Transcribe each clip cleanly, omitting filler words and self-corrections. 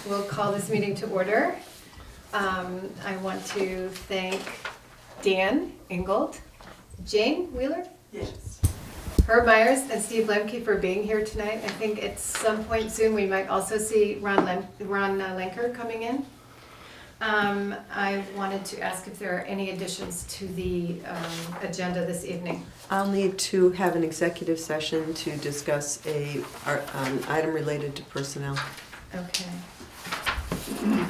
We'll call this meeting to order. I want to thank Dan Ingold, Jane Wheeler, Yes. Herb Myers, and Steve Lembke for being here tonight. I think at some point soon we might also see Ron Lenker coming in. I wanted to ask if there are any additions to the agenda this evening. I'll need to have an executive session to discuss an item related to personnel. Okay.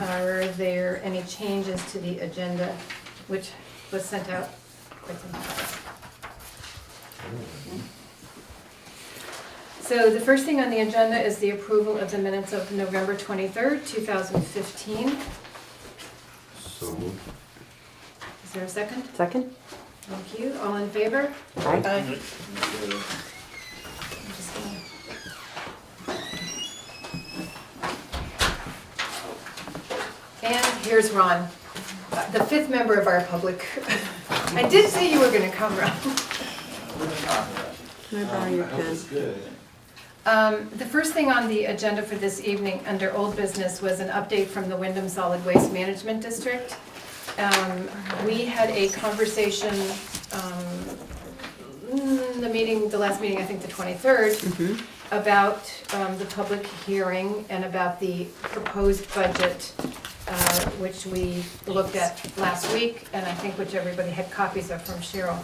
Are there any changes to the agenda which was sent out? So the first thing on the agenda is the approval of the minutes of November 23rd, 2015. So moved. Is there a second? Second? Thank you. All in favor? Aye. Thank you. I'm just gonna- And here's Ron, the fifth member of our public. I did say you were going to come, Ron. Can I borrow your pen? The first thing on the agenda for this evening under old business was an update from the Wyndham Solid Waste Management District. We had a conversation, the last meeting, I think the 23rd, about the public hearing and about the proposed budget, which we looked at last week, and I think which everybody had copies of from Cheryl.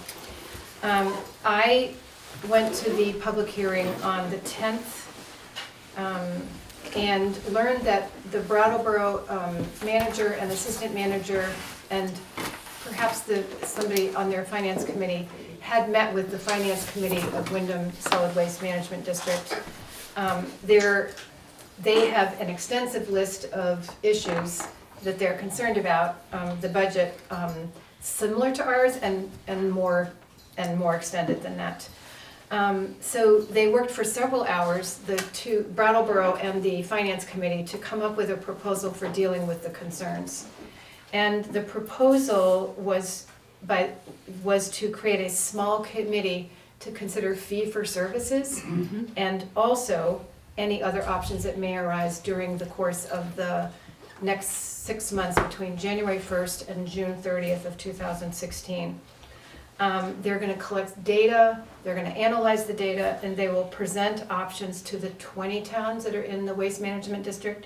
I went to the public hearing on the 10th and learned that the Brattleboro manager and assistant manager and perhaps somebody on their finance committee had met with the finance committee of Wyndham Solid Waste Management District. They have an extensive list of issues that they're concerned about, the budget similar to ours and more extended than that. So they worked for several hours, the two, Brattleboro and the Finance Committee, to come up with a proposal for dealing with the concerns. And the proposal was to create a small committee to consider fee for services and also any other options that may arise during the course of the next 6 months between January 1st and June 30th of 2016. They're going to collect data, they're going to analyze the data, and they will present options to the 20 towns that are in the Waste Management District.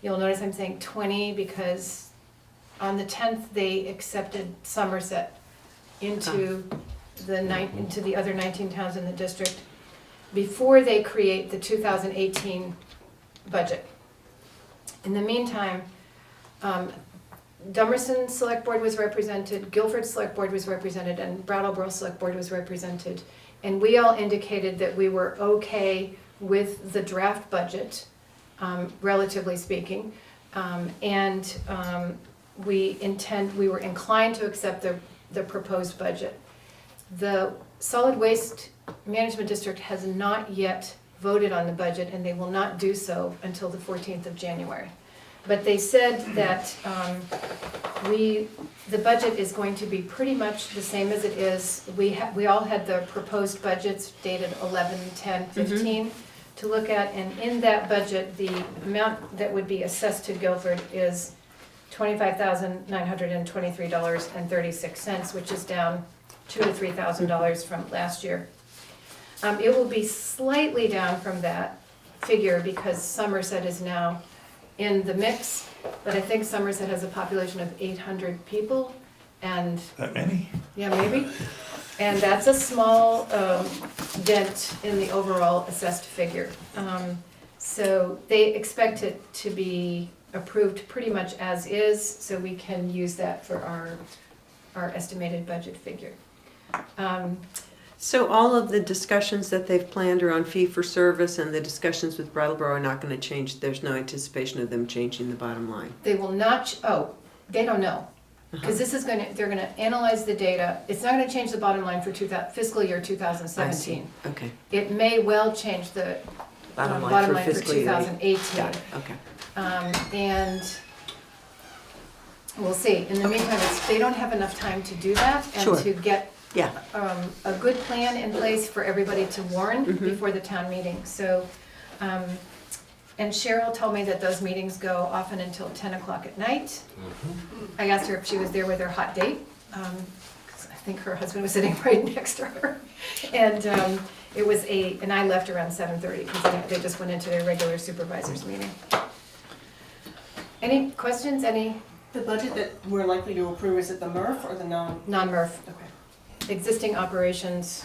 You'll notice I'm saying 20 because on the 10th they accepted Somerset into the other 19 towns in the district before they create the 2018 budget. In the meantime, Dummerston Select Board was represented, Guilford Select Board was represented, and Brattleboro Select Board was represented. And we all indicated that we were okay with the draft budget, relatively speaking. We were inclined to accept the proposed budget. The Solid Waste Management District has not yet voted on the budget, and they will not do so until the 14th of January. But they said that the budget is going to be pretty much the same as it is. We all had the proposed budgets dated 11/10/15 to look at, and in that budget, the amount that would be assessed to Guilford is $25,923.36, which is down $2,000 to $3,000 from last year. It will be slightly down from that figure because Somerset is now in the mix, but I think Somerset has a population of 800 people, and That many? yeah, maybe, and that's a small dent in the overall assessed figure. So they expect it to be approved pretty much as is, so we can use that for our estimated budget figure. So all of the discussions that they've planned around fee for service and the discussions with Brattleboro are not going to change. There's no anticipation of them changing the bottom line. They will not, they don't know. Because they're going to analyze the data. It's not going to change the bottom line for fiscal year 2017. Okay. It may well change the Bottom line bottom for line for fiscal year 2018. Got it. Okay. And we'll see. In the meantime, they don't have enough time to do that and Sure. to get Yeah. a good plan in place for everybody to warn before the town meeting. So And Cheryl told me that those meetings go often until 10 o'clock at night. I asked her if she was there with her hot date, 'cause I think her husband was sitting right next to her. And it was and I left around 7:30 because they just went into their regular supervisors meeting. Any questions, The budget that we're likely to approve, is it the MRF or the non? non-MRF, Okay. existing operations?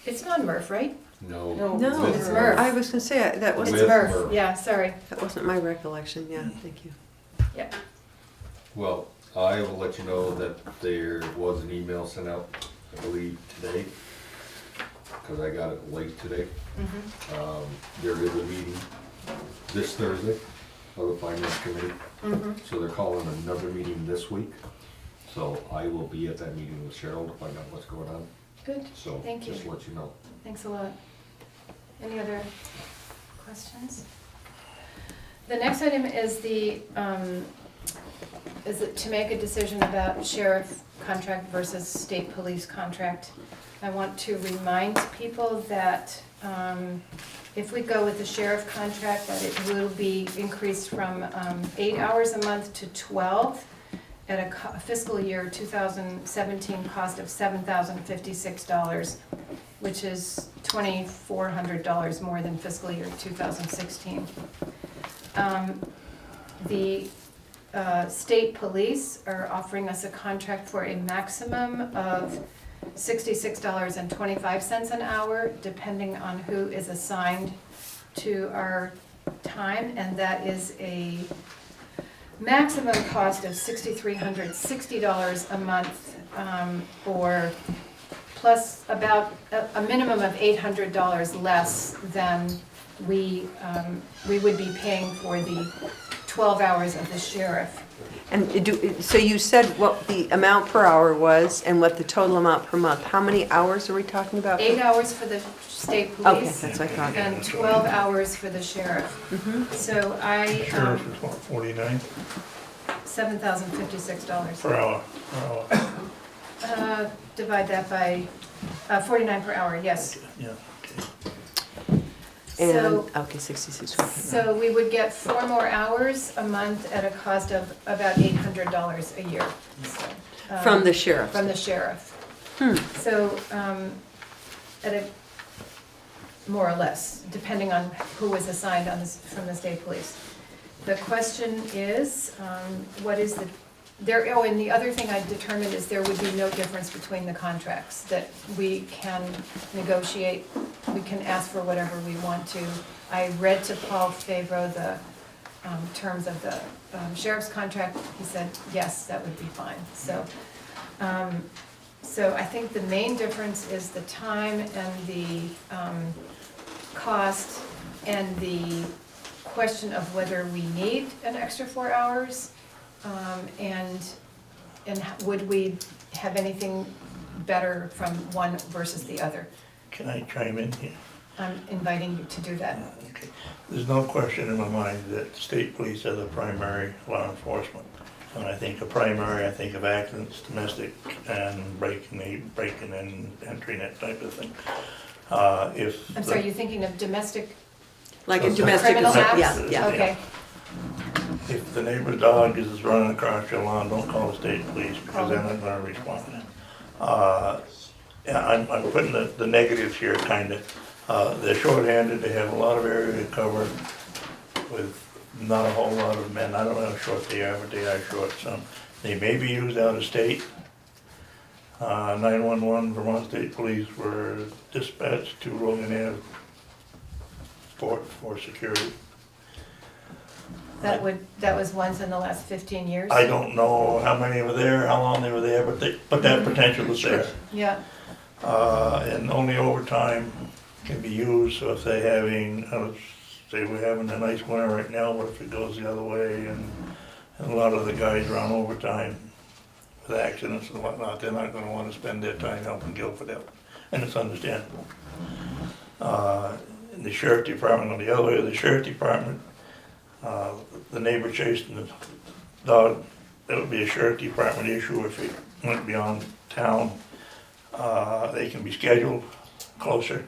It's non-MRF, right? No. No, It's MRF. I was gonna say, that It's wasn't, With MRF, MRF. yeah, sorry. that wasn't my recollection, yeah, thank you. Yeah. Well, I will let you know that there was an email sent out, I believe, today, because I got it late today. Mhm. There is a meeting this Thursday of the Finance Committee, Mhm. so they're calling another meeting this week. So I will be at that meeting with Cheryl to find out what's going on, Good, so Thank you. just let you know. thanks a lot. Any other questions? The next item is to make a decision about sheriff contract versus state police contract. I want to remind people that if we go with the sheriff contract, that it will be increased from 8 hours a month to 12 at a fiscal year 2017 cost of $7,056, which is $2,400 more than fiscal year 2016. The state police are offering us a contract for a maximum of $66.25 an hour, depending on who is assigned to our time, and that is a maximum cost of $6,360 a month, or plus about a minimum of $800 less than we would be paying for the 12 hours of the sheriff. And so you said what the amount per hour was and what the total amount per month. How many hours are we talking about? 8 hours for the state Okay, police that's what I thought. and 12 hours for the sheriff. So Sheriff is what, 49 $7,056. per hour? Divide that by 49 per hour, yes. Yeah, okay. And, So, okay, 66. so we would get 4 more hours a month at a cost of about $800 a year. So, From the sheriff? From the sheriff. So, at a, more or less, depending on who was assigned on this, from the state police. The question is, what is and the other thing I determined is there would be no difference between the contracts, that we can negotiate, we can ask for whatever we want to. I read to Paul Favreau the terms of the sheriff's contract. He said, yes, that would be fine. So, so I think the main difference is the time and the cost and the question of whether we need an extra 4 hours, and would we have anything better from one versus the other? Can I chime in here? I'm inviting you to do that. Okay. There's no question in my mind that the state police are the primary law enforcement. When I think of primary, I think of accidents, domestic, and breaking and entering, that type of thing. I'm sorry, you're thinking of domestic, Like a Okay. domestic, Criminal acts? yeah. okay, If the neighbor's dog is running across your lawn, don't call the state police, because they're not gonna respond. Yeah, I'm putting the negatives here, kinda. They're shorthanded, they have a lot of area to cover with not a whole lot of men. I don't know how short they are, but they are short some. They may be used out of state. 911 Vermont State Police were dispatched to Rogan Ave for security. that was once in the last 15 years? I don't know how many were there, how long they were there, but that potential is there. Yeah, And only overtime can be used, so if they're having, say we're having a nice winter right now, but if it goes the other way and a lot of the guys are on overtime with accidents and whatnot, they're not gonna wanna spend their time helping Guilford out, and it's understandable. In the sheriff department, on the other way of the sheriff department, the neighbor chasing the dog, that would be a sheriff department issue if it went beyond town. They can be scheduled closer.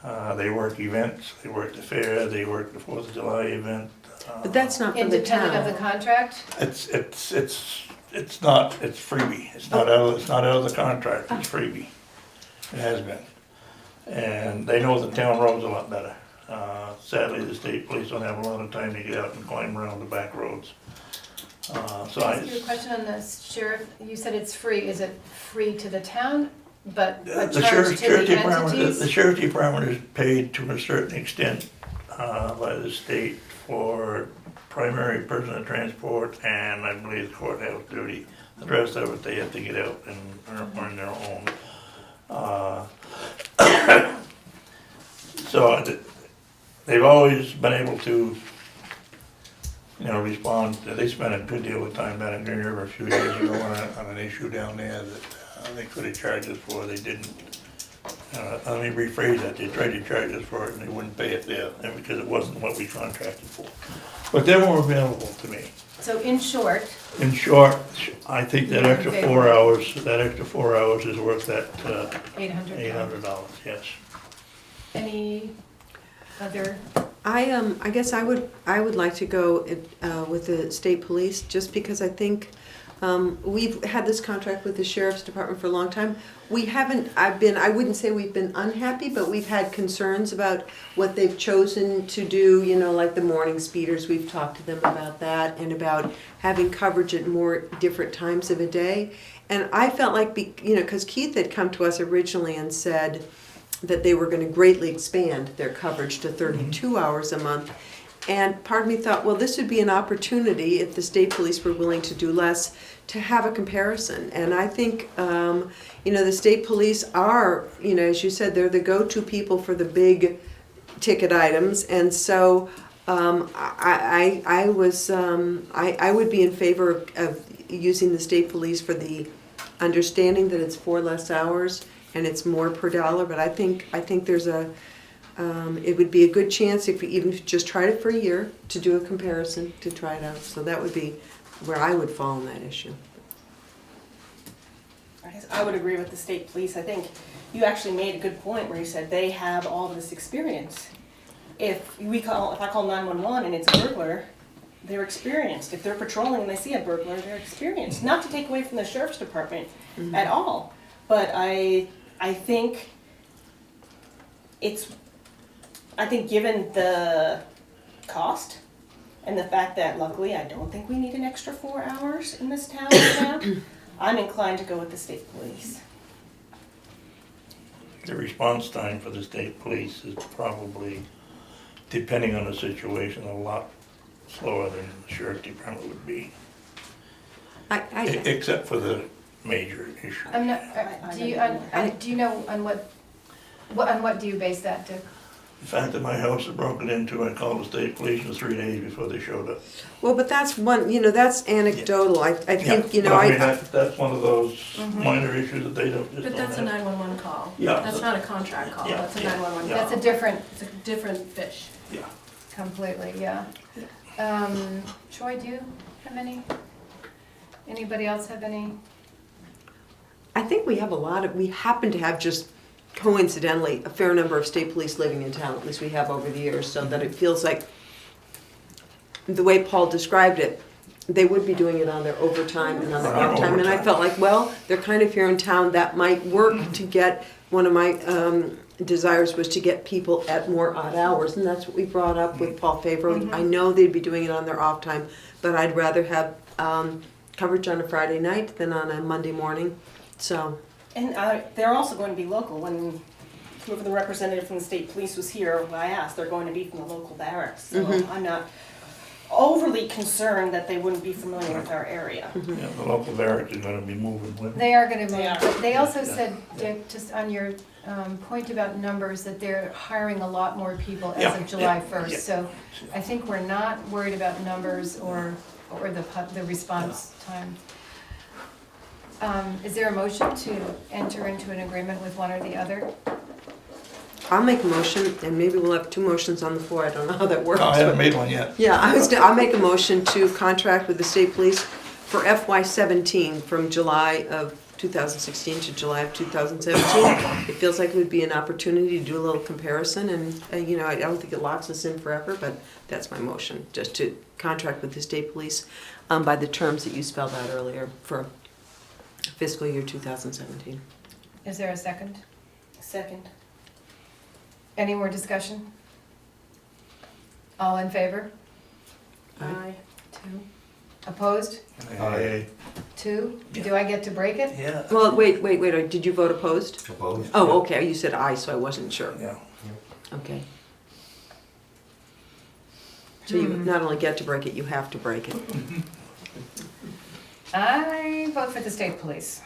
They work events, they work the fair, they work the 4th of July event. But that's not from the Independent of the town. contract? It's not, it's freebie. It's not out of the contract, it's freebie. It has been. And they know the town roads a lot better. Sadly, the state police don't have a lot of time to get out and climb around the back roads. So Can I ask you a question on the sheriff? You said it's free. Is it free to the town, but The charged to sheriff the department, the entities? sheriff department is paid to a certain extent by the state for primary personal transport and I believe courthouse duty. The rest of it, they have to get out and earn their own. So they've always been able to, respond. They spent a good deal of time down in Green River a few years ago on an issue down there that they could have charged us for, they didn't. Let me rephrase that, they tried to charge us for it and they wouldn't pay it there, and because it wasn't what we contracted for. But they were available to me. So in short, In short, I think that extra 4 hours is worth that $800. $800, yes. Any other? I guess I would like to go with the state police, just because I think we've had this contract with the sheriff's department for a long time. I wouldn't say we've been unhappy, but we've had concerns about what they've chosen to do, like the morning speeders, we've talked to them about that, and about having coverage at more different times of a day. And I felt like, because Keith had come to us originally and said that they were going to greatly expand their coverage to 32 hours a month. And part of me thought, well, this would be an opportunity, if the state police were willing to do less, to have a comparison. And I think, the state police are, as you said, they're the go-to people for the big ticket items. And so I would be in favor of using the state police for the understanding that it's 4 less hours and it's more per dollar. But I think there's it would be a good chance if we even just tried it for a year to do a comparison, to try it out. So that would be where I would fall on that issue. I guess I would agree with the state police. I think you actually made a good point where you said they have all this experience. If I call 911 and it's a burglar, they're experienced. If they're patrolling and they see a burglar, they're experienced. Not to take away from the sheriff's department at all, but I think given the cost and the fact that luckily I don't think we need an extra 4 hours in this town right now, I'm inclined to go with the state police. The response time for the state police is probably, depending on the situation, a lot slower than the sheriff's department would be. Except for the major issue. I'm not, do you know on what do you base that, Dick? The fact that my house was broken into, I called the state police in 3 days before they showed up. Well, but that's one, that's anecdotal. I think, But I mean, that's one of those minor issues that they don't just But don't that's a have. 911 call. Yeah. That's not a contract call, Yeah. that's a 911 Yeah. call. That's a different, It's a different fish. Yeah. completely, yeah. Troy, do you have anybody else have any? I think we happen to have just coincidentally a fair number of state police living in town, at least we have over the years, so that it feels like the way Paul described it, they would be doing it on their overtime and on their off time. And I felt like, well, they're kind of here in town, that might work to get, one of my desires was to get people at more odd hours, and that's what we brought up with Paul Favreau. I know they'd be doing it on their off time, but I'd rather have coverage on a Friday night than on a Monday morning, so. And they're also going to be local. When whoever the representative from the state police was here, I asked, they're going to be from the local barracks. So I'm not overly concerned that they wouldn't be familiar with our area. Yeah, the local barracks is gonna be moving with. They are gonna They move, are. but they also said, Dick, just on your point about numbers, that they're hiring a lot more people as of July 1st. So I think we're not worried about numbers or the response time. Is there a motion to enter into an agreement with one or the other? I'll make a motion, and maybe we'll have 2 motions on the floor, I don't know how that works. No, I haven't made one yet. Yeah, I'll make a motion to contract with the state police for FY17 from July of 2016 to July of 2017. It feels like it would be an opportunity to do a little comparison, and you know, I don't think it locks us in forever, but that's my motion, just to contract with the state police by the terms that you spelled out earlier for fiscal year 2017. Is there a second? Second. Any more discussion? All in favor? Aye. 2. Opposed? Aye. 2. Do I get to break it? Yeah. Well, wait, did you vote opposed? Opposed? Oh, okay, you said aye, so I wasn't sure. Yeah. Okay. So you not only get to break it, you have to break it. I vote for the state police.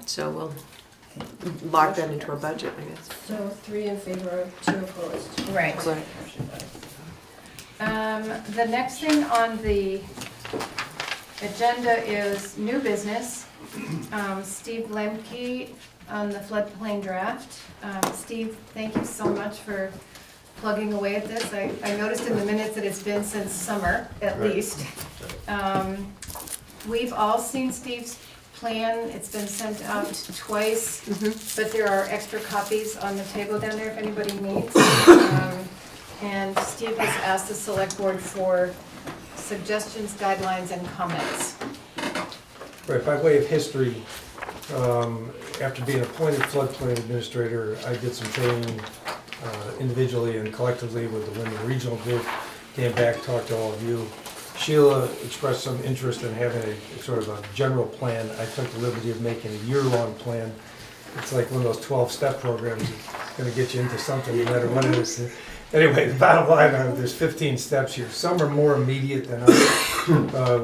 So we'll lock that into our budget, I guess. So 3 in favor, 2 opposed. Right. Right. The next thing on the agenda is new business. Steve Lembke on the floodplain draft. Steve, thank you so much for plugging away at this. I noticed in the minutes that it's been since summer, at Right. least. We've all seen Steve's plan. It's been sent out twice, but there are extra copies on the table down there if anybody needs. And Steve has asked the select board for suggestions, guidelines, and comments. Right, by way of history, after being appointed floodplain administrator, I did some training individually and collectively with the Wendy Regional Group, came back, talked to all of you. Sheila expressed some interest in having a sort of a general plan. I took the liberty of making a year-long plan. It's like one of those 12-step programs. It's gonna get you into something no matter what it is. Anyway, the bottom line, there's 15 steps here. Some are more immediate than others.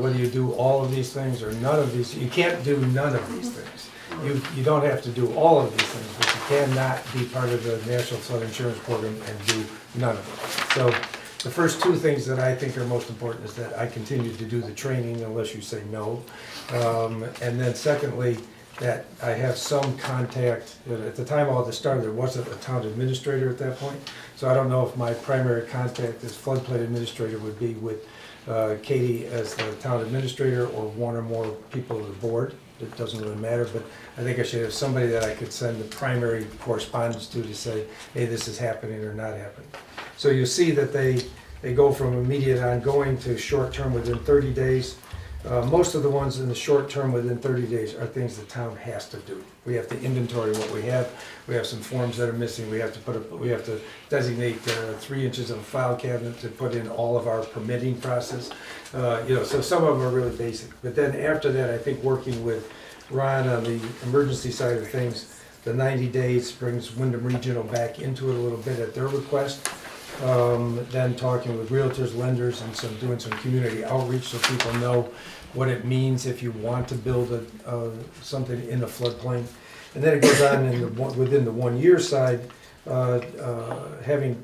Whether you do all of these things or none of these, you can't do none of these things. You don't have to do all of these things, but you cannot be part of the National Flood Insurance Program and do none of them. So the first 2 things that I think are most important is that I continue to do the training unless you say no. And then secondly, that I have some contact. At the time all this started, there wasn't a town administrator at that point. So I don't know if my primary contact as floodplain administrator would be with Katie as the town administrator or one or more people of the board. It doesn't really matter, but I think I should have somebody that I could send the primary correspondence to say, hey, this is happening or not happening. So you'll see that they go from immediate ongoing to short-term within 30 days. Most of the ones in the short term within 30 days are things the town has to do. We have to inventory what we have. We have some forms that are missing. We have to designate 3 inches of a file cabinet to put in all of our permitting process. So some of them are really basic. But then after that, I think working with Ron on the emergency side of things, the 90 days brings Wyndham Regional back into it a little bit at their request. Then talking with realtors, lenders, and doing some community outreach so people know what it means if you want to build something in a floodplain. And then it goes on within the 1 year side, having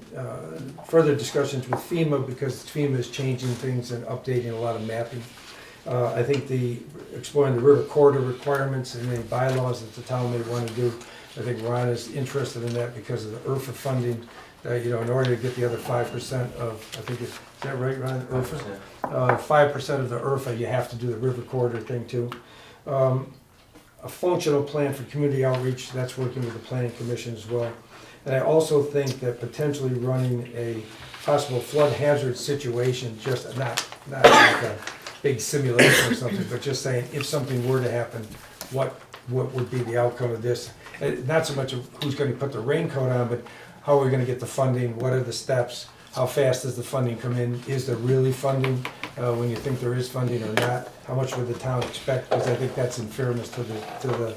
further discussions with FEMA because FEMA is changing things and updating a lot of mapping. I think exploring the river corridor requirements and any bylaws that the town may want to do. I think Ron is interested in that because of the IRFA funding. In order to get the other 5% of, I think is that right, Ron? IRFA? 5% of the IRFA, you have to do the river corridor thing too. A functional plan for community outreach, that's working with the planning commission as well. And I also think that potentially running a possible flood hazard situation, just not like a big simulation or something, but just saying if something were to happen, what would be the outcome of this? Not so much of who's going to put the raincoat on, but how are we going to get the funding? What are the steps? How fast does the funding come in? Is there really funding when you think there is funding or not? How much would the town expect? Because I think that's in fairness to the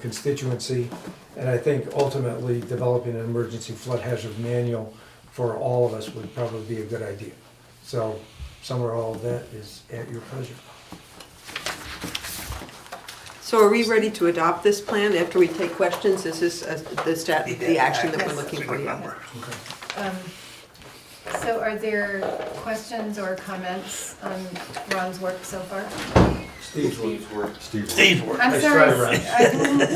constituency. And I think ultimately developing an emergency flood hazard manual for all of us would probably be a good idea. So some or all of that is at your pleasure. So are we ready to adopt this plan after we take questions? Is this the action that we're looking for? Yeah. So are there questions or comments on Ron's work so far? Steve's work. Steve's work. I'm Nice sorry, try, Ron.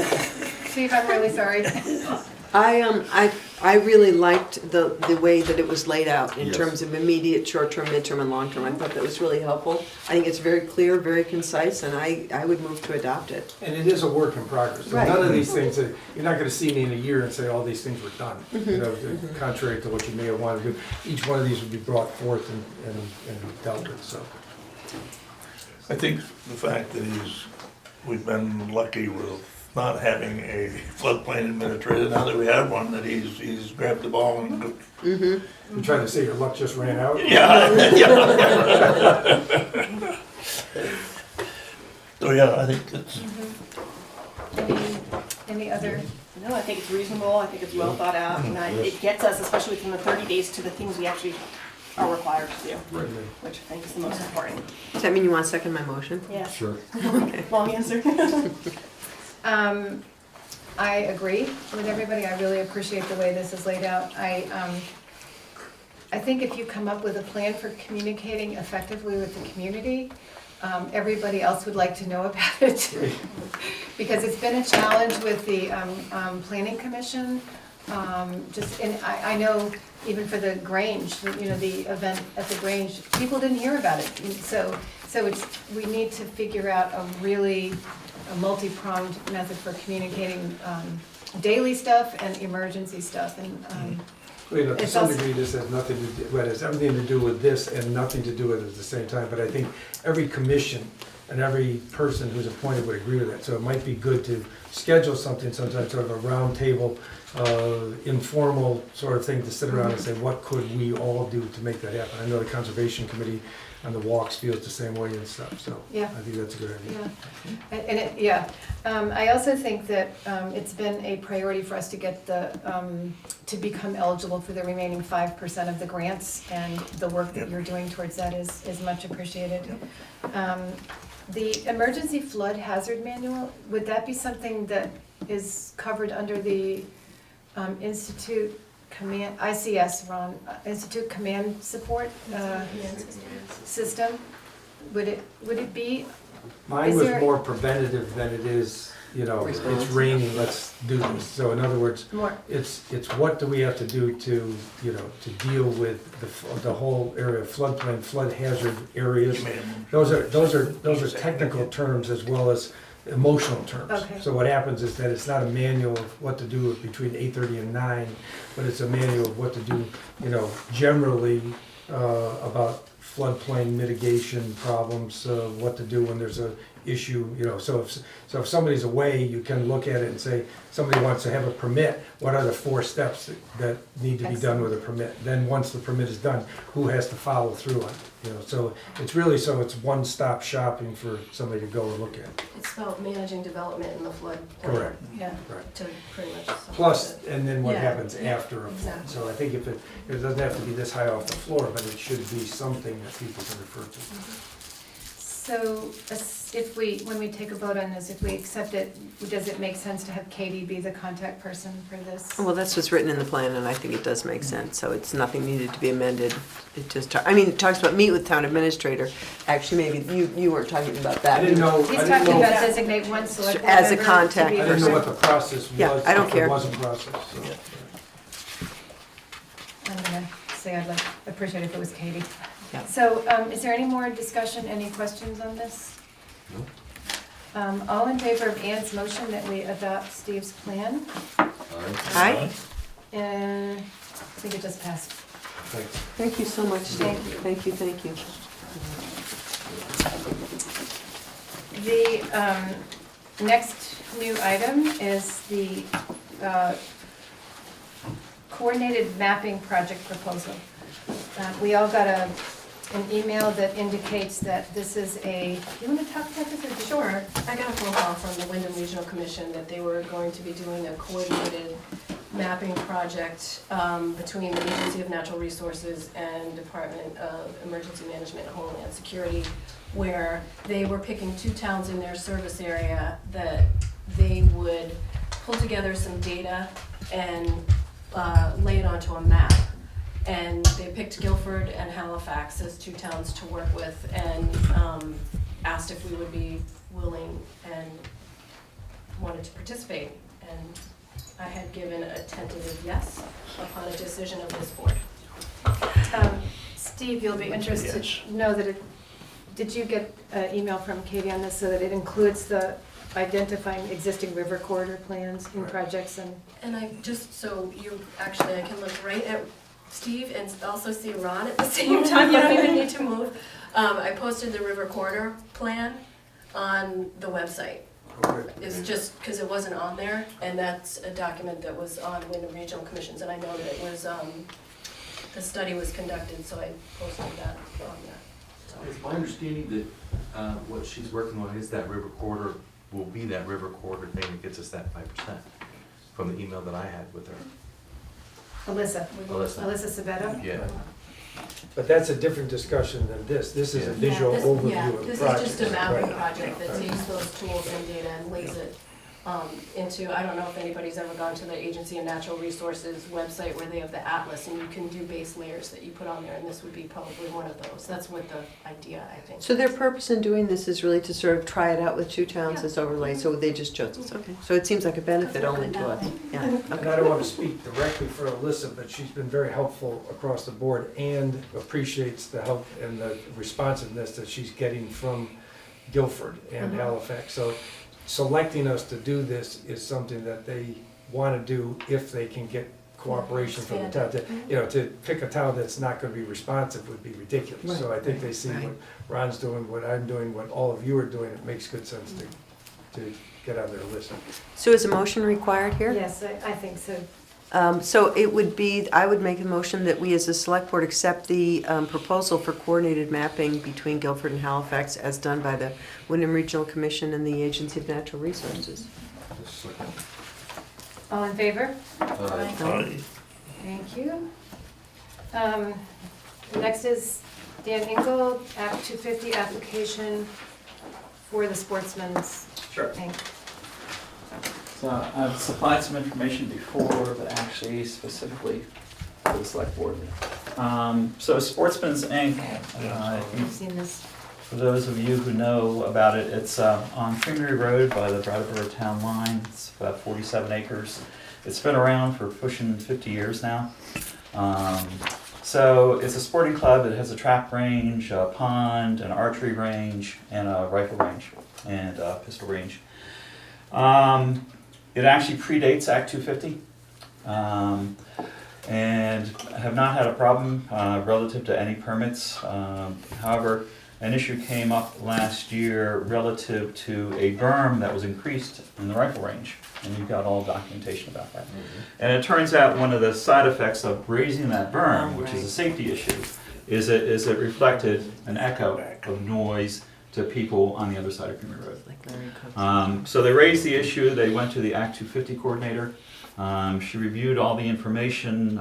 Steve, I'm really sorry. I really liked the way that it was laid out in Yes. terms of immediate, short-term, midterm, and long-term. I thought that was really helpful. I think it's very clear, very concise, and I would move to adopt it. And it is a work in progress. So Right. none of these things, you're not gonna see me in a year and say all these things were done. You know, contrary to what you may have wanted to do. Each one of these would be brought forth and dealt with, so. I think the fact that we've been lucky with not having a floodplain administrator, now that we have one, that he's grabbed the ball and, You're trying to say your luck just ran out? yeah, yeah. So, yeah, I think it's, Any other? No, I think it's reasonable, I think it's well thought out, and it gets us, especially within the 30 days, to the things we actually are required to do, Right. which I think is the most important. Does that mean you want to second my motion? Yeah, Sure. long answer. I agree with everybody. I really appreciate the way this is laid out. I think if you come up with a plan for communicating effectively with the community, everybody else would like to know about it. Because it's been a challenge with the Planning Commission. And I know even for the Grange, you know, the event at the Grange, people didn't hear about it. So we need to figure out a multi-pronged method for communicating daily stuff and emergency stuff. And You know, to It's some also- degree, this has nothing to do, well, it has everything to do with this and nothing to do with it at the same time. But I think every commission and every person who's appointed would agree with that. So it might be good to schedule something, sometimes sort of a round table, informal sort of thing to sit around and say, what could we all do to make that happen? I know the Conservation Committee on the walks feels the same way and stuff, so Yeah. I think that's a good idea. Yeah, I also think that it's been a priority for us to get to become eligible for the remaining 5% of the grants, and the work that you're doing towards that is much appreciated. The emergency flood hazard manual, would that be something that is covered under the Institute Command, ICS, Ron, Institute Command Support System? Would it be? Mine Is was there- more preventative than it is, you know, it's Response. raining, let's do this. So in other words, More, it's what do we have to do to, you know, to deal with the whole area of floodplain, flood hazard areas. you made him. Those are technical terms as well as emotional terms. Okay. So what happens is that it's not a manual of what to do between 8:30 and 9, but it's a manual of what to do, you know, generally about floodplain mitigation problems, what to do when there's a issue, you know. So if somebody's away, you can look at it and say, somebody wants to have a permit, what are the 4 steps that need to be done with a permit? Then once the permit is done, who has to follow through on it? You know, so it's really, so it's one-stop shopping for somebody to go and look at. It's about managing development in the flood. Correct. yeah. Right. To pretty much. supplement Plus, it. and then what Yeah. happens after a flood. Exactly. So I think if it doesn't have to be this high off the floor, but it should be something that people can refer to. So when we take a vote on this, if we accept it, does it make sense to have Katie be the contact person for this? Well, that's what's written in the plan, and I think it does make sense, so it's nothing needed to be amended. It just, it talks about meet with town administrator. Actually, maybe you weren't talking about that. I didn't know, He's I didn't talking know, about designate one select board As a member contact to be I didn't know what person. the process was. Yeah, I don't if care. It wasn't process, so. I'm gonna say I'd appreciate if it was Katie. Yeah. So, is there any more discussion, any questions on this? All in favor of Ann's motion that we adopt Steve's plan? Aye. And I think it just passed. Thanks. Thank you so much, Steve. Thank you. Thank you. The next new item is the coordinated mapping project proposal. We all got an email that indicates that this is a, you want to talk about this or? Sure, I got a phone call from the Wyndham Regional Commission that they were going to be doing a coordinated mapping project between the Agency of Natural Resources and Department of Emergency Management and Homeland Security, where they were picking 2 towns in their service area that they would pull together some data and lay it onto a map. And they picked Guilford and Halifax as 2 towns to work with, and asked if we would be willing and wanted to participate. And I had have given a tentative yes upon a decision of this board. Steve, you'll be interested Yes. to know that did you get an email from Katie on this so that it includes the identifying existing river corridor plans and projects and? And I just, so you, actually, I can look right at Steve and also see Ron at the same time, you don't even need to move. I posted the river corridor plan on the website. It's just because it wasn't on there, and that's a document that was on Wyndham Regional Commissions, and I know that it was, the study was conducted, so I posted that on there. So. It's my understanding that what she's working on is that river corridor, will be that river corridor thing that gets us that 5% from the email that I had with her. Alyssa Sabeto? Yeah. But that's a different discussion than this. This is a Yeah. visual overview of the project. This is just a mapping Right. project that takes those tools and data and lays it into, I don't know if anybody's ever gone to the Agency of Natural Resources website where they have the atlas and you can do base layers that you put on there, and this would be probably one of those. That's what the idea, I think. So their purpose in doing this is really to sort of try it out with two towns Yeah. as overlay, so they just chose this, okay. So it seems like a benefit only to us, yeah, And I okay. don't want to speak directly for Alyssa, but she's been very helpful across the board and appreciates the help and the responsiveness that she's getting from Guilford and Halifax. So selecting us to do this is something that they want to do if they can get cooperation from the town. You know, to pick a town that's not going to be responsive would be ridiculous. So I think they see what Ron's doing, what I'm doing, what all of you are doing. It makes good sense to get on their list. So is a motion required here? Yes, I think so. So it would be, I would make a motion that we as a select board accept the proposal for coordinated mapping between Guilford and Halifax as done by the Wyndham Regional Commission and the Agency of Natural Resources. All in favor? Aye. Thank you. Next is Dan Ingold, Act 250 application for the Sportsmen's Sure. Inc. So I've supplied some information before, but actually specifically for the select board. So Sportsmen's Inc., I've seen this. for those of you who know about it, it's on Creamery Road by the Brattleboro town line. It's about 47 acres. It's been around for pushing 50 years now. So it's a sporting club. It has a trap range, a pond, an archery range, and a rifle range, and a pistol range. It actually predates Act 250, and I have not had a problem relative to any permits. However, an issue came up last year relative to a berm that was increased in the rifle range, and you've got all documentation about that. And it turns out one of the side effects of raising that berm, which is a safety issue, is it reflected an echo of noise to people on the other side of Creamery Road. So they raised the issue. They went to the Act 250 coordinator. She reviewed all the information,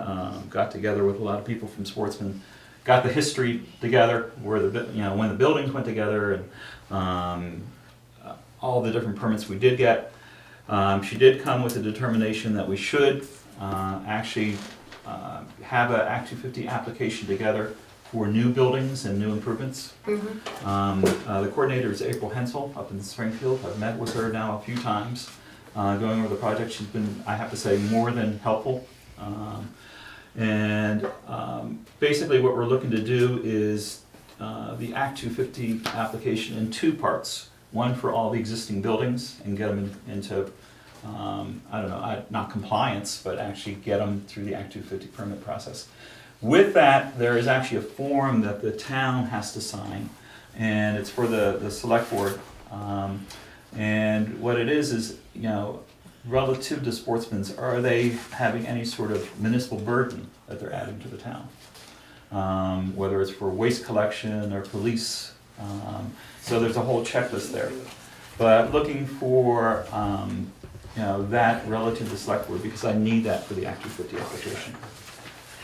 got together with a lot of people from Sportsmen, got the history together, where when the buildings went together, and all the different permits we did get. She did come with a determination that we should actually have an Act 250 application together for new buildings and new improvements. The coordinator is April Hensel up in Springfield. I've met with her now a few times going over the project. She's been, I have to say, more than helpful. Basically what we're looking to do is the Act 250 application in two parts. One for all the existing buildings and get them into, not compliance, but actually get them through the Act 250 permit process. With that, there is actually a form that the town has to sign, and it's for the select board. And what it is, relative to Sportsmen's, are they having any sort of municipal burden that they're adding to the town? Whether it's for waste collection or police. So there's a whole checklist there. But looking for, that relative to select board, because I need that for the Act 250 application.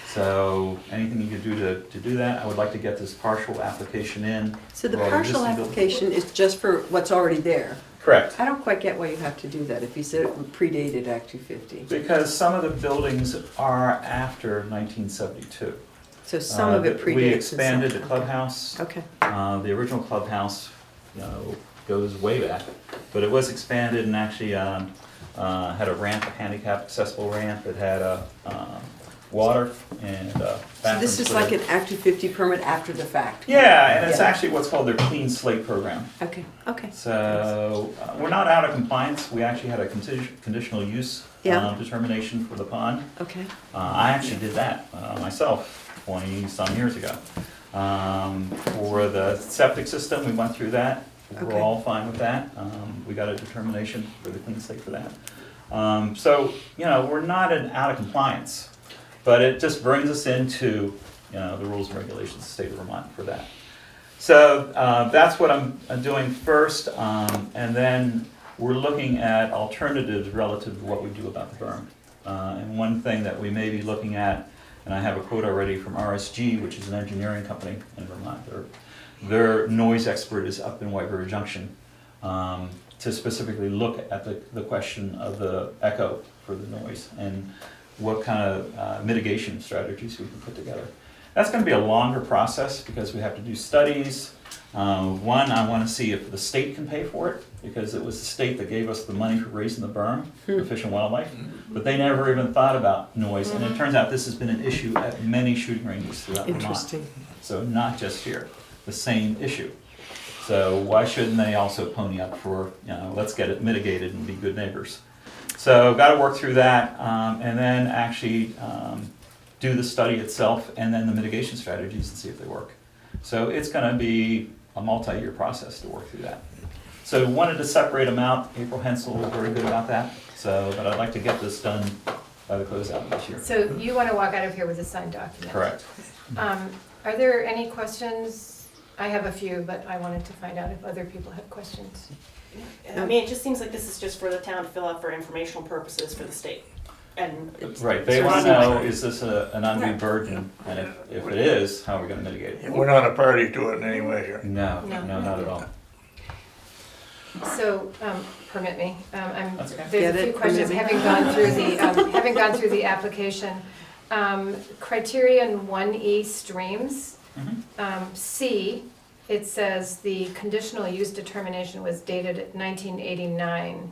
So anything you could do to do that, I would like to get this partial application in. So the for all partial existing buildings. application is just for what's already there. Correct. I don't quite get why you have to do that if you said it predated Act 250. Because some of the buildings are after 1972. So some of it predates. We and expanded the some- clubhouse. Okay, The original clubhouse, goes way back, but it was expanded, and actually Had a ramp, a handicap accessible ramp. It had a water and So bathrooms. this is with like it. an Act 250 permit after the fact? Yeah, and it's Yeah. actually what's called their clean slate program. Okay, okay. So we're not out of compliance. We actually had a conditional use Yeah. determination for the pond. Okay, I actually did that myself 20-some years ago. For the septic system, we went through that. We're Okay. all fine with that. We got a determination for the clean slate for that. So, we're not out of compliance, but it just brings us into, the rules and regulations of the state of Vermont for that. So that's what I'm doing first, and then we're looking at alternatives relative to what we do about the berm. And one thing that we may be looking at, and I have a quote already from RSG, which is an engineering company in Vermont. Their noise expert is up in White River Junction to specifically look at the question of the echo for the noise and what kind of mitigation strategies we can put together. That's going to be a longer process because we have to do studies. One, I want to see if the state can pay for it, because it was the state that gave us the money for raising the berm, for Fish and Wildlife, but they never even thought about noise. And it turns out this has been an issue at many shooting ranges throughout Vermont. interesting. So not just here, the same issue. So why shouldn't they also pony up for, let's get it mitigated and be good neighbors. So got to work through that, and then actually do the study itself and then the mitigation strategies and see if they work. So it's going to be a multi-year process to work through that. So wanted to separate them out. April Hensel was very good about that. So, but I'd like to get this done by the closeout of this year. So you want to walk out of here with a signed document? Correct. Are there any questions? I have a few, but I wanted to find out if other people have questions. I mean, it just seems like this is just for the town to fill out for informational purposes for the state. And Right, they want to know, is this an undue burden? And if it is, how are we going to mitigate it? We're not a party to it in any way here. No, No. no, not at all. So, permit me, That's okay. there's Get a few it? questions, Permit me? having gone through the application. Criterion 1E streams, Mhm. C, it says the conditional use determination was dated at 1989.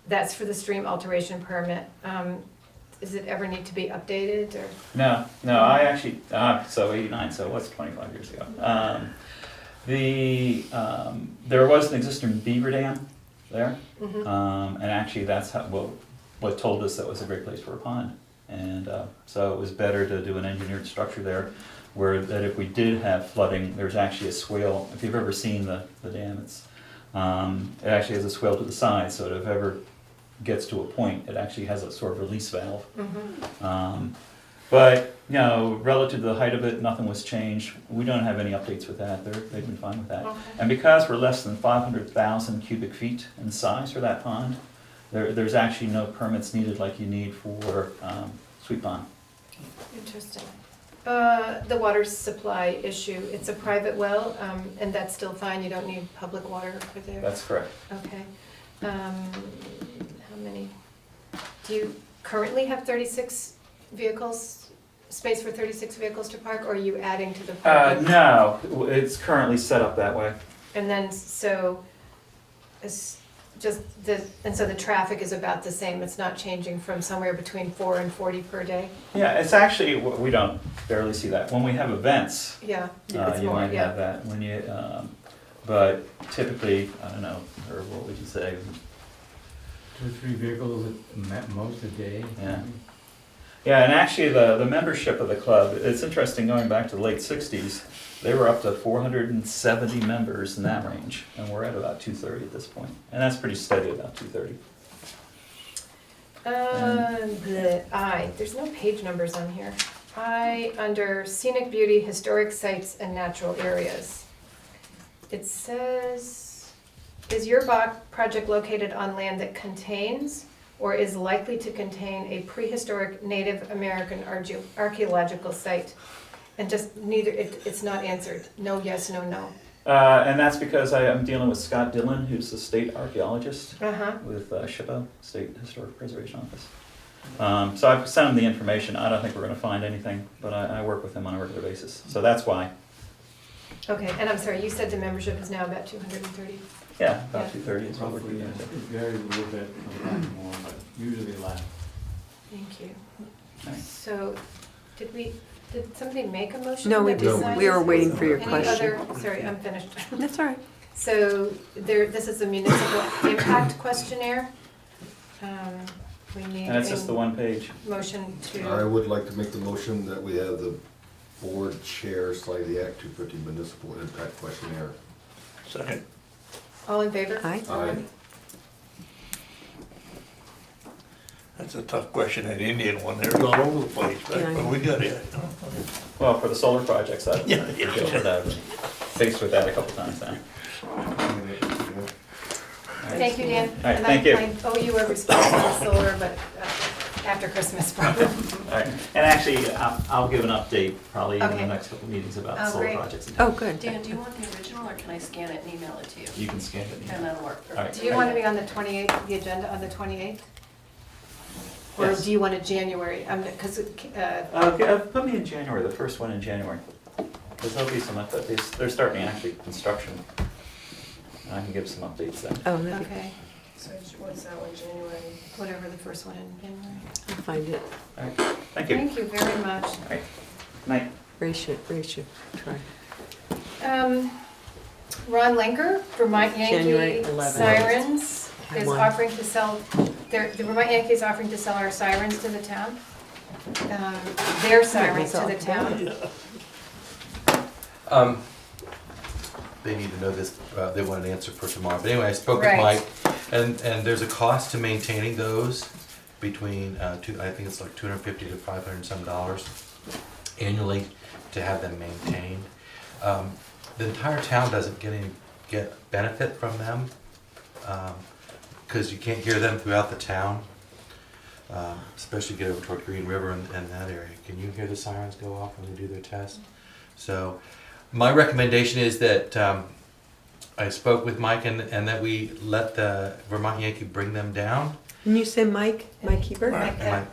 That's for the stream alteration permit. Does it ever need to be updated, or? No, I actually, so 89, so what's 25 years ago? There was an existing beaver dam there, and actually that's what told us that was a great place for a pond. And so it was better to do an engineered structure there, where that if we did have flooding, there's actually a swale. If you've ever seen the dam, it actually has a swale to the side, so if ever gets to a point, it actually has a sort of release valve. But, relative to the height of it, nothing was changed. We don't have any updates with that. They've been fine with that. Okay. And because we're less than 500,000 cubic feet in size for that pond, there's actually no permits needed like you need for Sweet Pond. Interesting. The water supply issue, it's a private well, and that's still fine, you don't need public water over there? That's correct. Okay. How many? Do you currently have 36 vehicles, space for 36 vehicles to park, or are you adding to the parking? No, it's currently set up that way. And then, so, it's just and so the traffic is about the same, it's not changing from somewhere between 4 and 40 per day? Yeah, it's actually, we don't barely see that. When we have events, Yeah, it's you more, might yeah. have that. When you, but typically, I don't know, or what would you say? 2 or 3 vehicles at most a day. Yeah. Yeah, and actually the membership of the club, it's interesting, going back to the late 60s, they were up to 470 members in that range, and we're at about 230 at this point. And that's pretty steady, about 230. There's no page numbers on here. Under scenic beauty, historic sites, and natural areas. It says, is your project located on land that contains or is likely to contain a prehistoric Native American archaeological site? And just neither, it's not answered. No, yes, no, no. And that's because I'm dealing with Scott Dillon, who's the state archaeologist Uh-huh. with SHPO, State Historic Preservation Office. So I've sent him the information. I don't think we're going to find anything, but I work with him on a regular basis. So that's why. Okay, and I'm sorry, you said the membership is now about 230? Yeah, about Yeah. 2:30 is what we're Roughly, doing. it varies a little bit, sometimes more, but usually less. Thank you. Nice. So, did somebody make a motion? No, we that didn't. signed We were this? waiting for your Any question. other, sorry, I'm finished. That's all right. So this is a municipal impact questionnaire. We need And it's just the a one page. motion I to, would like to make the motion that we have the board chair slide the Act 250 municipal impact questionnaire. Second. all in favor? Aye. Aye. That's a tough question, that Indian one, they're all over the place, Yeah, I but know. we got it. Well, for the solar projects, I've Yeah, dealt yeah. with that, faced with that a couple times now. Thank you, Dan. All right, thank you. And I owe you a response on solar, but after Christmas probably. All right, and actually, I'll give an update probably in the Okay. next couple meetings about Oh, solar great. projects. Oh, good. Dan, do you want the original, or can I scan it and email it to you? You can scan it. And that'll work. All right. Do you want to be on the 28th, the agenda on the 28th? Or Yes. do you want a January? Because, Okay, put me in January, the first one in January. Because there'll be some updates. They're starting actually construction. I can give some updates then. Oh, that'd be- okay, So what's that one, January? whatever the first one in January. I'll find it. All right, thank you. Thank you very much. All right, night. Raise your, try. Ron Lenker, Vermont January Yankee 11th. Sirens, I is won. offering to sell, the Vermont Yankee is offering to sell our sirens to the town. Their sirens to the town. They need to know this, they want an answer for tomorrow. But anyway, I spoke with Right. Mike, and there's a cost to maintaining those between, I think it's like $250 to $500 and some annually to have them maintained. The entire town doesn't get benefit from them, because you can't hear them throughout the town, especially get over toward Green River and that area. Can you hear the sirens go off when they do their test? So my recommendation is that I spoke with Mike and that we let the Vermont Yankee bring them down. Can you say Mike Hebert? Mike, And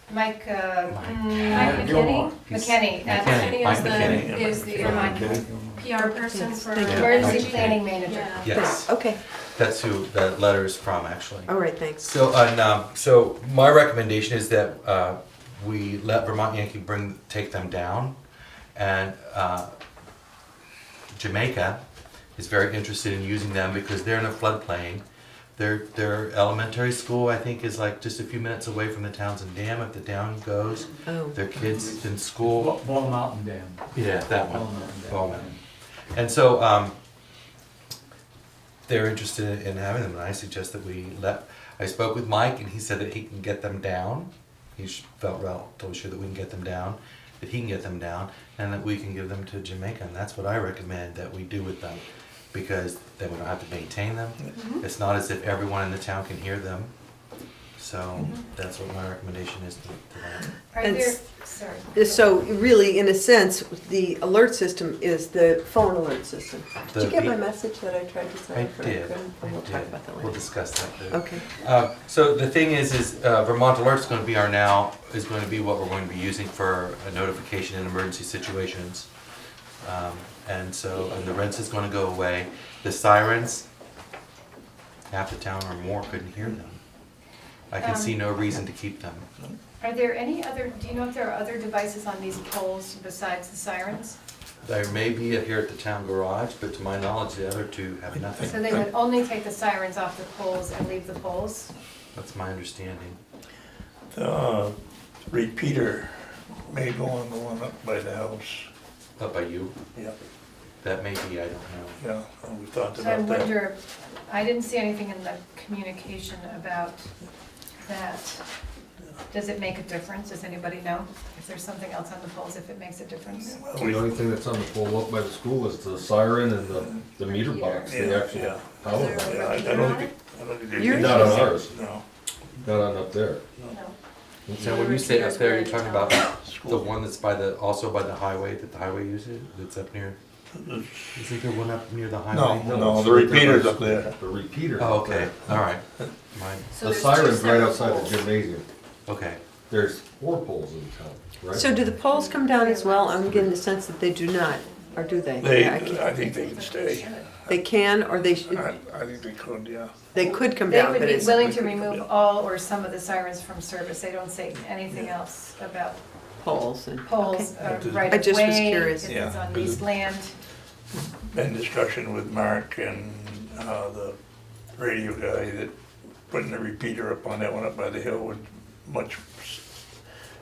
Mike McKinney? McKinney, McKinney, Mike McKinney. Is the Vermont PR person for. Thank you. Emergency Mike Planning Manager. Yeah. Yes, Okay, that's who that letter is from, actually. all right, thanks. So my recommendation is that we let Vermont Yankee take them down, and Jamaica is very interested in using them because they're in a floodplain. Their elementary school, I think, is like just a few minutes away from the Townsend Dam. If the dam goes, Oh. their kids in school. Ball Mountain Dam. Yeah, that one. Ball Mountain Dam. Ball Mountain. And so they're interested in having them, and I suggest that we I spoke with Mike, and he said that he can get them down. He felt relatively sure that we can get them down, that he can get them down, and that we can give them to Jamaica. And that's what I recommend that we do with them, because then we don't have to maintain them. It's not as if everyone in the town can hear them. So that's what my recommendation is to them. Are And there, s- sorry. So really, in a sense, the alert system is the phone alert system. Did you get my message that I tried to I send? for- did. And we'll talk about that We'll later. discuss that later. Okay. So the thing is Vermont Alert's going to be going to be what we're going to be using for a notification in emergency situations. And the rinse is going to go away. The sirens, half the town or more couldn't hear them. I can see no reason to keep them. Are there any other, do you know if there are other devices on these poles besides the sirens? There may be here at the town garage, but to my knowledge, the other two have nothing. So they would only take the sirens off the poles and leave the poles? That's my understanding. The repeater may go on the one up by the house. Up by you? Yeah, That may be, I don't know. yeah, we talked So I about that. wonder, I didn't see anything in the communication about that. Does it make a difference? Does anybody know if there's something else on the poles, if it makes a difference? The only thing that's on the pole up by the school is the siren and the meter box, the Yeah, actual yeah. power. Yeah, I don't think there's. Yours Not on ours, No. not on up there. No. So when you say up there, you're talking about the School. one that's also by the highway, that the highway uses, that's up near, isn't there one up near the highway? No, the repeater's up there. The repeater. Oh, okay, all right. Mine, So The there's two siren's right separate outside poles. the gymnasium. okay. There's 4 poles in town, right? So do the poles come down as well? I'm getting the sense that they do not, or do they? They, Yeah, I can't- I think they can stay. They can, or they should, I think they could, yeah. they could come They down, would but be it's, willing to remove all or some of the sirens from service. They don't say anything else about poles and. poles, Okay. right I of just was way, curious. if Yeah. it's on leased land. Been discussion with Mark and, the radio guy that putting the repeater up on that one up by the hill would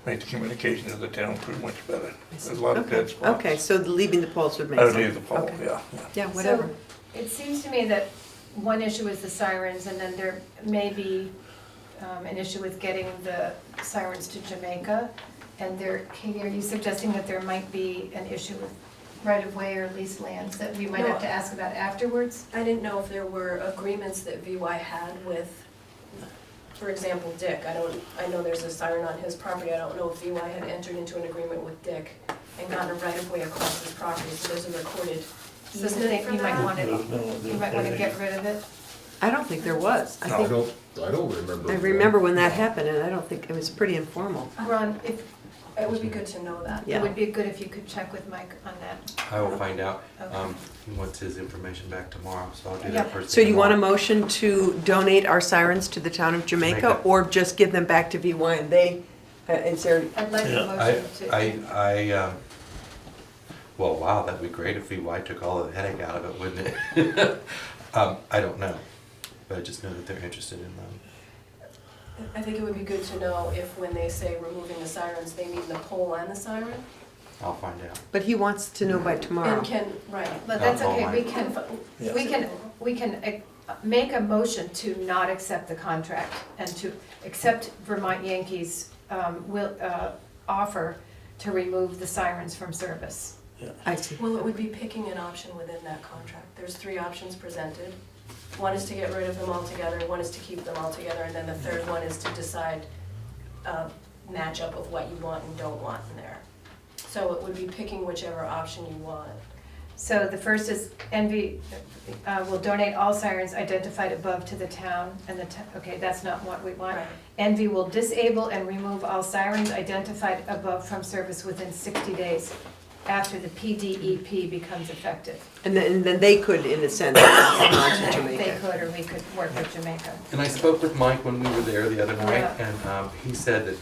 make the communication to the town pretty much better. There's a lot of dead spots. Okay, so leaving the poles would make I sense. would leave the pole, Okay. yeah. Yeah, whatever. So it seems to me that one issue is the sirens, and then there may be an issue with getting the sirens to Jamaica. And there, Katie, are you suggesting that there might be an issue with right-of-way or leased lands that we might No. have to ask about afterwards? I didn't know if there were agreements that VY had with, for example, Dick. I know there's a siren on his property. I don't know if VY had entered into an agreement with Dick and gotten a right of way across his property, so there's a recorded So do you easement think for you might that. want to, you might want to get rid of it? I don't think there was. I I think, don't remember. I remember when that happened, and I don't think, it was pretty informal. Ron, if, It would be good to know that. Yeah. it would be good if you could check with Mike on that. I will find out. Okay. He wants his information back tomorrow, so I'll do Yeah. that first So thing you want a tomorrow. motion to donate our sirens to the town of Jamaica, Jamaica. or just give them back to VY and they, is there, I'd like a Yeah. motion to. Well, wow, that'd be great if VY took all the headache out of it, wouldn't it? I don't know, but I just know that they're interested in them. I think it would be good to know if when they say removing the sirens, they mean the pole and the siren. I'll find out. but he wants to know by tomorrow. And can, right. But that's Oh, okay, my. we can make a motion to not accept the contract and to accept Vermont Yankees' offer to remove the sirens from service. I see. Well, it would be picking an option within that contract. There's 3 options presented. One is to get rid of them altogether, one is to keep them all together, and then the third one is to decide a matchup of what you want and don't want in there. So it would be picking whichever option you want. So the first is NV will donate all sirens identified above to the town, and okay, that's not what we want. Right. NV will disable and remove all sirens identified above from service within 60 days after the PDEP becomes effective. And then they could, in a sense, not to They Jamaica. could, or we could work with Jamaica. And I spoke with Mike when we were there the other night, Yeah. and he said that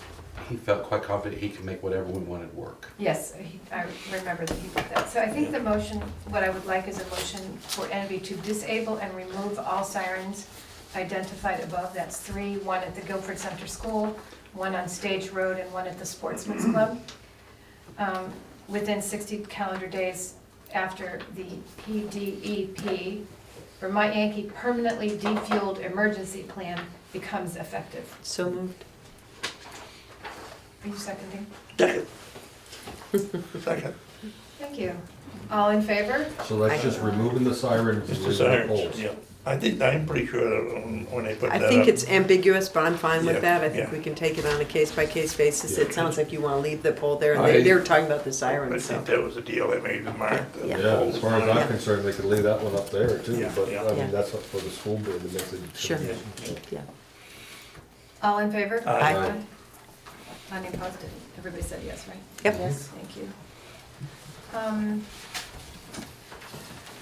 he felt quite confident he could make whatever we wanted work. Yes, I remember that he did that. So I think the motion, what I would like is a motion for NV to disable and remove all sirens identified above. That's 3, 1 at the Guilford Center School, 1 on Stage Road, and 1 at the Sportsmen's Club. Within 60 calendar days after the PDEP, Vermont Yankee Permanently Defueled Emergency Plan becomes effective. So moved. Are you seconding? Second. Second. Thank you. All in favor? So that's just removing the sirens and Just the leaving the sirens, poles. yeah. I'm pretty sure that when they put I that think up. it's ambiguous, but I'm fine with Yeah, that. I think yeah. we can take it on a case-by-case basis. It sounds like you want to leave the pole there, and I- they were talking about the I sirens, so. think that was the deal they made with Mark. the Yeah. Yeah, as far as Yeah. I'm concerned, they could leave that one up there too, Yeah, but yeah. I Yeah. mean, that's up for the school board to make the Sure. determination. Yeah. All in favor? Aye. Any opposed? Everybody said yes, right? Yep. Yes, thank you.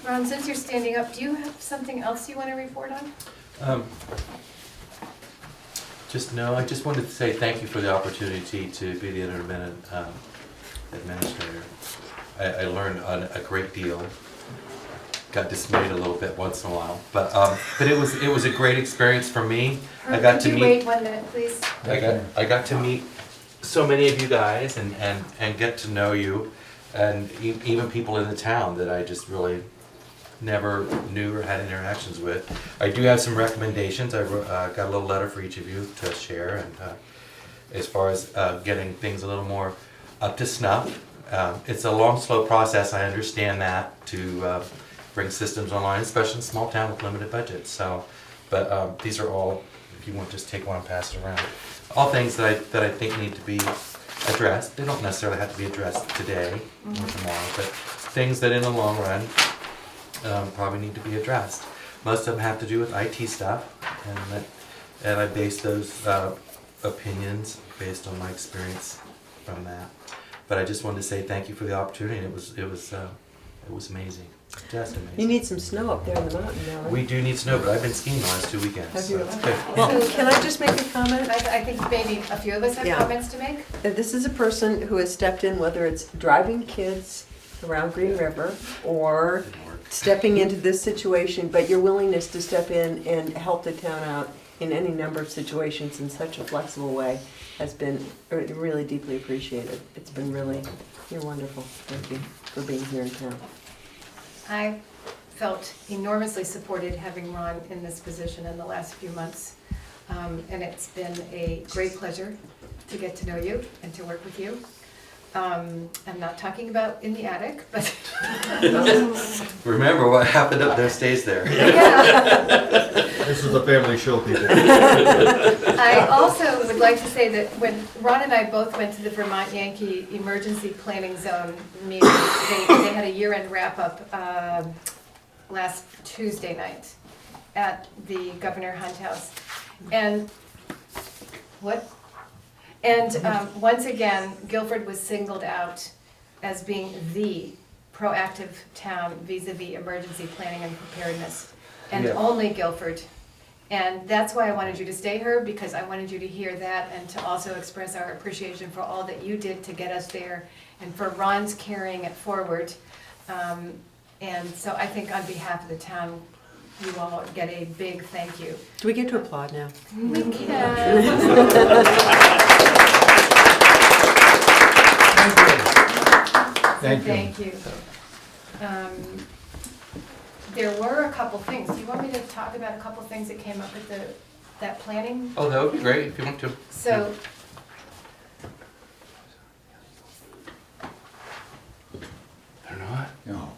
Ron, since you're standing up, do you have something else you want to report on? I just wanted to say thank you for the opportunity to be the intermittent administrator. I learned a great deal. Got dismayed a little bit once in a while, but it was a great experience for me. I got to Could you meet. wait 1 minute, please? I got to meet so many of you guys and get to know you, and even people in the town that I just really never knew or had interactions with. I do have some recommendations. I got a little letter for each of you to share, and as far as getting things a little more up to snuff. It's a long, slow process, I understand that, to bring systems online, especially in a small town with limited budgets. So, but these are all, if you want to just take one and pass it around, all things that I think need to be addressed. They don't necessarily have to be addressed today or tomorrow, but things that in the long run probably need to be addressed. Most of them have to do with IT stuff, and I base those opinions based on my experience from that. But I just wanted to say thank you for the opportunity. It was It was amazing, just amazing. You need some snow up there in the mountain now, right? We do need snow, but I've been skiing the last 2 weekends. Have so you? it's good. Well, can I just make a comment? I think maybe a few of us have Yeah. comments to make. This is a person who has stepped in, whether it's driving kids around Green River or Didn't work. stepping into this situation, but your willingness to step in and help the town out in any number of situations in such a flexible way has been really deeply appreciated. It's been really, you're wonderful. Thank you for being here in town. I felt enormously supported having Ron in this position in the last few months. And it's been a great pleasure to get to know you and to work with you. I'm not talking about in the attic, but Remember, what happened up there stays there. yeah. This is a family show, people. I also would like to say that when Ron and I both went to the Vermont Yankee Emergency Planning Zone meeting, they had a year-end wrap-up last Tuesday night at the Governor Hunt House. And what? And once again, Guilford was singled out as being the proactive town vis-a-vis emergency planning and preparedness. And Yeah. only Guilford. And that's why I wanted you to stay here, because I wanted you to hear that and to also express our appreciation for all that you did to get us there and for Ron's carrying it forward. And so I think on behalf of the town, you all get a big thank you. Do we get to applaud now? We can. Thank you. Thank you. There were a couple things. Do you want me to talk about a couple things that came up at that planning? Oh, that would be great if you want to. So, They're not? No.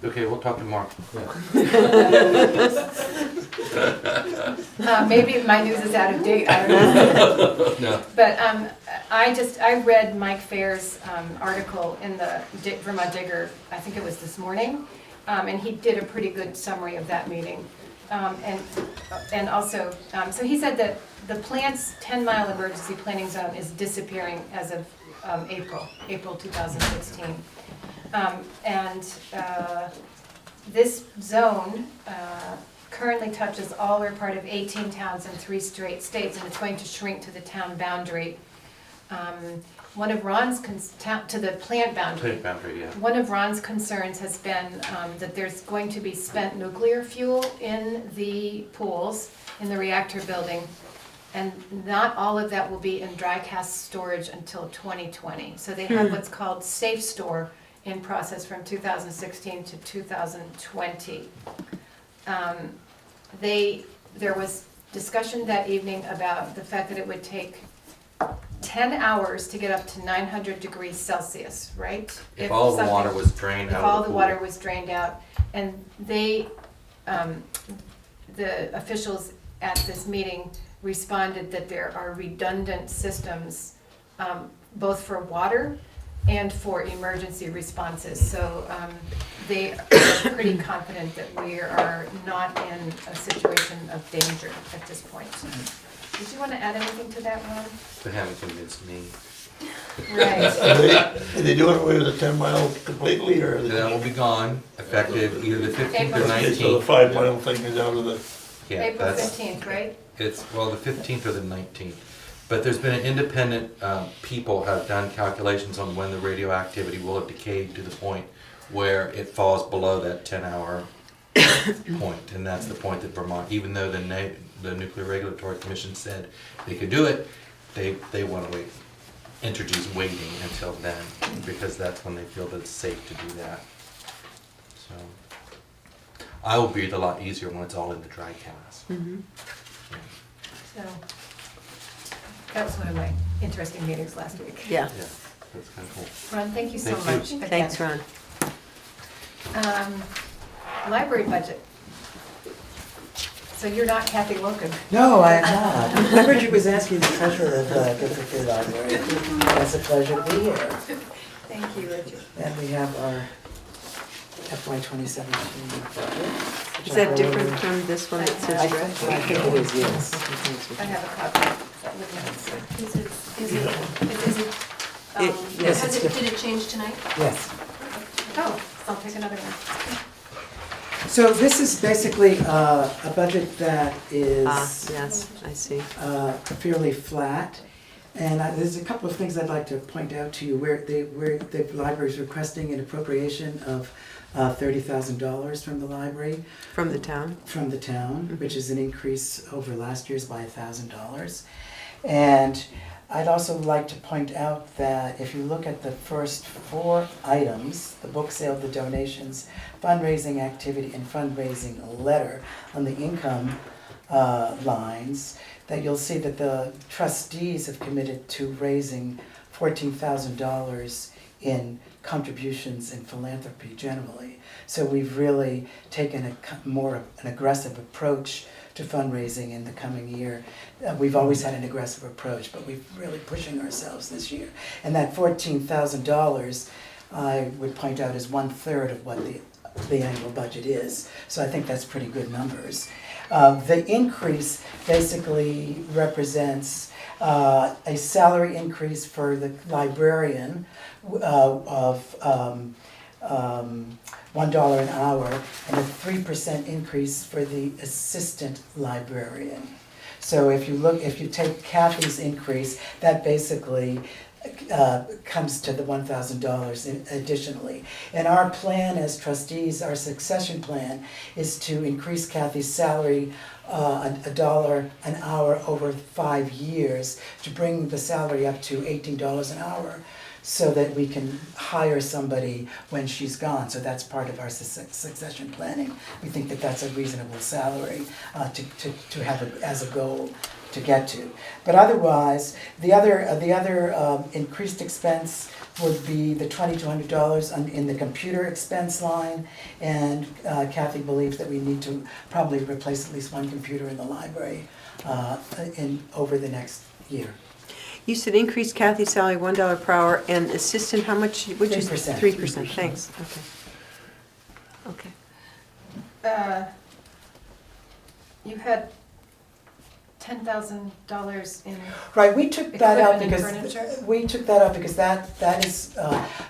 Okay, we'll talk tomorrow. maybe my news is out of date, I don't know. No. But I read Mike Fair's article in the Vermont Digger, I think it was this morning, and he did a pretty good summary of that meeting. And also, so he said that the plant's 10-mile emergency planning zone is disappearing as of April 2016. This zone currently touches all or part of 18 towns and 3 states, and it's going to shrink to the town boundary. One of Ron's, to the plant boundary. Plant boundary, yeah. One of Ron's concerns has been that there's going to be spent nuclear fuel in the pools, in the reactor building, and not all of that will be in dry cask storage until 2020. So they have what's called safe store in process from 2016 to 2020. There was discussion that evening about the fact that it would take 10 hours to get up to 900 degrees Celsius, right? If all the something- water was drained If out all of the the pool. water was drained out. And they, the officials at this meeting responded that there are redundant systems, both for water and for emergency responses. So they are pretty confident that we are not in a situation of danger at this point. Did you want to add anything to that, Ron? They haven't convinced me. Right. Are they doing away with the 10 mile completely, or? That will be gone, effective either the 15th or April 15th. So the 19th. 5 mile thing is out of the, Yeah, April that's, 15th, right? it's, well, the 15th or the 19th. But there's been an independent, people have done calculations on when the radioactivity will have decayed to the point where it falls below that 10-hour point. And that's the point that Vermont, even though the Nuclear Regulatory Commission said they could do it, they want to introduce waiting until then, because that's when they feel that it's safe to do that. So I will breathe a lot easier when it's all in the dry cask. So that was one of my interesting meetings last week. Yeah. Yeah, that's kind of cool. Ron, thank you so Thank you. much. again. Thanks, Ron. Library budget. So you're not Kathy Loken. No, I am not. Bridget was asking the treasurer of the Guilford Free Library. It's a pleasure to be here. Thank you, Richard. And we have our FY 2017 budget. which Is I'll that go different over. from this one that I says think draft? it is, yes. I have a copy with me. Is it, Yes, it's different. did it change tonight? Yes. Oh, I'll take another one. So this is basically a budget that is Yes, I see. fairly flat. And there's a couple of things I'd like to point out to you where the library is requesting an appropriation of $30,000 from the library. From the town? From the town, which is an increase over last year's by $1,000. And I'd also like to point out that if you look at the first 4 items, the book sale, the donations, fundraising activity, and fundraising letter on the income lines, that you'll see that the trustees have committed to raising $14,000 in contributions and philanthropy generally. So we've really taken an aggressive approach to fundraising in the coming year. We've always had an aggressive approach, but we're really pushing ourselves this year. And that $14,000, I would point out, is 1/3 of what the annual budget is. So I think that's pretty good numbers. The increase basically represents a salary increase for the librarian of $1 an hour and a 3% increase for the assistant librarian. So if you take Kathy's increase, that basically comes to the $1,000 additionally. And our plan as trustees, our succession plan, is to increase Kathy's salary $1 an hour over 5 years to bring the salary up to $18 an hour, so that we can hire somebody when she's gone. So that's part of our succession planning. We think that that's a reasonable salary to have as a goal to get to. But otherwise, the other increased expense would be the $2,200 in the computer expense line, and Kathy believes that we need to probably replace at least 1 computer in the library over the next year. You said increase Kathy's salary $1 per hour, and assistant, how much? 3%. 3%, thanks, okay. You had $10,000 in Right, we took that out equipment and because that is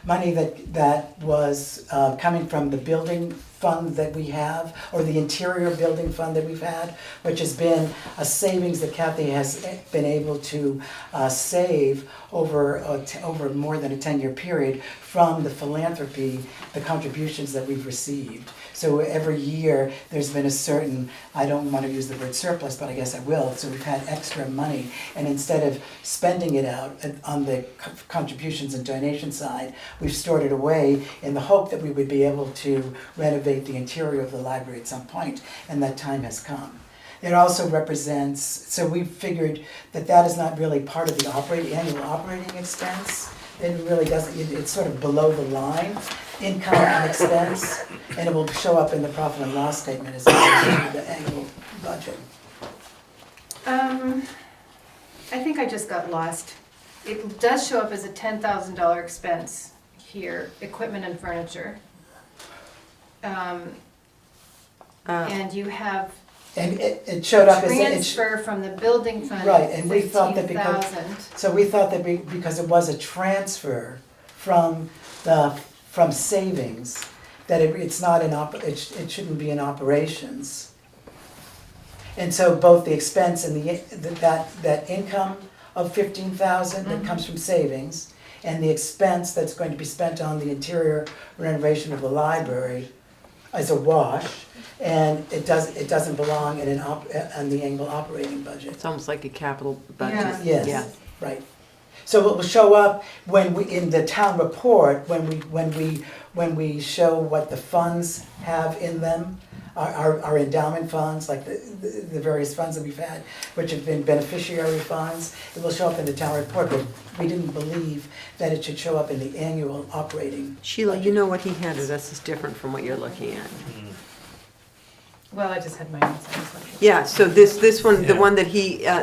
money that was coming from the building fund that we have, or the interior building fund that we've had, which has been a savings that Kathy has been able to save over more than a 10-year period from the philanthropy, the contributions that we've received. So every year, there's been a certain, I don't want to use the word surplus, but I guess I will, so we've had extra money, and instead of spending it out on the contributions and donation side, we've stored it away in the hope that we would be able to renovate the interior of the library at some point, and that time has come. It also represents, so we figured that is not really part of the annual operating expense. It really doesn't, it's sort of below the line, income and expense, and it will show up in the profit and loss statement as opposed to the annual budget. I think I just got lost. It does show up as a $10,000 expense here, equipment and furniture. And you have And it showed up as transfer from the building fund, right, and we thought that $15,000. because it was a transfer from savings, that it's not it shouldn't be in operations. And so both the expense and that income of $15,000 that comes from savings, and the expense that's going to be spent on the interior renovation of the library is a wash, and it doesn't belong in on the annual operating budget. It's almost like a capital budget. Yeah. Yes, Yeah. right. So it will show up in the town report when we show what the funds have in them, our endowment funds, like the various funds that we've had, which have been beneficiary funds. It will show up in the town report, but we didn't believe that it should show up in the annual operating. Sheila, you know what he handed us is different from what you're looking at. Well, I just had my own sense. Yeah, so this one, the one that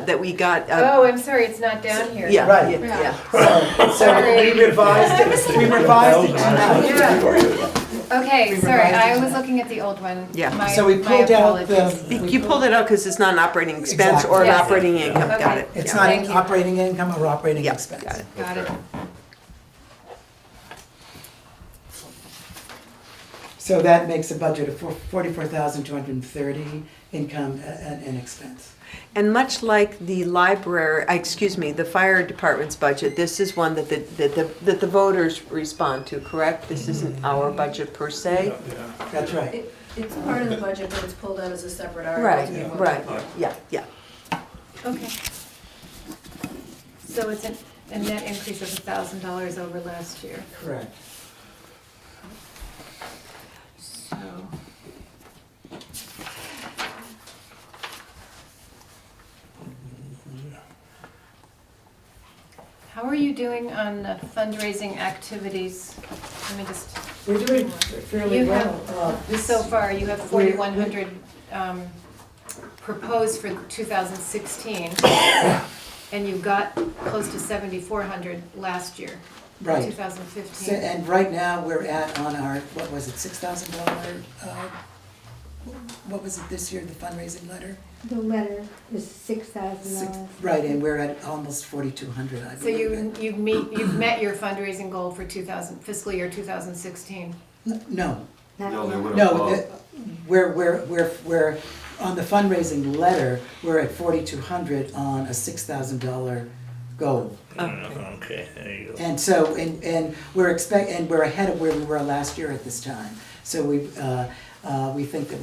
that we got. Oh, I'm sorry, it's not down here. Yeah, Right. yeah. So we revised it. We revised it tonight. Yeah. Okay, We sorry, revised it I was tonight. looking at the old one. Yeah. So we pulled out apologies. You pulled it out because it's not an operating expense or an Yes. operating income, got Okay. it. It's Yeah. not Thank an you. operating income or operating Yeah, expense. got it. Got it. So that makes a budget of 44,230 income and expense. And much like the library, the fire department's budget, this is one that the voters respond to, correct? This isn't our budget per se? Yeah. That's right. It's part of the budget, but it's pulled out as a separate article. to be voted Right, on. yeah. Okay. So it's a net increase of $1,000 over last year. Correct. So. How are you doing on fundraising activities? Let me just, We're doing fairly you well. have, so far, you have 4,100 proposed for 2016. And you got close to 7,400 last year, Right. 2015. And right now, we're at on our, what was it, $6,000? What was it this year, the fundraising letter? The letter is $6,000. Right, and we're at almost 4,200, I So believe. you've met your fundraising goal for fiscal year 2016. No, No, they went no, above. we're, on the fundraising letter, we're at 4,200 on a $6,000 goal. Okay, there you go. And so, and we're ahead of where we were last year at this time. So we think that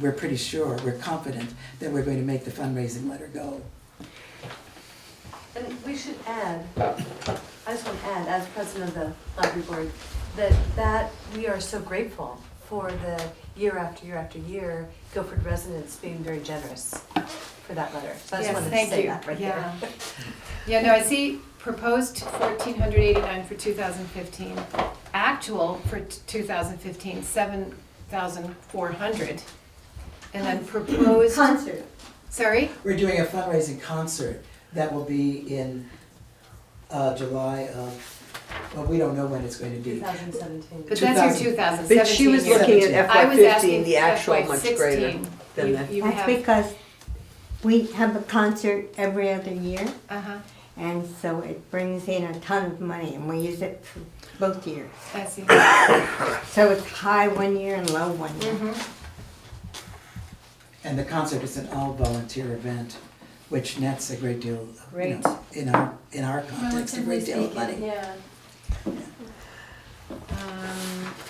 we're pretty sure, we're confident that we're going to make the fundraising letter go. And we should add, I just want to add, as president of the library board, that we are so grateful for the year after year after year, Guilford residents being very generous for that letter. So I just Yes, wanted to thank say you. that right Yeah. there. Yeah, no, I see proposed 1,489 for 2015. Actual for 2015, 7,400. And then proposed. Concert. Sorry? We're doing a fundraising concert that will be in July of, well, we don't know when it's going to be. 2017. But that's your 2017. But she was year. looking at I was FY15, asking the actual much FY16. greater than that. You That's have, because we have a concert every other year, uh-huh, and so it brings in a ton of money, and we use it for both years. I see. So it's high one year and low one year. Mhm. And the concert is an all-volunteer event, which nets a great deal, of, Great. in our context, a great deal of money. Yeah.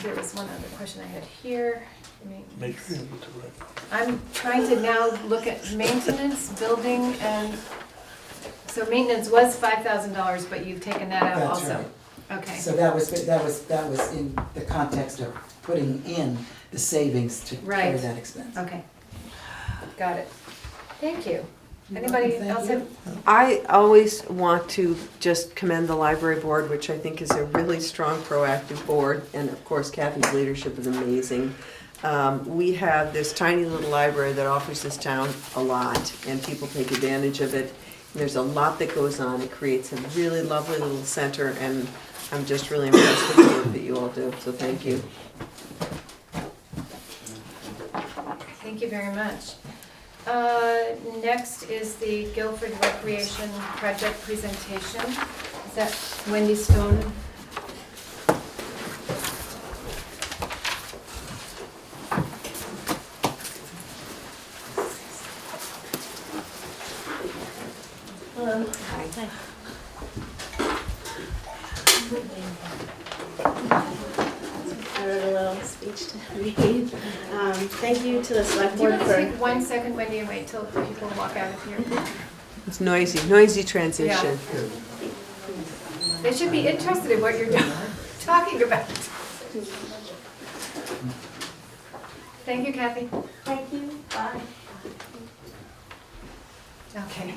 There was one other question I had here. Make sure you get the right. I'm trying to now look at maintenance, building, and, so maintenance was $5,000, but you've taken that out That's also? right. Okay, So that was in the context of putting in the savings to cover Right. that expense. okay. Got it. Thank you. You're Anybody welcome. else Thank have? I always want to just commend the library board, which I think is a really strong, proactive board, and of course Kathy's leadership is amazing. We have this tiny little library that offers this town a lot, and people take advantage of it. And there's a lot that goes on. It creates a really lovely little center, and I'm just really impressed with the work that you all do, so thank you. Thank you very much. Next is the Guilford Recreation Project presentation. Is that Wendy Stone? Hello. Hi. I wrote a little speech to read. Thank you to the select Do you board want to for. take 1 second, Wendy, and wait till people walk out of here? It's noisy transition. They should be interested in what you're talking about. Thank you, Kathy. Thank you. Bye. Okay.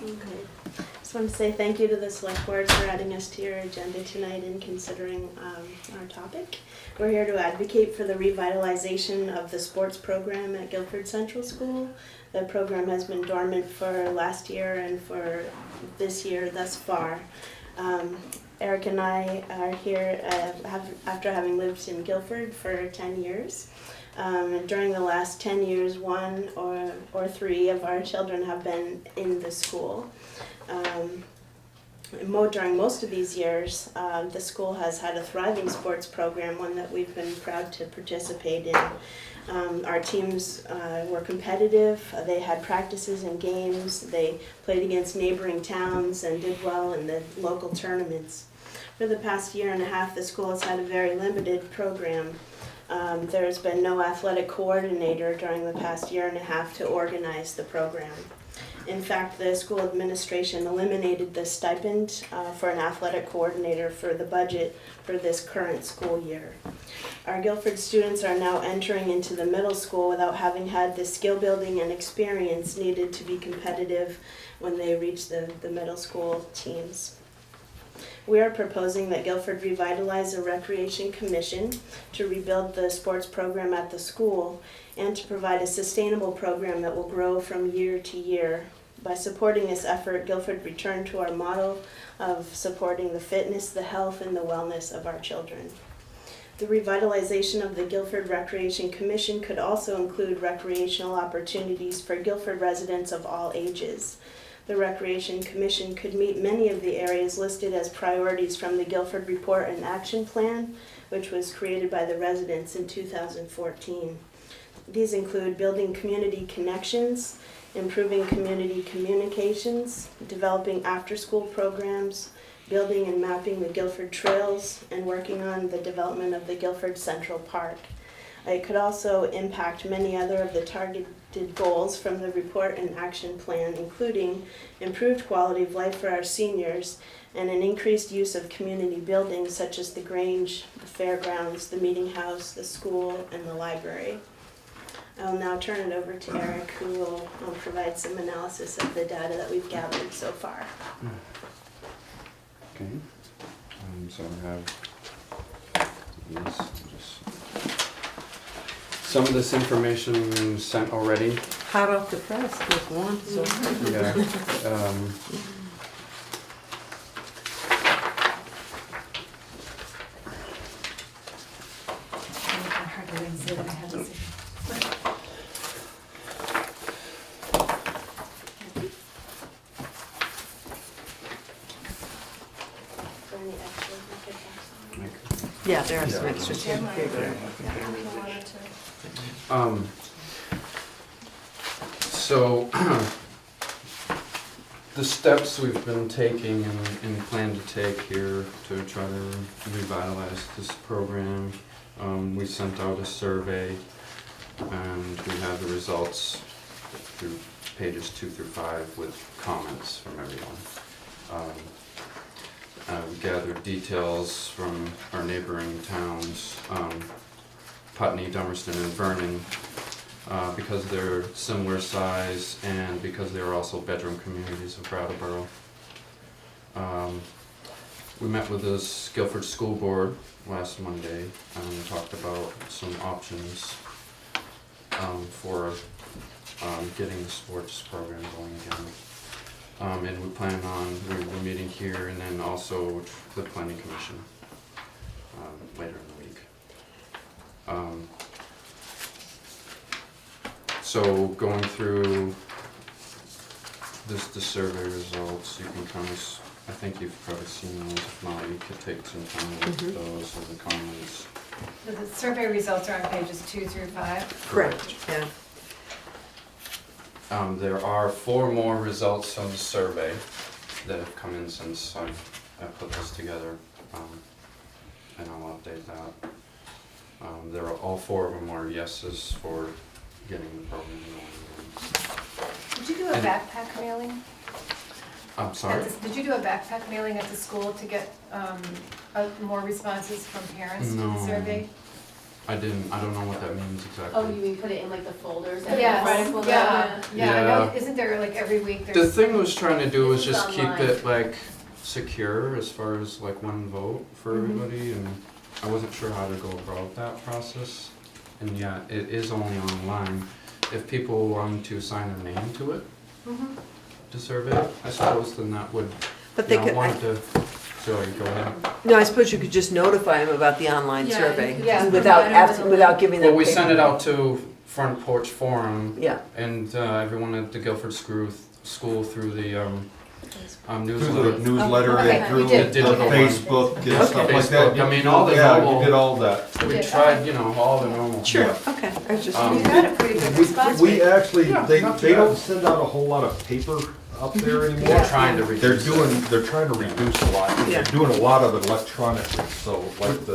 Just want to say thank you to the select board for adding us to your agenda tonight and considering our topic. We're here to advocate for the revitalization of the sports program at Guilford Central School. The program has been dormant for last year and for this year thus far. Eric and I are here after having lived in Guilford for 10 years. During the last 10 years, one or three of our children have been in the school. During most of these years, the school has had a thriving sports program, one that we've been proud to participate in. Our teams were competitive, they had practices and games, they played against neighboring towns and did well in the local tournaments. For the past year and a half, the school has had a very limited program. There's been no athletic coordinator during the past year and a half to organize the program. In fact, the school administration eliminated the stipend for an athletic coordinator for the budget for this current school year. Our Guilford students are now entering into the middle school without having had the skill building and experience needed to be competitive when they reach the middle school teams. We are proposing that Guilford revitalize a recreation commission to rebuild the sports program at the school and to provide a sustainable program that will grow from year to year. By supporting this effort, Guilford returned to our model of supporting the fitness, the health, and the wellness of our children. The revitalization of the Guilford Recreation Commission could also include recreational opportunities for Guilford residents of all ages. The Recreation Commission could meet many of the areas listed as priorities from the Guilford Report and Action Plan, which was created by the residents in 2014. These include building community connections, improving community communications, developing after-school programs, building and mapping the Guilford trails, and working on the development of the Guilford Central Park. It could also impact many other of the targeted goals from the report and action plan, including improved quality of life for our seniors and an increased use of community buildings such as the Grange, the fairgrounds, the meeting house, the school, and the library. I'll now turn it over to Eric, who will provide some analysis of the data that we've gathered so far. Okay, so I have some of this information sent already. Hot off the press, with warmth. So. Yeah. Yeah, there are some extra. So the steps we've been taking and plan to take here to try to revitalize this program, we sent out a survey and we have the results through pages 2 through 5 with comments from everyone. We gathered details from our neighboring towns, Putney, Dummerston, and Vernon, because they're similar size and because they're also bedroom communities of Brattleboro. We met with the Guilford School Board last Monday and talked about some options for getting the sports program going again. And we plan on, we're meeting here and then also the Planning Commission later in the week. So going through the survey results, you can kind of, I think you've probably seen those, if not, you could take some time to look at those and the comments. So the survey results are on pages 2 through 5? Correct, yeah. There are 4 more results from the survey that have come in since I put this together, and I'll update that. There are all 4 of them are yeses for getting the program going. Did you do a backpack mailing? I'm sorry? Did you do a backpack mailing at the school to get more responses from parents to the survey? I didn't. I don't know what that means exactly. Oh, you mean put it in like the folders? Yeah. I know, isn't there like every week there's... The thing I was trying to do was just keep online. it like secure as far as like one vote for everybody, and I wasn't sure how to go about that process. And yeah, it is only online. If people want to sign their name to it, to survey, I suppose then that would. But they could. Sorry, go ahead. No, I suppose you could just notify them about the online survey without giving them. Well, we sent it out to Front Porch Forum. Yeah. And everyone at the Guilford School through the Through the Newsletter. newsletter Okay, and through you did. Digital the one. Facebook and stuff like that. Facebook, I mean, all the Yeah, normal- you did all that. We Yeah. tried, you know, all the normal. Sure, Yeah. okay, I was just. Um, You got a pretty good response rate. We actually, Yeah, they not too don't bad. send out a whole lot of paper up there anymore. We're trying to reduce They're trying to reduce a lot. Yeah. They're doing a lot of it electronically, so like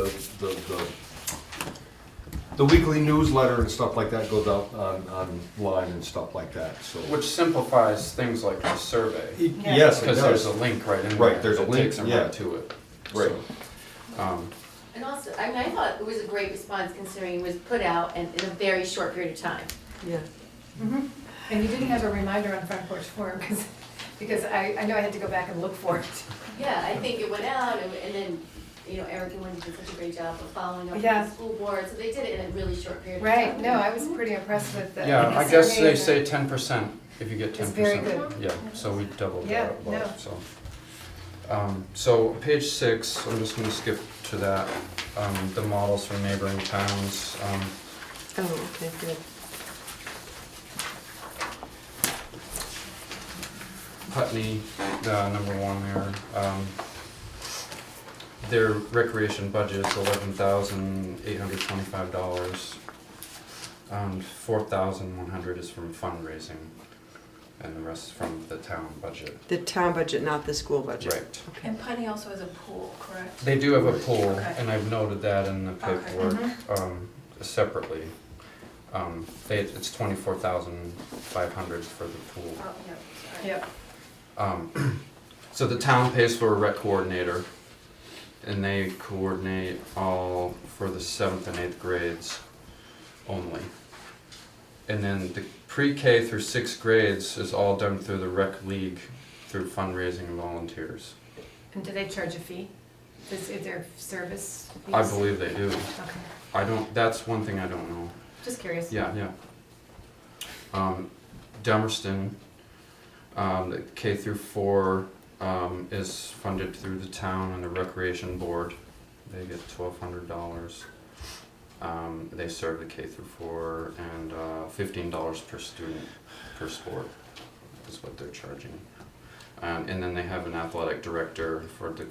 the weekly newsletter and stuff like that goes out online and stuff like that, so. Which simplifies things like the survey. Yes, it Because there's does. a link right in there. Right, there's a that link, takes them yeah. right to it. Right. So, And also, I mean, I thought it was a great response considering it was put out in a very short period of time. Yeah. Mhm. And you didn't have a reminder on Front Porch Forum, because I know I had to go back and look for it. Yeah, I think it went out and then, you know, Eric and Wendy did such a great job of following up with Yeah. the school board, so they did it in a really short period of time. Right, no, I was pretty impressed with the. Yeah, I the guess survey they and say 10% if you get 10%. It's very good. Yeah, so we doubled Yeah, that no. above, so. So page 6, I'm just gonna skip to that, the models from neighboring towns. Oh, okay, good. Putney, number 1 there. Their recreation budget is $11,825. $4,100 is from fundraising, and the rest from the town budget. The town budget, not the school budget. Right. Okay. And Putney also has a pool, correct? They do have a pool, Okay. and I've noted that in the Okay. paperwork, separately. It's $24,500 for the pool. Oh, yeah, sorry. Yep. So the town pays for a rec coordinator, and they coordinate all for the 7th and 8th grades only. And then the pre-K through 6th grades is all done through the rec league, through fundraising and volunteers. And do they charge a fee? Is there service fees? I believe they do. Okay, That's one thing I don't know. just curious. Yeah. Dummerston, the K through 4 is funded through the town and the recreation board. They get $1,200. They serve the K through 4 and $15 per student per sport is what they're charging. And then they have an athletic director for the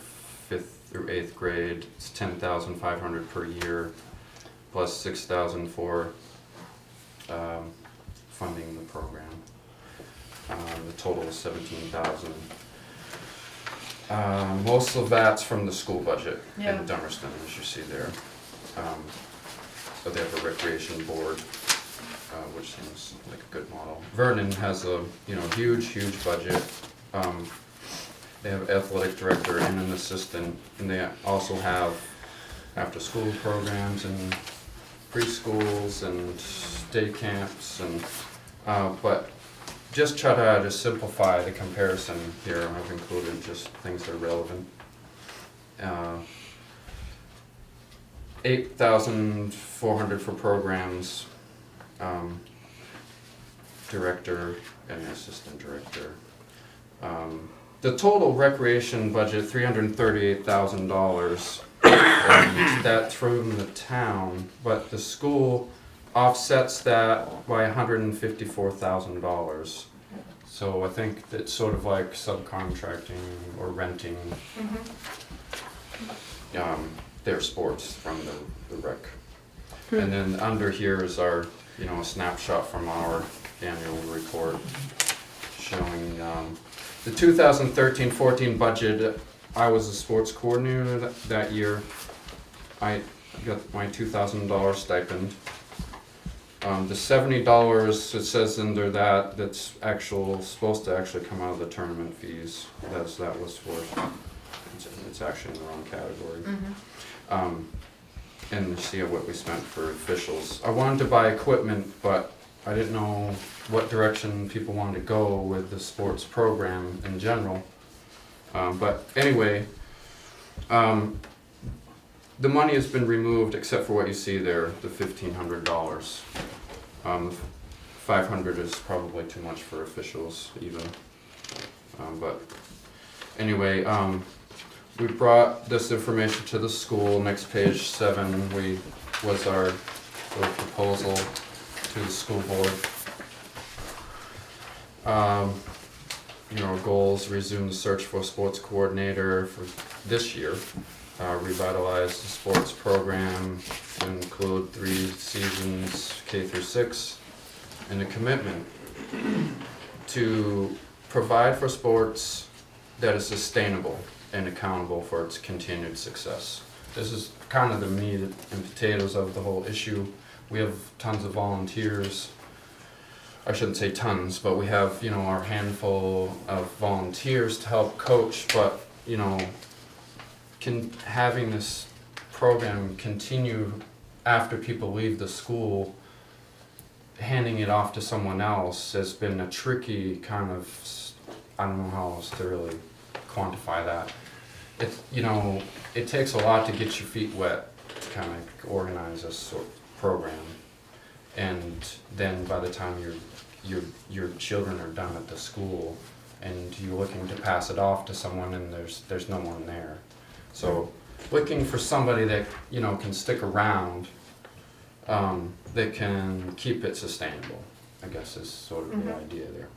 5th through 8th grade. It's $10,500 per year plus $6,000 for funding the program. The total is $17,000. Most of that's from the school budget Yeah. in Dummerston, as you see there. So they have a recreation board, which seems like a good model. Vernon has a huge budget. They have athletic director and an assistant, and they also have after-school programs and preschools and day camps and but just try to simplify the comparison here. I've included just things that are relevant. $8,400 for programs, director and assistant director. The total recreation budget, $338,000. That's from the town, but the school offsets that by $154,000. So I think it's sort of like subcontracting or renting their sports from the rec. And then under here is our, a snapshot from our annual report showing the 2013-14 budget. I was a sports coordinator that year. I got my $2,000 stipend. The $70 it says under that's supposed to actually come out of the tournament fees. That was for it's actually in the wrong category. And you see what we spent for officials. I wanted to buy equipment, but I didn't know what direction people wanted to go with the sports program in general. But anyway, the money has been removed except for what you see there, the $1,500. $500 is probably too much for officials even. But anyway, we brought this information to the school. Next page 7 was our little proposal to the school board. our goals, resume the search for a sports coordinator for this year, revitalize the sports program to include 3 seasons K through 6, and a commitment to provide for sports that is sustainable and accountable for its continued success. This is kind of the meat and potatoes of the whole issue. We have tons of volunteers. I shouldn't say tons, but we have, our handful of volunteers to help coach, but, having this program continue after people leave the school, handing it off to someone else has been a tricky kind of, I don't know how else to really quantify that. It takes a lot to get your feet wet to kind of organize a sort of program. And then by the time your children are done at the school and you're looking to pass it off to someone and there's no one there. So looking for somebody that, can stick around, that can keep it sustainable, I guess is sort of the idea there.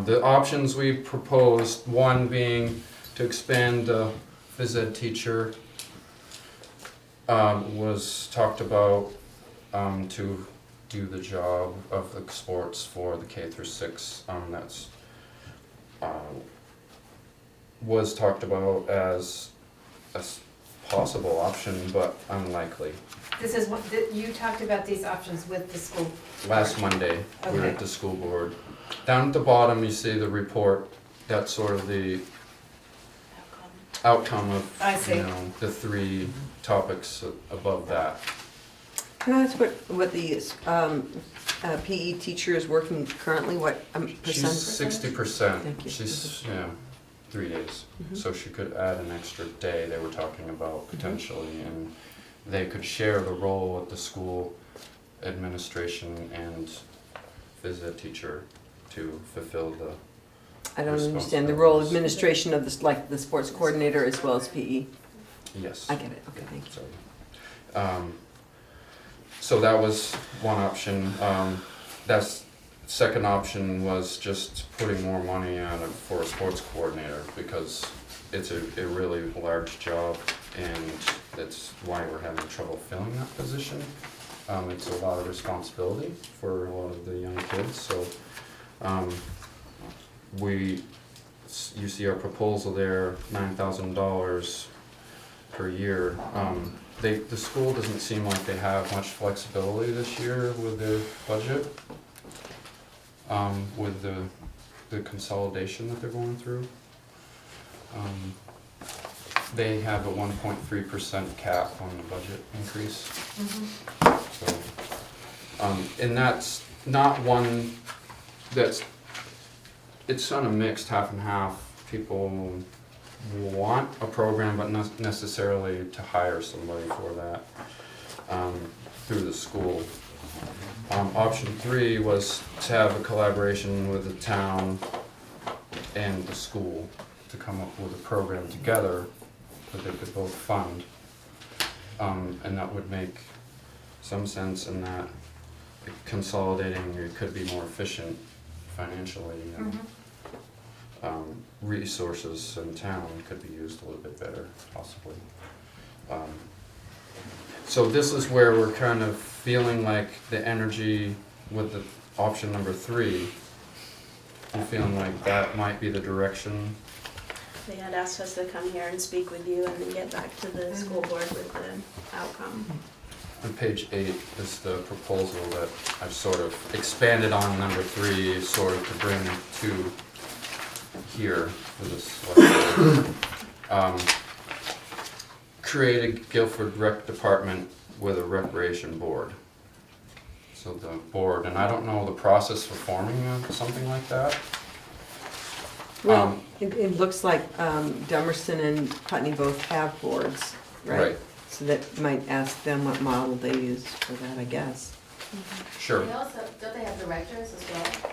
The options we proposed, one being to expand the phys ed teacher, was talked about to do the job of the sports for the K through 6. That's was talked about as a possible option, but unlikely. This is what, you talked about these options with the school. Last Monday, we were Okay. at the school board. Down at the bottom, you see the report. That's sort of the outcome of, I see. the 3 topics above that. Can I ask what the PE teacher is working currently, what She's percent? 60%. Thank you. She's, 3 days. So she could add an extra day, they were talking about potentially, and they could share the role at the school administration and phys ed teacher to fulfill the I don't understand the role administration of this, like the sports coordinator as well as PE. Yes. I get it, okay, thank you. So that was one option. That's second option was just putting more money on it for a sports coordinator because it's a really large job and that's why we're having trouble filling that position. It's a lot of responsibility for a lot of the young kids, so you see our proposal there, $9,000 per year. The school doesn't seem like they have much flexibility this year with their budget, with the consolidation that they're going through. They have a 1.3% cap on the budget increase. So, and that's not one that's, it's kind of mixed, half and half. People want a program, but not necessarily to hire somebody for that through the school. Option 3 was to have a collaboration with the town and the school to come up with a program together that they could both fund. And that would make some sense in that consolidating, it could be more efficient financially, and resources in town could be used a little bit better, possibly. So this is where we're kind of feeling like the energy with the option number 3. I'm feeling like that might be the direction. They had asked us to come here and speak with you and then get back to the school board with the outcome. On page 8 is the proposal that I've sort of expanded on number 3, sort of to bring to here for this. Create a Guilford Rec Department with a recreation board. So the board, and I don't know the process for forming something like that. Well, it looks like Dummerston and Putney both have boards, right? Right. So that might ask them what model they use for that, I guess. Sure. They also, don't they have directors as well?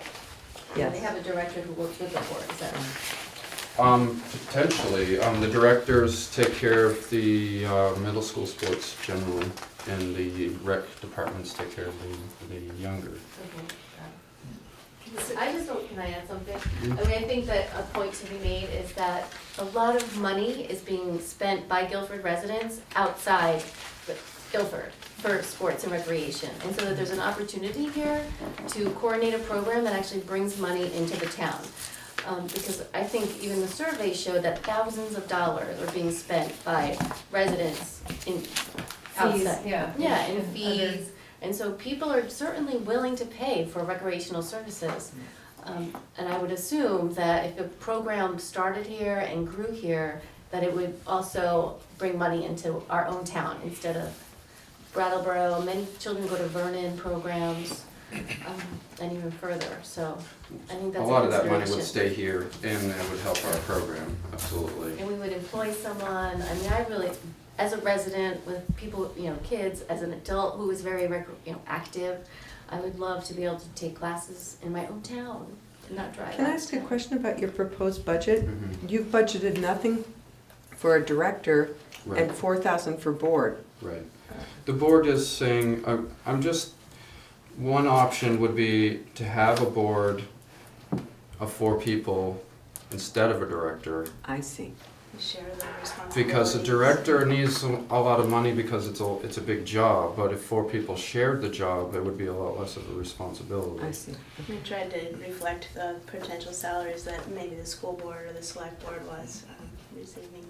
Yes. They have a director who works with the board, is that right? Potentially, the directors take care of the middle school sports generally, and the rec departments take care of the younger. I just don't, can I add something? I mean, I think that a point to be made is that a lot of money is being spent by Guilford residents outside Guilford for sports and recreation. And so that there's an opportunity here to coordinate a program that actually brings money into the town. Because I think even the survey showed that thousands of dollars are being spent by residents in outside. Yeah, in fees. And so people are certainly willing to pay for recreational services. And I would assume that if a program started here and grew here, that it would also bring money into our own town instead of Brattleboro. Many children go to Vernon programs, and even further. So I think that's A lot of that money consideration. would stay here and it would help our program, absolutely. And we would employ someone. I mean, I really, as a resident with people, you know, kids, as an adult who is very, active, I would love to be able to take classes in my own town and not drive. Can I out ask of a town. question about your proposed budget? Mhm. You've budgeted nothing for a director Right. and 4,000 for board. Right. The board is saying, one option would be to have a board of 4 people instead of a director. I see. We share the responsibility. Because the director needs a lot of money because it's a big job, but if 4 people shared the job, it would be a lot less of a responsibility. I see. We tried to reflect the potential salaries that maybe the school board or the select board was receiving.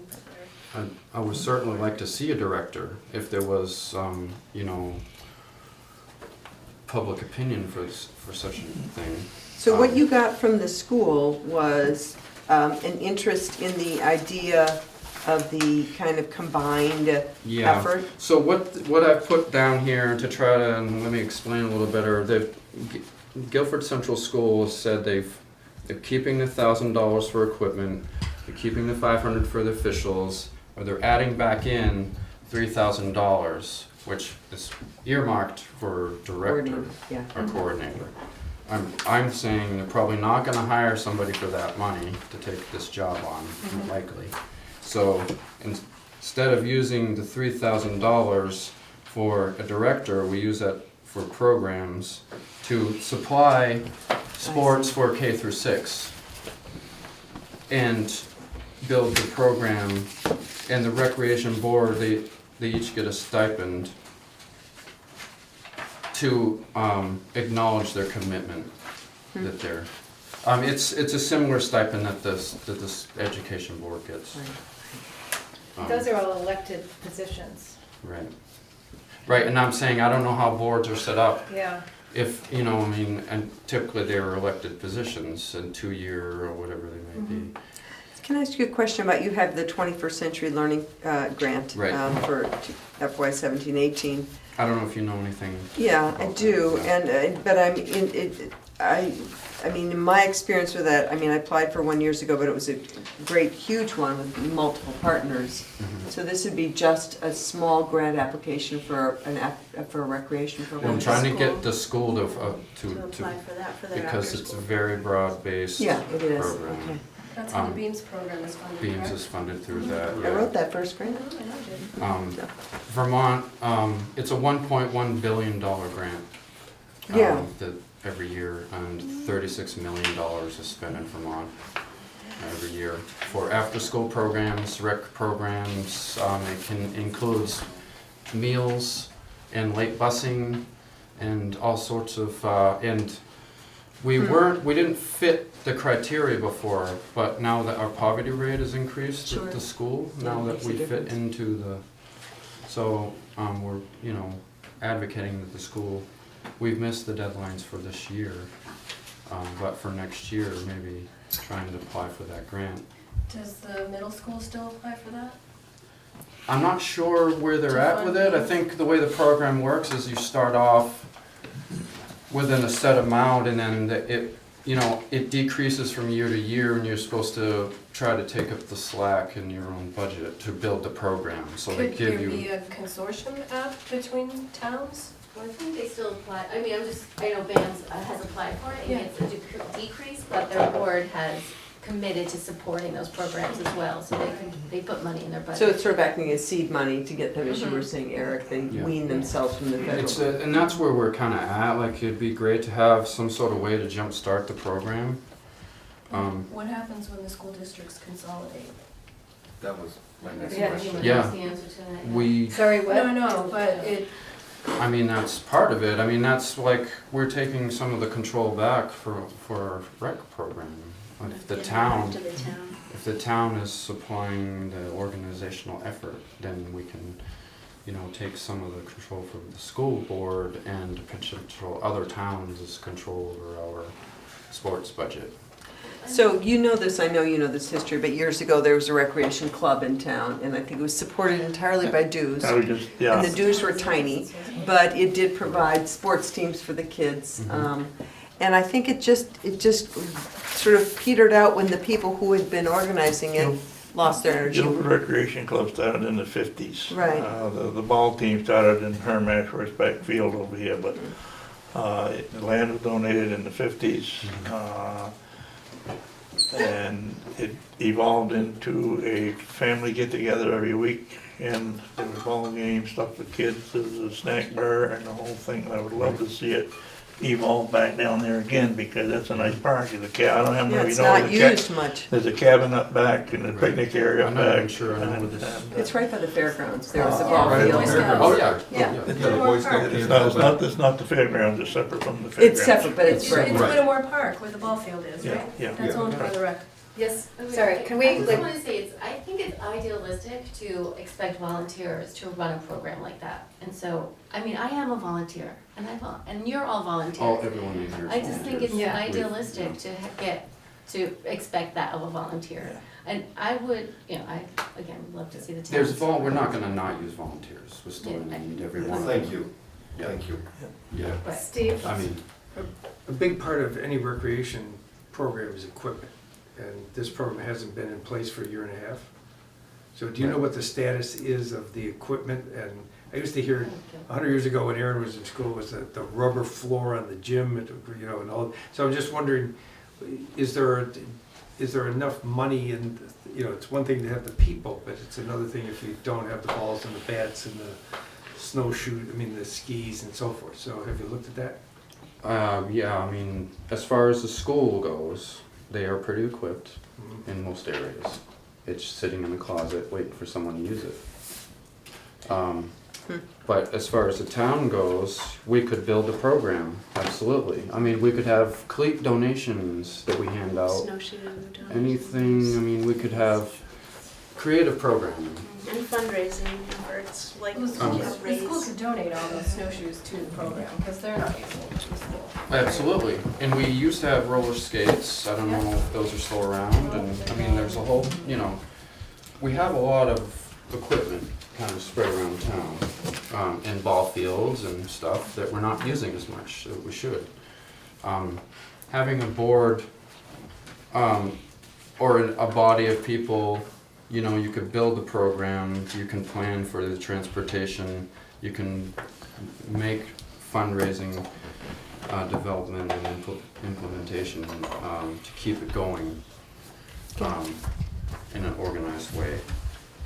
I would certainly like to see a director if there was, public opinion for such a thing. So what you got from the school was an interest in the idea of the kind of combined Yeah. effort? So what I've put down here to try to, and let me explain a little better, Guilford Central School said they're keeping the $1,000 for equipment, they're keeping the $500 for the officials, or they're adding back in $3,000, which is earmarked for director Coordinator, yeah. or coordinator. I'm saying they're probably not gonna hire somebody for that money to take this job on, likely. So instead of using the $3,000 for a director, we use that for programs to supply sports for K through 6 and build the program. And the recreation board, they each get a stipend to acknowledge their commitment that they're. It's a similar stipend that this education board gets. Those are all elected positions. Right. Right, and I'm saying I don't know how boards are set up. Yeah. If, and typically they're elected positions in 2-year or whatever they may be. Can I ask you a question about, you have the 21st Century Learning Grant Right. For FY17-18. I don't know if you know anything. Yeah, I about do, that. and but I mean, in my experience with that, I mean, I applied for one years ago, but it was a great, huge one with multiple partners. Mhm. So this would be just a small grant application for for a recreation Well, program. I'm trying to School. get the school to apply for that for their because after it's a school. very broad-based Yeah, it is. program. Okay. That's how the Beams program is funded, Beams correct? is funded through that, I yeah. wrote that first grant. Vermont, it's a $1.1 billion grant. Yeah. Every year, and $36 million is spent in Vermont every year for after-school programs, rec programs. It includes meals and late busing and all sorts of, and we didn't fit the criteria before, but now that our poverty rate has increased Sure. at the school, Yeah, now it that makes a we fit difference. into the, so we're, advocating that the school, we've missed the deadlines for this year, but for next year, maybe trying to apply for that grant. Does the middle school still apply for that? I'm not sure where they're To at fund with it. I these? think the way the program works is you start off within a set amount and then it decreases from year to year and you're supposed to try to take up the slack in your own budget to build the program. So they Could give there you. be a consortium app between towns? Well, I think they still apply, I mean, I know BAMS has applied for it, and Yeah. it's a decrease, but their board has committed to supporting those programs as well, so they put money in their budget. So it's sort of acting as seed money to get them, as you were saying, Eric, they Yeah. wean themselves from the federal. And that's where we're kind of at. Like, it'd be great to have some sort of way to jumpstart the program. What happens when the school districts consolidate? That was my next Yeah. question. Yeah. That's the answer to that, yeah. We, Sorry, what? No, but it, I mean, that's part of it. I mean, that's like, we're taking some of the control back for rec programming. Like, if the Give it town, to the town. if the town is supplying the organizational effort, then we can, you know, take some of the control from the school board and control other towns' control over our sports budget. So you know this, I know you know this history, but years ago there was a recreation club in town, and I think it was supported entirely by dues. I was just, And yeah, the dues were tiny, but it did provide sports teams for the kids. And I think it just sort of petered out when the people who had been organizing it lost their energy. Guilford Recreation Club started in the 50s. Right. The ball team started in Hermash Respect Field over here, but the land was donated in the 50s. And it evolved into a family get-together every week, and there was ball games, stuff for kids, there was a snack bar and the whole thing. And I would love to see it evolve back down there again, because that's a nice park. There's I don't have, Yeah, you it's know, not there's used much. there's a cabin up back and a picnic area I'm up not even back. sure I know what this. It's right by the fairgrounds, there was a Yeah, ball right field. Boy Scouts. Oh, yeah. Yeah. It's got a Boy Scout camp. It's not the fairgrounds, it's separate from the fairgrounds. It's separate, but it's it's right. Whittemore Park where the ball field is, Yeah, right? yeah. That's owned by the rec. Yes, Okay, sorry, can we, I just like, want to say, I think it's idealistic to expect volunteers to run a program like that. And so, I mean, I am a volunteer, and and you're all volunteers. Everyone in here is I just think it's Yeah. idealistic to expect that of a volunteer. And I would, you know, again, would love to see the town. We're not gonna not use volunteers. We're still gonna need everyone. Thank you, Yeah. thank you. Yeah, Right. Steve? I mean, A big part of any recreation program is equipment, and this program hasn't been in place for a year and a half. So do you know what the status is of the equipment? And I used to hear 100 years ago when Aaron was in school was that the rubber floor on the gym, you know, and all. So I'm just wondering, is there enough money? And you know, it's one thing to have the people, but it's another thing if you don't have the balls and the bats and the the skis and so forth. So have you looked at that? yeah, I mean, as far as the school goes, they are pretty equipped in most areas. It's sitting in the closet waiting for someone to use it. But as far as the town goes, we could build a program, absolutely. I mean, we could have cleat donations that we hand out. Snowshoe donations. Anything, I mean, we could have creative programming. And fundraising efforts, like The school raise. could donate all those snowshoes to the program, because they're not useful to the school. Absolutely, and we used to have roller skates, I don't know if those are still around, and, I mean, there's a whole, you know, we have a lot of equipment kind of spread around town, and ball fields and stuff that we're not using as much that we should. Having a board, or a body of people, you know, you could build the program, you can plan for the transportation, you can make fundraising, development and implementation, to keep it going, in an organized way.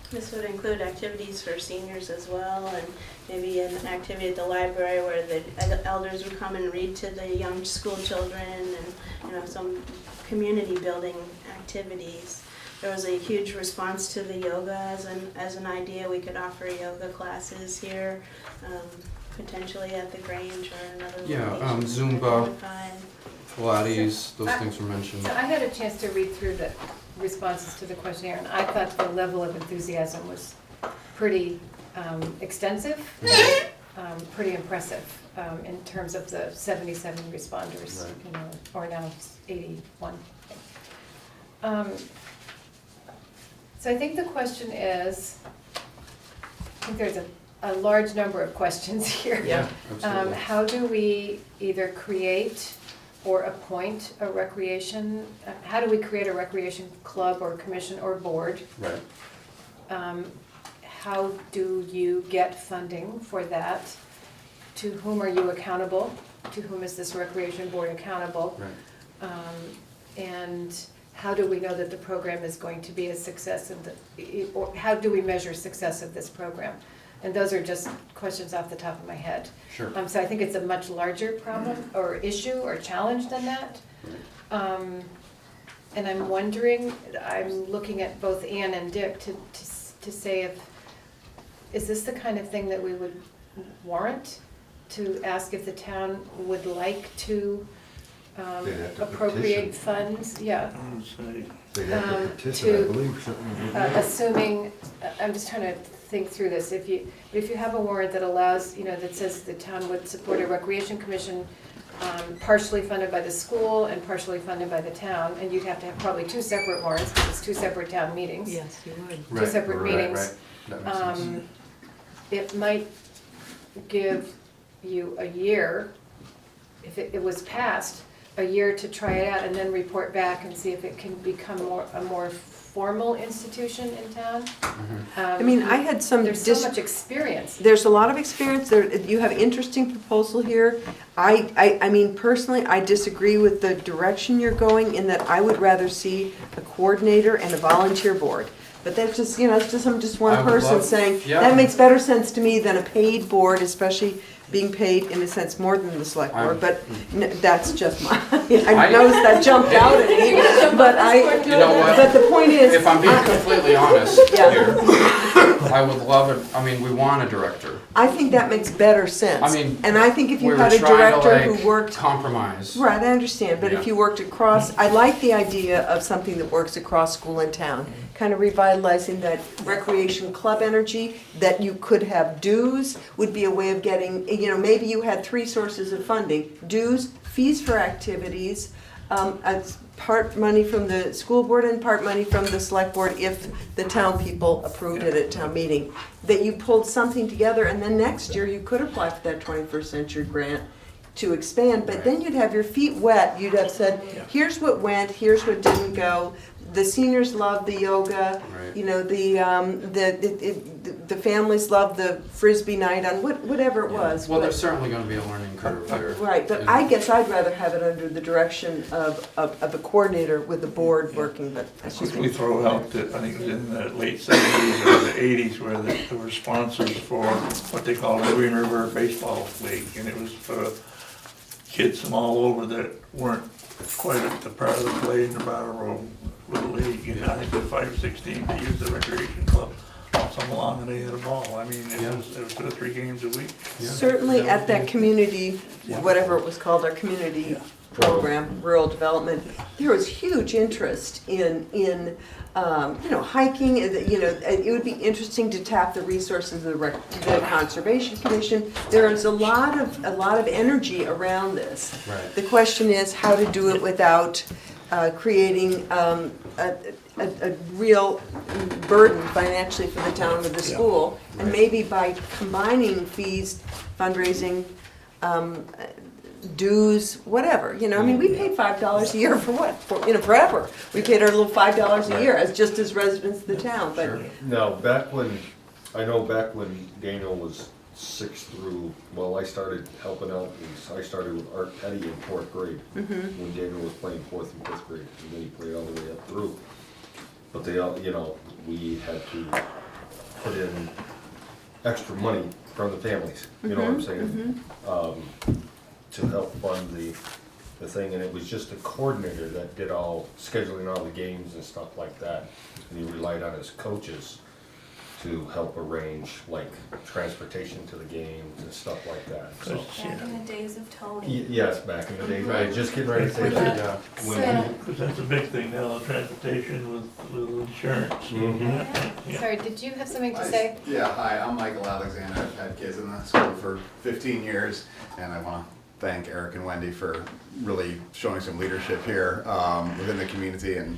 This would include activities for seniors as well, and maybe an activity at the library where the elders would come and read to the young school children, and you know, some community building activities. There was a huge response to the yoga as an idea. We could offer yoga classes here, potentially at the Grange or another location. Zumba, Pilates, those things were mentioned. So I had a chance to read through the responses to the questionnaire, and I thought the level of enthusiasm was pretty extensive, pretty impressive in terms of the 77 responders, Right. you know, or now 81. So I think the question is, I think there's a large number of questions here. Yeah, absolutely. How do we either create or appoint a recreation, how do we create a recreation club or commission or board? Right. How do you get funding for that? To whom are you accountable? To whom is this recreation board accountable? Right. And how do we know that the program is going to be a success, or how do we measure success of this program? And those are just questions off the top of my head. Sure. So I think it's a much larger problem or issue or challenge than that. And I'm wondering, I'm looking at both Ann and Dick to say is this the kind of thing that we would warrant? To ask if the town would like to They'd have to appropriate petition. funds? Yeah. They have to petition, I To, believe, something. assuming, I'm just trying to think through this, if you have a warrant that allows, that says the town would support a recreation commission partially funded by the school and partially funded by the town, and you'd have to have probably two separate warrants, because it's two separate town meetings. Yes, you would. Two separate meetings. Right. That makes sense. It might give you a year, if it was passed, a year to try it out and then report back and see if it can become a more formal institution in town. I mean, I had some. There's so much experience. There's a lot of experience there. You have interesting proposal here. I mean, personally, I disagree with the direction you're going in that I would rather see a coordinator and a volunteer board. But that's just, I'm just one I would person love- saying, yeah. that makes better sense to me than a paid board, especially being paid in a sense more than the select board, but that's just my, I noticed that jumped out at me, but You know what? but the point is. If I'm being completely honest Yeah. here, I would love it, I mean, we want a director. I think that makes better sense. I mean, and I think if you we had were a trying to, director like, who worked. compromise. Right, I understand, but if Yeah. you worked across, I like the idea of something that works across school and town, kind of revitalizing that recreation club energy, that you could have dues, would be a way of getting, maybe you had three sources of funding: dues, fees for activities, as part money from the school board and part money from the select board if the town people approved it at town meeting. That you pulled something together, and then next year you could apply for that 21st century grant to expand, but then you'd have your feet wet. You'd have said, here's what went, here's what didn't go. The seniors love the yoga, Right. the families love the frisbee night on whatever it was. Well, but- there's certainly gonna be a learning curve there. Right, but I guess I'd rather have it under the direction of a coordinator with the board working, but that's just We me. throw out that, I think it was in the late 70s or the 80s, where there were sponsors for what they call the Green River Baseball League, and it was for kids from all over that weren't quite at the part of the play in the Brattleboro Little League, and I think the 5 or 6 teams that used the recreation club all summer long, and they had a ball. I mean, it was 2 or 3 games a week. Certainly at that community, whatever it was called, our community program, rural development, there was huge interest in hiking. It would be interesting to tap the resources of the Conservation Commission. There is a lot of energy around this. Right. The question is how to do it without creating a real burden financially for the town or the school. And maybe by combining fees, fundraising, dues, whatever, I mean, we paid $5 a year for what? Forever. We paid our little $5 a year as just as residents of the town, but. Now, back when Daniel was 6th through, well, I started helping out, I started with Art Petty in 4th grade, when Daniel was playing 4th and 5th grade, and then he played all the way up through. But they all, we had to put in extra money from the families, you know what I'm saying? To help fund the thing, and it was just a coordinator that did scheduling all the games and stuff like that. And he relied on his coaches to help arrange like transportation to the games and stuff like that, so. Back in the days of Tony. Yes, back in the day, right, just getting ready to say that, yeah. Because that's a big thing now, the transportation with insurance. Yeah. Sorry, did you have something to say? Yeah, hi, I'm Michael Alexander. I've had kids in the school for 15 years, and I want to thank Eric and Wendy for really showing some leadership here within the community. And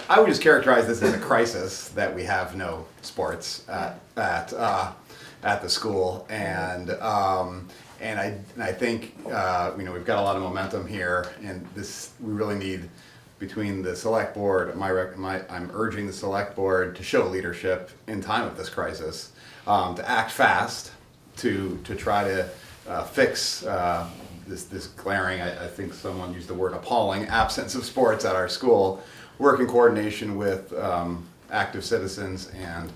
I would just characterize this as a crisis that we have no sports at the school. And I think we've got a lot of momentum here, and we really need, between the select board, I'm urging the select board to show leadership in time of this crisis, to act fast, to try to fix this glaring, I think someone used the word appalling, absence of sports at our school, work in coordination with active citizens and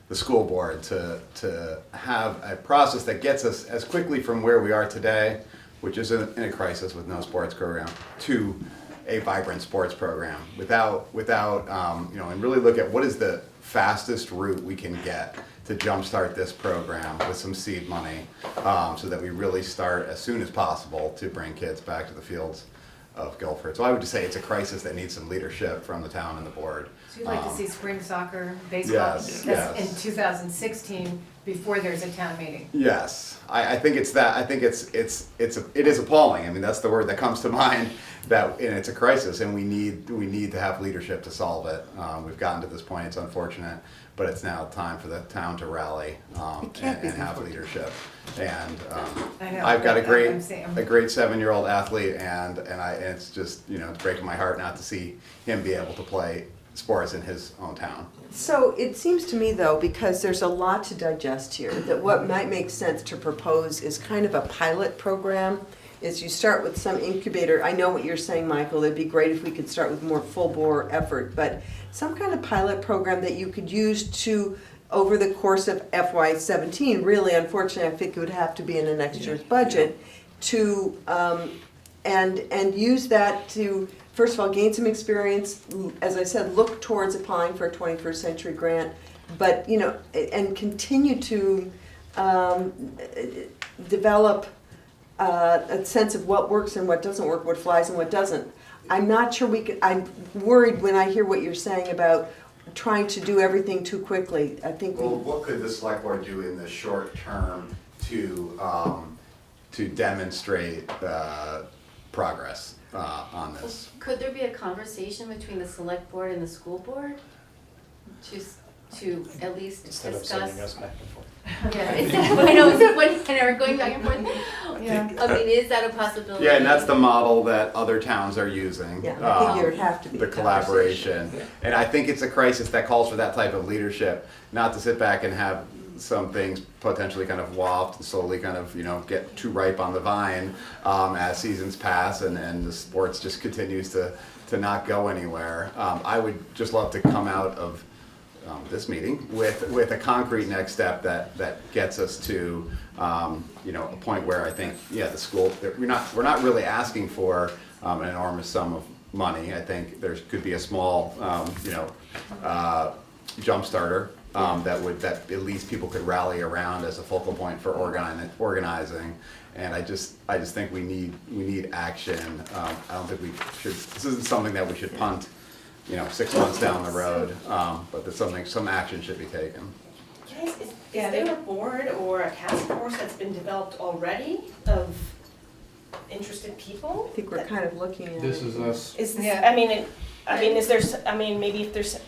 the school board to have a process that gets us as quickly from where we are today, which is in a crisis with no sports program, to a vibrant sports program without and really look at what is the fastest route we can get to jumpstart this program with some seed money, so that we really start as soon as possible to bring kids back to the fields of Guilford. So I would just say it's a crisis that needs some leadership from the town and the board. So you'd like to see spring soccer, baseball, Yes, that's yes. in 2016, before there's a town meeting? Yes, I think it's that. I think it is appalling. I mean, that's the word that comes to mind. And it's a crisis, and we need to have leadership to solve it. We've gotten to this point. It's unfortunate, but it's now time for the town to rally and have leadership. And I know, I've got a but great I'm saying- 7-year-old athlete, and it's just it's breaking my heart not to see him be able to play sports in his own town. So it seems to me, though, because there's a lot to digest here, that what might make sense to propose is kind of a pilot program. Is you start with some incubator. I know what you're saying, Michael. It'd be great if we could start with more full-bore effort, but some kind of pilot program that you could use to, over the course of FY17, really, unfortunately, I think it would have to be in the next year's budget, to and use that to, first of all, gain some experience, as I said, look towards applying for a 21st century grant, but, and continue to develop a sense of what works and what doesn't work, what flies and what doesn't. I'm not sure I'm worried when I hear what you're saying about trying to do everything too quickly. I think Well, what could the select board do in the short term to demonstrate progress on this? Could there be a conversation between the select board and the school board? To at least Instead discuss. of sending us back and forth. Yeah, I know, instead of when going back and forth. Yeah. I mean, is that a possibility? Yeah, and that's the model that other towns are using. Yeah, I think there would have to be the a collaboration. And I think it's a crisis that calls for that type of leadership, not to sit back and have some things potentially kind of waft and slowly kind of, get too ripe on the vine as seasons pass and the sports just continues to not go anywhere. I would just love to come out of this meeting with a concrete next step that gets us to a point where I think the school, we're not really asking for an enormous sum of money. I think there could be a small jump starter that at least people could rally around as a focal point for organizing. And I just think we need action. I don't think we should. This isn't something that we should punt 6 months down the road, but that some action should be taken. Is there a board or a task force that's been developed already of interested people? I think we're kind of looking at This is us. Is this, Yeah. is there, maybe if there's,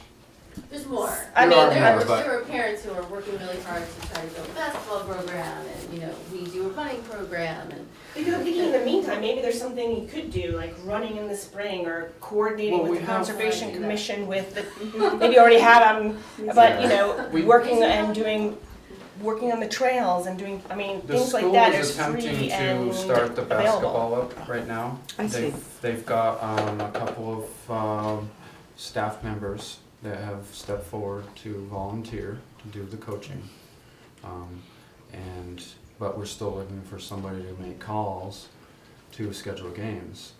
There's more. There are there more, but- are parents who are working really hard to try to build a basketball program, and we do a running program, and I'm thinking in the meantime, maybe there's something you could do, like running in the spring or coordinating Well, we with the have- Conservation Commission with the, maybe you already have, but, We- working on the trails and doing, things like that, there's free and The school is attempting to start the available. basketball up right now. I see. They've got a couple of staff members that have stepped forward to volunteer to do the coaching. But we're still looking for somebody to make calls to schedule games.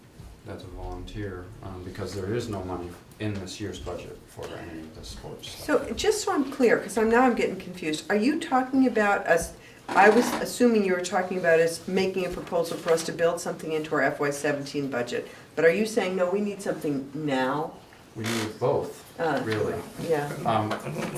That's a volunteer, because there is no money in this year's budget for any of the sports stuff. So just so I'm clear, because I'm getting confused, are you talking about us, I was assuming you were talking about us making a proposal for us to build something into our FY17 budget, but are you saying, no, we need something now? We need both, really. Yeah,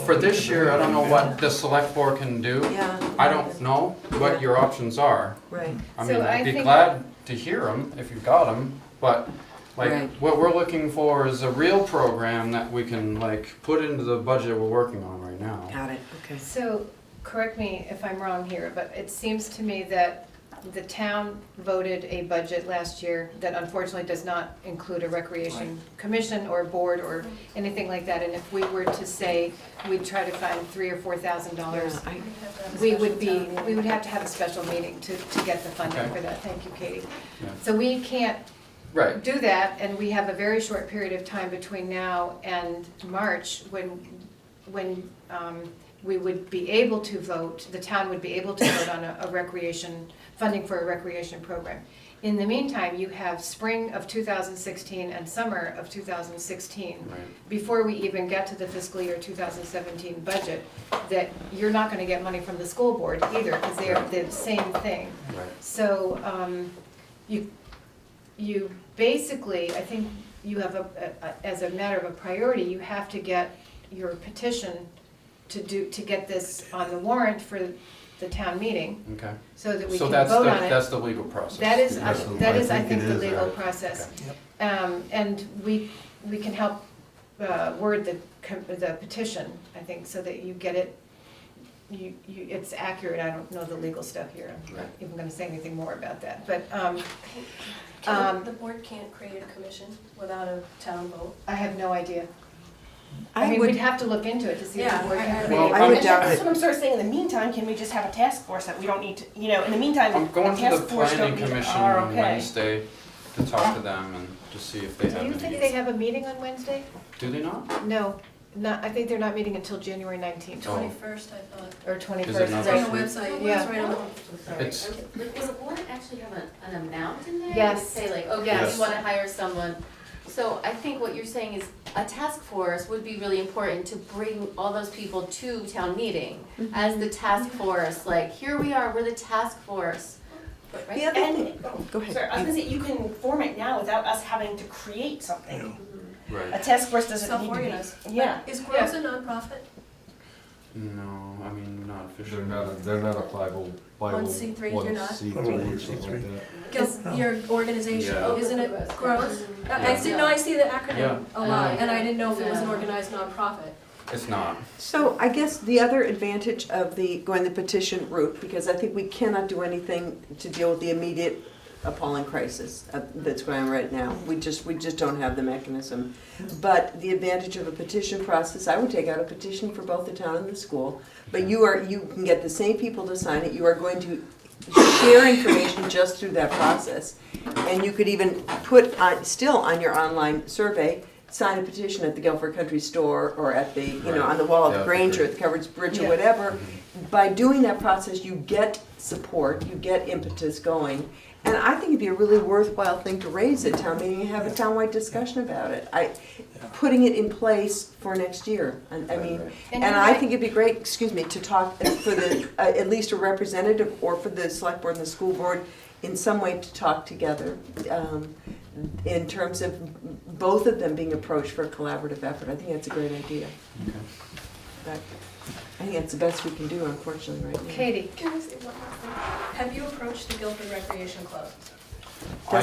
For this year, I don't know what the select board can do. yeah. I don't know what your options are. Right. I So mean, I I'd be think- glad to hear them if you've got them, but Right. what we're looking for is a real program that we can put into the budget we're working on right now. Got it, okay. So, correct me if I'm wrong here, but it seems to me that the town voted a budget last year that unfortunately does not include a recreation commission or board or anything like that. And if we were to say we'd try to find $3,000 or $4,000, we would have to have a special meeting to get the funding Okay. for that. Thank you, Katie. Yeah. So we can't Right. do that, and we have a very short period of time between now and March when we would be able to vote, the town would be able to vote on a recreation, funding for a recreation program. In the meantime, you have spring of 2016 and summer of 2016, Right. before we even get to the fiscal year 2017 budget, that you're not gonna get money from the school board either, because they are the same thing. Right. So, you basically, I think you have as a matter of a priority, you have to get your petition to get this on the warrant for the town meeting, Okay. so that we So can that's vote the, on it. that's the legal process. That is, I I think, think it the is, legal right. process. Okay. And we can help word the petition, I think, so that you get it, it's accurate. I don't know the legal stuff here. I'm not even gonna say anything more about that, but, The board can't create a commission without a town vote. I have no idea. I I mean, would, we'd have to look into it to see if Yeah, the board I- can I- create. Well, I would And doubt that's it. what I'm sort of saying, in the meantime, can we just have a task force that we don't need to, you know, in the meantime, I'm going the to the task force planning don't need commission are on okay. Wednesday to talk to them and just see if they have Do you any. think they have a meeting on Wednesday? Do they not? No, I think they're not meeting until January 19th, Oh. 21st, I thought. or Is 21st. it not It's on the this week? website, Yeah. it's right on the. It's, Will the board actually have an amount in there? Yes. Say like, okay, Yes. you wanna hire someone. So I think what you're saying is a task force would be really important to bring all those people to town meeting as the task force, like, here we are, we're the task force. Right? the other And, thing, go ahead. sorry, I was gonna say, you can form it now without us having to create something. A right. task force doesn't need to Self-organized. be. Yeah. Is Groves a nonprofit? No, I mean, not officially. They're not a 1C3, you're not? 1C3 or something like that. Guild, your organization, Yeah. isn't it Groves? Yeah. I see the Yeah. acronym a lot, and I didn't know if it was an organized nonprofit. It's not. So I guess the other advantage of going the petition route, because I think we cannot do anything to deal with the immediate appalling crisis that's going on right now. We just don't have the mechanism. But the advantage of a petition process, I would take out a petition for both the town and the school. But you can get the same people to sign it. You are going to share information just through that process. And you could even put still on your online survey, sign a petition at the Guilford Country Store or at the, on the wall at the Grange or at the Covered Bridge or whatever. By doing that process, you get support, you get impetus going. And I think it'd be a really worthwhile thing to raise at town meeting and have a townwide discussion about it. Putting it in place for next year. I mean, and I think it'd be great, to talk for the, at least a representative or for the select board and the school board in some way to talk together in terms of both of them being approached for a collaborative effort. I think that's a great idea. Okay. But I think that's the best we can do, unfortunately, right now. Katie? Can I say one last thing? Have you approached the Guilford Recreation Club? I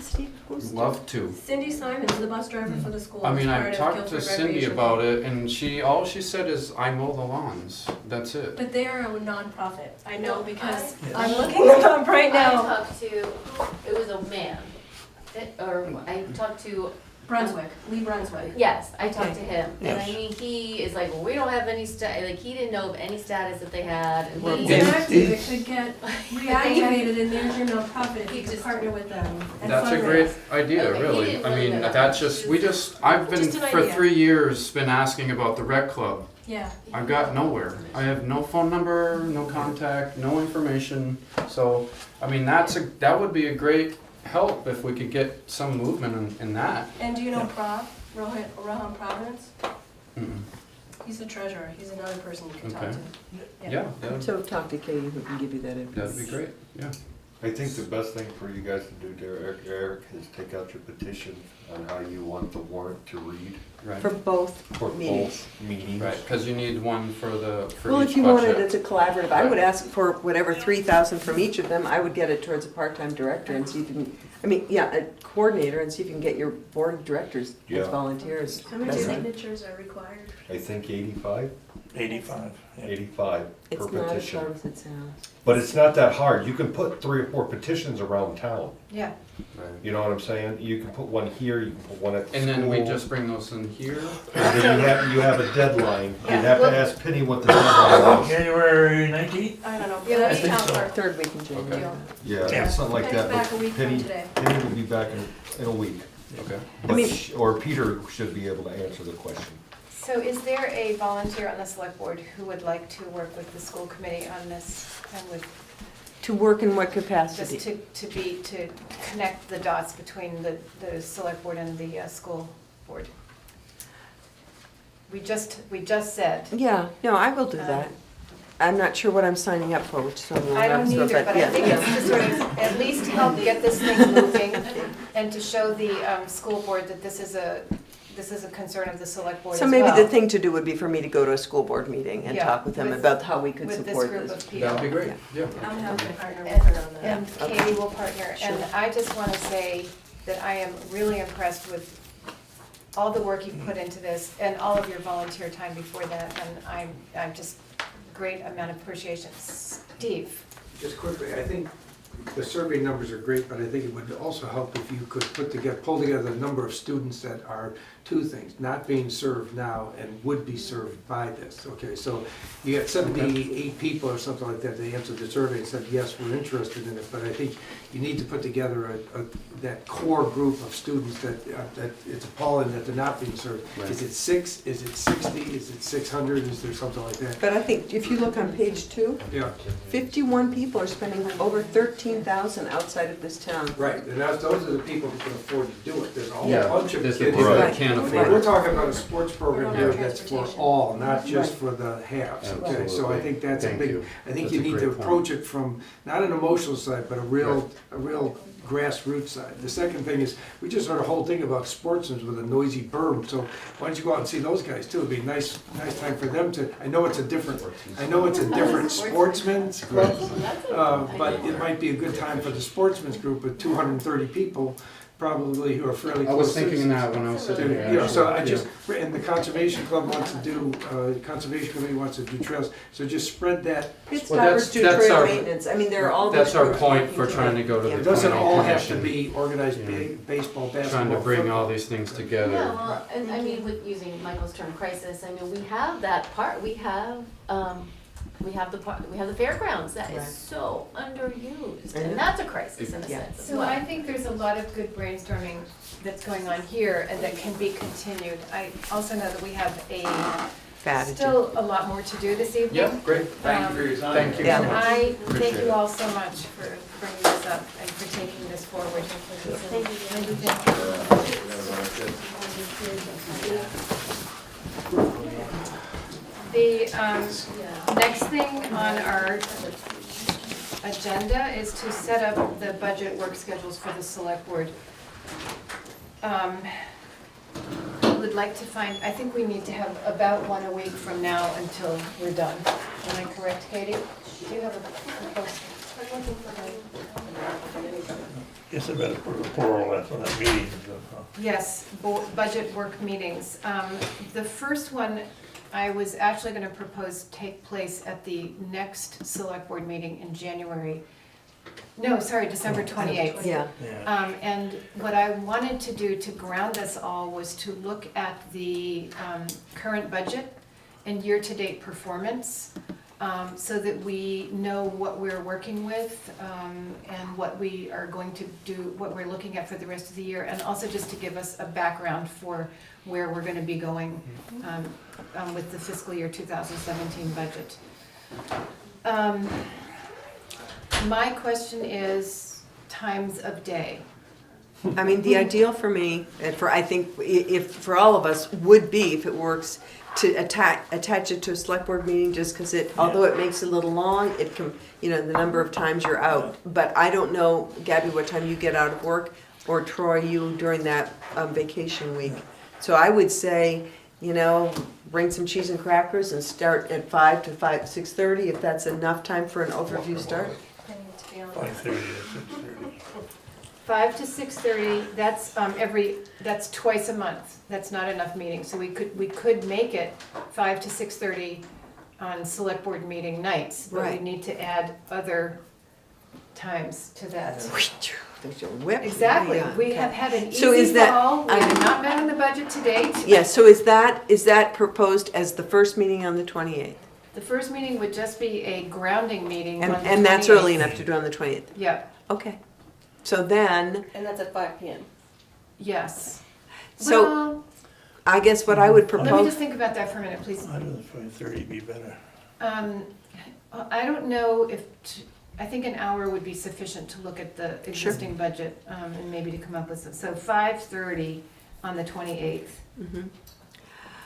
Steve, who's love to. Cindy Simons, the bus driver for the school. I mean, is I've part of talked to Guilford Cindy Recreation about Club. it, and all she said is, I mow the lawns. That's it. But they are a nonprofit, I know, No, because I- I'm looking them up right I now. talked to, it was a man, I talked to, Brunswick, Lee Brunswick. yes, I talked to him. And I Yes. mean, he is like, well, we don't have any like, he didn't know of any status that they had. And Well, he's it's Yeah. active, it could get reactivated, and there's your nonprofit, you could partner with them. and That's a fundraise. great idea, Okay, he really. didn't I really mean, know. that's just, I've been, Just an for idea. 3 years, been asking about the rec club. Yeah. I've got nowhere. I have no phone number, no contact, no information. So, I mean, that would be a great help if we could get some movement in that. And do you know Rohan Providence? Mm-mm. He's the treasurer, he's another person you can talk Okay. to. Yeah, that'd So talk to Katie who can give you that info. be great, yeah. I think the best thing for you guys to do, Eric, is take out your petition on how you want the warrant to read Right. For both for meetings. both meetings. Right, because you need one for Well, each if you wanted it budget. as a collaborative, I would ask for whatever 3,000 from each of them. I would get it towards a part-time director and see if you can, a coordinator and see if you can get your board of directors Yeah. as volunteers. How many That's it. signatures are required? I think 85. 85, yeah. 85 It's per not as petition. hard as it sounds. But it's not that hard. You can put 3 or 4 petitions around town. Yeah. You know what I'm saying? You can put one here, you can put one at the And then we school. just bring those in here? And then you have a deadline. You'd Yeah, have well- to ask Penny what the deadline is. January 19th? I don't know. Yeah, that's I think town so. clerk. Third week in January. Okay. Yeah, Yeah. something like Penny's that. back but a week from Penny- today. Penny will be back in a week. Okay. But mean- or Peter should be able to answer the question. So is there a volunteer on the select board who would like to work with the school committee on this and with, To work in what capacity? just to connect the dots between the select board and the school board? We just said. Yeah, no, I will do that. I'm not sure what I'm signing up for, which so I don't either, but I think it's to sort of at least help get this thing moving and to show the school board that this is a concern of the select board as So well. maybe the thing to do would be for me to go to a school board meeting and Yeah, talk with them with- about how we could with this support group this. of people. That would be great, yeah. I'm happy to partner with her on that. And Katie will partner, and I just want to say that I am really impressed with all the work you've put into this and all of your volunteer time before that, and I'm just great amount of appreciation. Steve? Just quickly, I think the survey numbers are great, but I think it would also help if you could pull together a number of students that are two things, not being served now and would be served by this, okay? So you got 78 people or something like that, they answered the survey and said, yes, we're interested in it, but I think you need to put together that core group of students that it's appalling that they're not being served. Right. Is it 6, is it 60, is it 600, is there something like that? But I think if you look on page 2, Yeah. 51 people are spending over 13,000 outside of this town. Right, and those are the people who can afford to do it. There's a whole Yeah, bunch of there's kids. the people Right. that can't We're afford it. talking about a sports program We're here on that's for transportation. all, not just Right. for the haves, okay? So I Absolutely. think that's a Thank big, you. I think That's you a need great to point. approach it from, not an emotional side, but a real grassroots side. The second thing is, we just heard a whole thing about Sportsmen with a noisy berm, so why don't you go out and see those guys too? It'd be a nice time for them to, I know it's a different sportsman's club, but it might be a good time for the sportsman's group with 230 people, probably who are fairly I close. was thinking citizens. that when I was sitting You there. know, so I actually, just, and the conservation club wants to do, conservation committee wants to do trails, so just spread that. Pittsburgh that's- do that's trail our- maintenance, I mean, there are all these That's our groups point working for trying to go to Yeah. the It doesn't planning all have to commission. be organized Yeah. baseball, basketball. Trying to bring football. all these things together. Yeah, well, and I mean, with using Michael's term crisis, I mean, we have that part, we have the fairgrounds, that Right. is so underused, I know. and that's a crisis in a Yeah. sense as So well. I think there's a lot of good brainstorming that's going on here and that can be continued. I also know that we have still a lot more to do this evening. Yeah, great. Thank you for your time. Thank you Yeah. so And much. I thank Appreciate you it. all so much for bringing this up and for taking this forward. Thank you. Wendy, thank you. The next thing on our agenda is to set up the budget work schedules for the select board. Would like to find, I think we need to have about one a week from now until we're done. Am I correct, Katie? Do you have a proposal? Guess I better put a plural after that meeting. Yes, budget work meetings. The first one, I was actually going to propose take place at the next select board meeting in January. No, sorry, December 28th. Yeah. And what I wanted to do to ground us all was to look at the current budget and year-to-date performance, so that we know what we're working with and what we are going to do, what we're looking at for the rest of the year, and also just to give us a background for where we're going to be going with the fiscal year 2017 budget. My question is times of day. I mean, the ideal for me, and I think if, for all of us, would be, if it works, to attach it to a select board meeting, just because although it makes it a little long, it can, the number of times you're out. But I don't know, Gabby, what time you get out of work, or Troy, you during that vacation week. So I would say, bring some cheese and crackers and start at 5 to 6:30, if that's enough time for an overview start. 5:30 or 6:30. 5 to 6:30, that's twice a month. That's not enough meetings. So we could make it 5 to 6:30 on select board meeting nights, but we Right. need to add other times to that. There's your whip. Exactly, Yeah, we okay. have had an So is easy that- fall, we have not met on the budget to date. Yeah, so is that proposed as the first meeting on the 28th? The first meeting would just be a grounding meeting on the 28th. And that's early enough to do on the 20th? Yep, Okay. So then, And that's at 5 p.m. yes. so Well, I guess what I would let me propose, just think about that for a minute, please. I do the 5:30 be better. I don't know if, I think an hour would be sufficient to look at the existing budget, and maybe to come up with some, so 5:30 on the 28th. Mhm.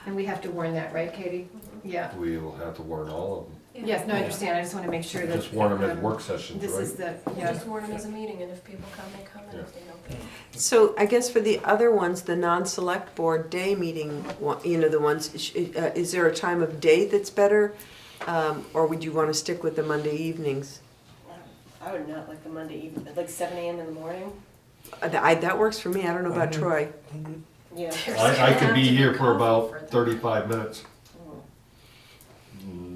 And we have to warn that, right, Katie? Yeah. We will have to warn all of them. Yes, no, I understand, I just wanna make sure that. Just warn them as work sessions, This is right? the, yeah. Just warn them as a meeting, and if people come, they come, and if they don't, they don't. so I guess for the other ones, the non-select board day meeting, the ones, is there a time of day that's better? Or would you want to stick with the Monday evenings? I would not like the Monday evening, like 7 a.m. in the morning. That works for me, I don't know about Troy. Yeah. I could be here for about 35 minutes.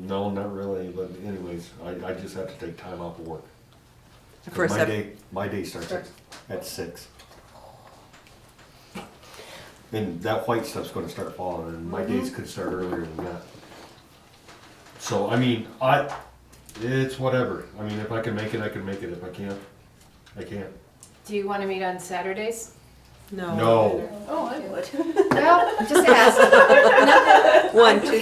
No, not really, but anyways, I just have to take time off of work. For a My day starts at 6. And that white stuff's gonna start falling, and my days could start earlier than that. So, I mean, it's whatever. I mean, if I can make it, I can make it. If I can't, I can't. Do you wanna meet on Saturdays? No. No. Oh, I would. Well, just ask. 1, 2, 3.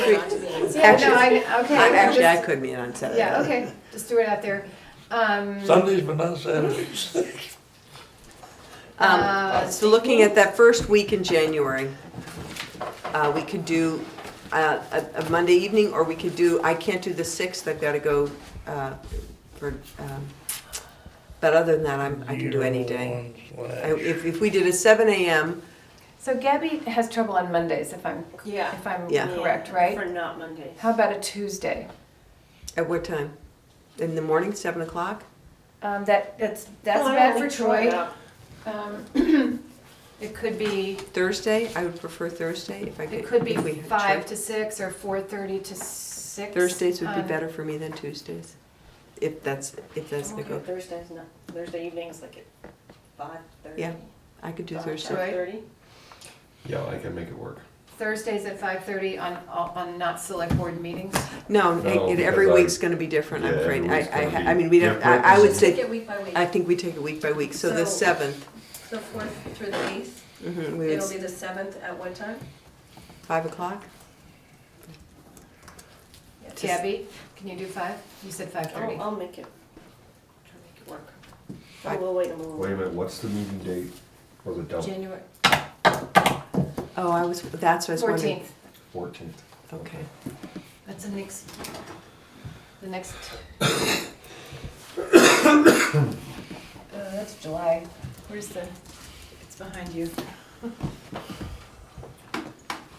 Yeah, no, okay. Actually, I just- could meet on Saturday. Yeah, okay, just throw it out there. Sundays, but not Saturdays. So looking at that first week in January, we could do a Monday evening, or we could do, I can't do the 6th, I've got to go for, but other than that, I can do any day. If we did a 7 a.m., So Gabby has trouble on Mondays, if I'm Yeah. Yeah. correct, right? For not Mondays. How about a Tuesday? at what time? In the morning, 7 o'clock? That's Well, I bad don't for think Troy. It could be, Thursday, I would prefer Thursday if I could. it could be if we had 5 choice. to 6 or 4:30 to 6. Thursdays would be on- better for me than Tuesdays, if that's Okay, the go. Thursday evenings, like at 5:30. Yeah, I could do Thursday. 5:30. Yeah, I can make it work. Thursdays at 5:30 on not select board meetings. No, No, every because week's gonna be different, I'm Yeah, afraid. every week's gonna be I mean, we'd have, different. I would Take say, it week by week. I think we take it week by week, so the So- 7th, The 4th through the 8th, we would, it'll be the 7th at what time? 5 o'clock? Tabby, can you do 5? You said 5:30. I'll make it. Try to make it work. Fine. Oh, we'll wait a moment. Wait a minute, what's the meeting date for the dump? January Oh, that's what I was wondering. 14th. 14th. Okay. That's the next. That's July. Where's it's behind you.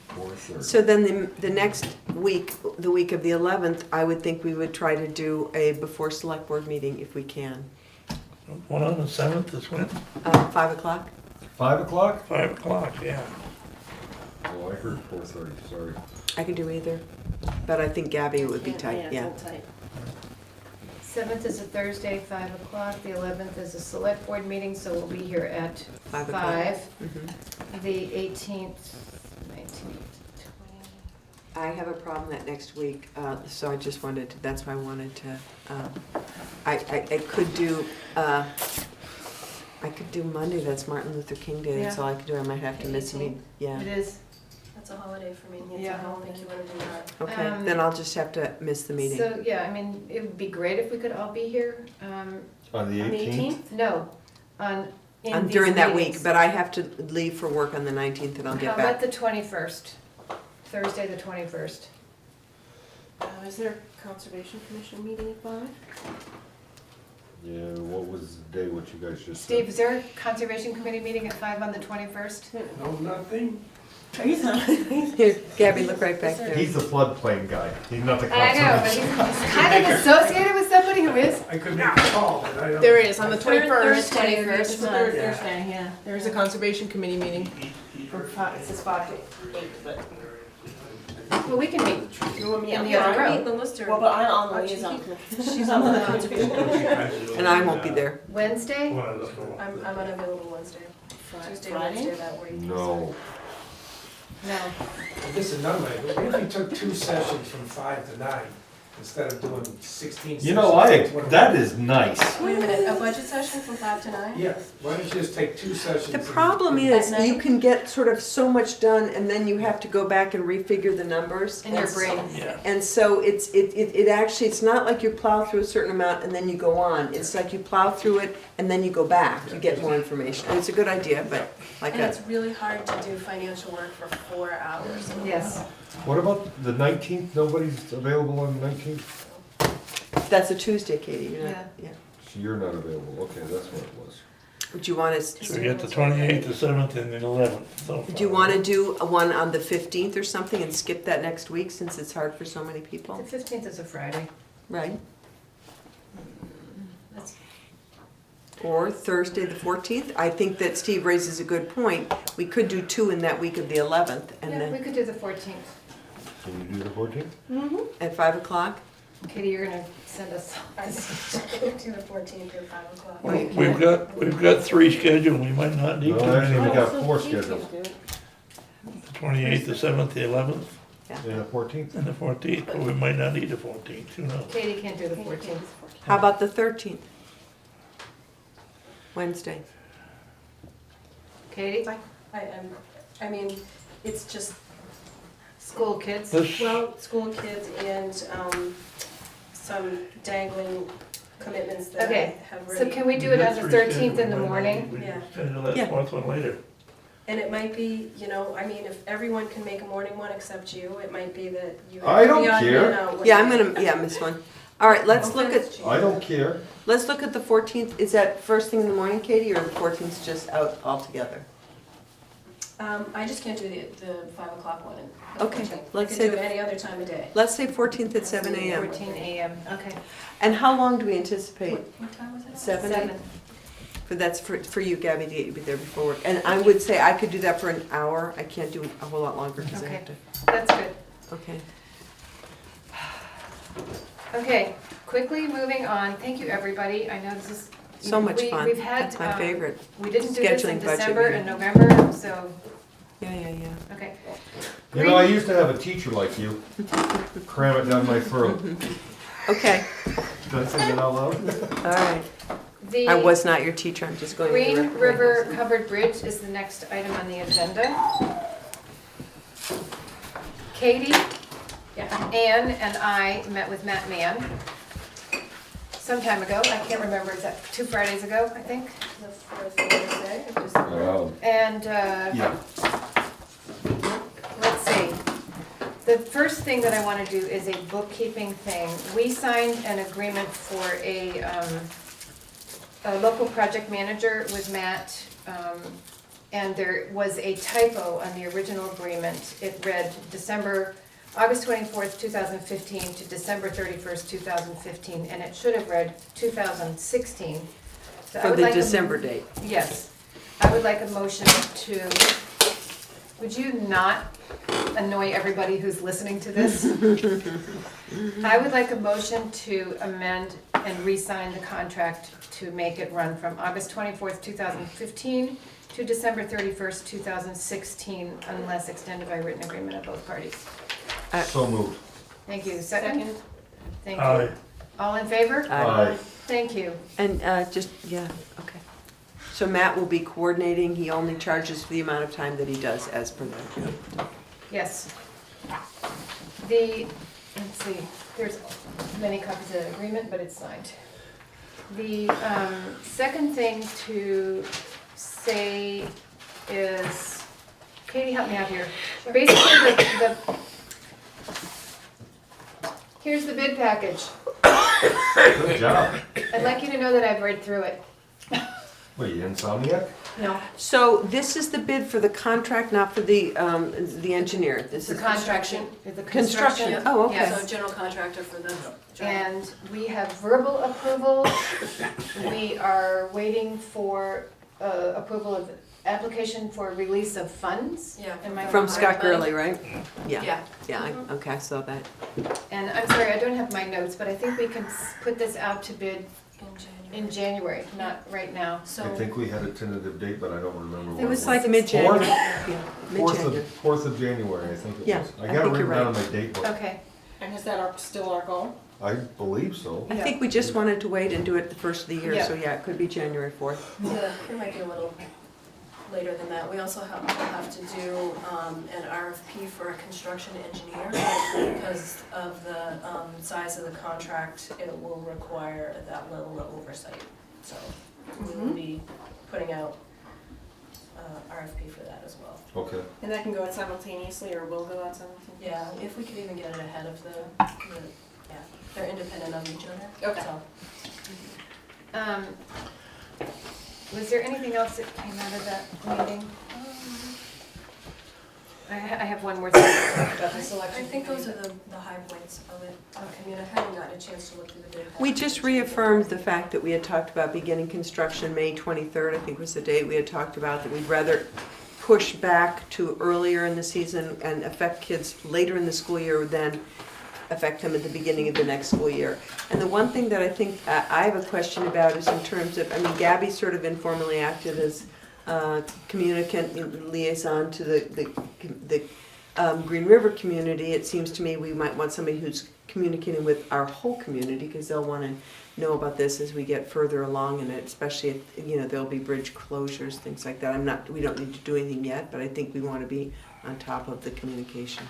4:30. So then the next week, the week of the 11th, I would think we would try to do a before select board meeting if we can. One on the 7th is when? 5 o'clock? 5 o'clock? 5 o'clock, yeah. Oh, I heard 4:30, sorry. I can do either, but I think Gabby would be tight, yeah. it's a little tight. 7th is a Thursday, 5 o'clock. The 11th is a select board meeting, so we'll be here at 5 o'clock. 5. Mhm. The 18th, 19th, 20th. I have a problem that next week, so I just wanted to, that's why I wanted to, I could do, I could do Monday, that's Martin Luther King Day, that's Yeah. all I could do, I might have to miss a meeting, yeah. It is. That's a holiday for me. Yeah. I don't think you wanna do that. Okay, then I'll just have to miss the meeting. So, yeah, I mean, it would be great if we could all be here. On the 18th? No, in these During that meetings. week, but I have to leave for work on the 19th and I'll How get about back. the 21st? Thursday, the 21st. Is there a conservation commission meeting at 5? Yeah, what was the day, what you guys just Steve, said? is there a conservation committee meeting at 5 on the 21st? No, nothing. Here, Gabby, look right back there. He's the floodplain guy, he's not the I know, but conservation. he's kind of associated with somebody who is. I could make a call, but I don't. There is, on the 21st. Thursday, It's it's the on. third Thursday, yeah. There is a conservation committee meeting for 5, it says 5 to 8, but. Well, we can meet. You want me In on the other room. Meet the list or? Well, but I'm on the Aren't you liaison keeping- committee. She's on the conservation. And I won't be there. Wednesday? I'm unavailable Wednesday. Tuesday, Friday? Wednesday, that week. No. No. This is another way, but what if you took 2 sessions from 5 to 9, instead of doing 16 sessions? You know, that is nice. Wait a minute, a budget session from 5 to 9? Yeah, why don't you just take 2 sessions? The and- problem is, At you night? can get sort of so much done, and then you have to go back and refigure the numbers. In your And brain. Yeah. And so it actually, it's not like you plow through a certain amount and then you go on. It's like you plow through it and then you go back, you get more information. And it's a good idea, but like And a, it's really hard to do financial work for 4 hours. Yes. What about the 19th? Nobody's available on the 19th? that's a Tuesday, Katie, you're not, yeah. So you're not available. Okay, that's what it was. Would you want us, So we got the 28th, the 7th, and the 11th. So do you want to do a one on the 15th or something and skip that next week since it's hard for so many The people? 15th is a Friday. Right? That's- Or Thursday, the 14th? I think that Steve raises a good point. We could do 2 in that week of the 11th and Yeah, we then could do the 14th. Can you do the 14th? at 5 o'clock? Katie, you're gonna send us. I can do the 14th or 5 o'clock. Oh, you we've got 3 scheduled, we might not need No, actually, we to. got 4 scheduled. The 28th, the 7th, the 11th, And the 14th? and the 14th, but we might not need the 14th, who knows? Katie can't do the 14th. How about the 13th? Wednesday. Katie? I mean, it's just, School kids? This, well, school kids and some dangling commitments that I Okay, have so already. can we do it on the 13th in the morning? We Yeah. schedule that Yeah. 4th one later. And it might be, you know, I mean, if everyone can make a morning one except you, it might be that you I have don't the odd care. man out. Yeah, I'm gonna miss one. All right, let's look at, I don't care. let's look at the 14th. Is that first thing in the morning, Katie, or the 14th just out altogether? I just can't do the 5 o'clock one. Okay, unfortunately. let's I say can do the- it any other time of day. Let's say 14th at 7 a.m. 14 a.m., okay. And how long do we anticipate? What time was it? 7? 7. For that's for you, Gabby, to get you be there before work. And I would say I could do that for an hour. I can't do a whole lot longer because I Okay. have to. That's good. Okay. Okay, quickly moving on. Thank you, everybody. I know this is. So much fun. We've had, That's my favorite. We didn't do this in Scheduling budget December meeting. and November, so, Yeah. okay. You know, I used to have a teacher like you. Cram it down my throat. Okay. Did I say that out loud? All right. The I was not your teacher. I'm just going. to the Green record. River Covered Bridge is the next item on the agenda. Katie, Ann, and I met with Matt Mann some time ago. I can't remember, is that 2 Fridays ago, I think? The 4th Thursday of December. And, Yeah. let's see. The first thing that I want to do is a bookkeeping thing. We signed an agreement for a local project manager with Matt, and there was a typo on the original agreement. It read August 24th, 2015 to December 31st, 2015, and it should have read 2016. So I For would the like a- December date. Yes. I would like a motion to, would you not annoy everybody who's listening to this? I would like a motion to amend and re-sign the contract to make it run from August 24th, 2015 to December 31st, 2016, unless extended by written agreement of both parties. So moved. Thank you. Second? Thank you. Aye. All in favor? Aye. Thank you. And okay. So Matt will be coordinating. He only charges for the amount of time that he does as per the. Yes. Let's see, there's many copies of the agreement, but it's signed. The second thing to say is, Katie, help me out here. Basically, here's the bid package. Good job. I'd like you to know that I've read through it. What, you insomniac? No. So this is the bid for the contract, not for the engineer. This The is construction. construction. Oh, okay. Yes. So general contractor for the job. And we have verbal approval. We are waiting for approval of application for release of funds. Yeah. Am I From correct? Scott Gurley, right? Yeah. Yeah. Yeah, okay, I saw that. And I'm sorry, I don't have my notes, but I think we can put this out to bid in January, not right now. So. I think we had a tentative date, but I don't remember what It was like mid-January. Yeah, mid-January. Fourth of January, I think it Yeah, was. I I got it think you're written down right. on my date book. Okay, And is that still our goal? I believe so. I think we just wanted to wait and do it the first of the year, Yeah. so yeah, it could be January 4th. Yeah, it might be a little later than that. We also will have to do an RFP for a construction engineer. Because of the size of the contract, it will require that level of oversight. So we will be putting out RFP for that as well. Okay. And that can go out simultaneously, or will go out simultaneously? Yeah, if we could even get it ahead of yeah, they're independent of each other. Okay. So. was there anything else that came out of that meeting? I have one more thing about the selection. I think those are the high points of it. I mean, I haven't gotten a chance to look through the bid. We just reaffirmed the fact that we had talked about beginning construction May 23rd, I think was the date we had talked about, that we'd rather push back to earlier in the season and affect kids later in the school year than affect them at the beginning of the next school year. And the one thing that I think I have a question about is in terms of, I mean, Gabby sort of informally acted as communicant liaison to the Green River community. It seems to me we might want somebody who's communicating with our whole community, because they'll want to know about this as we get further along in it, especially if, you know, there'll be bridge closures, things like that. We don't need to do anything yet, but I think we want to be on top of the communication.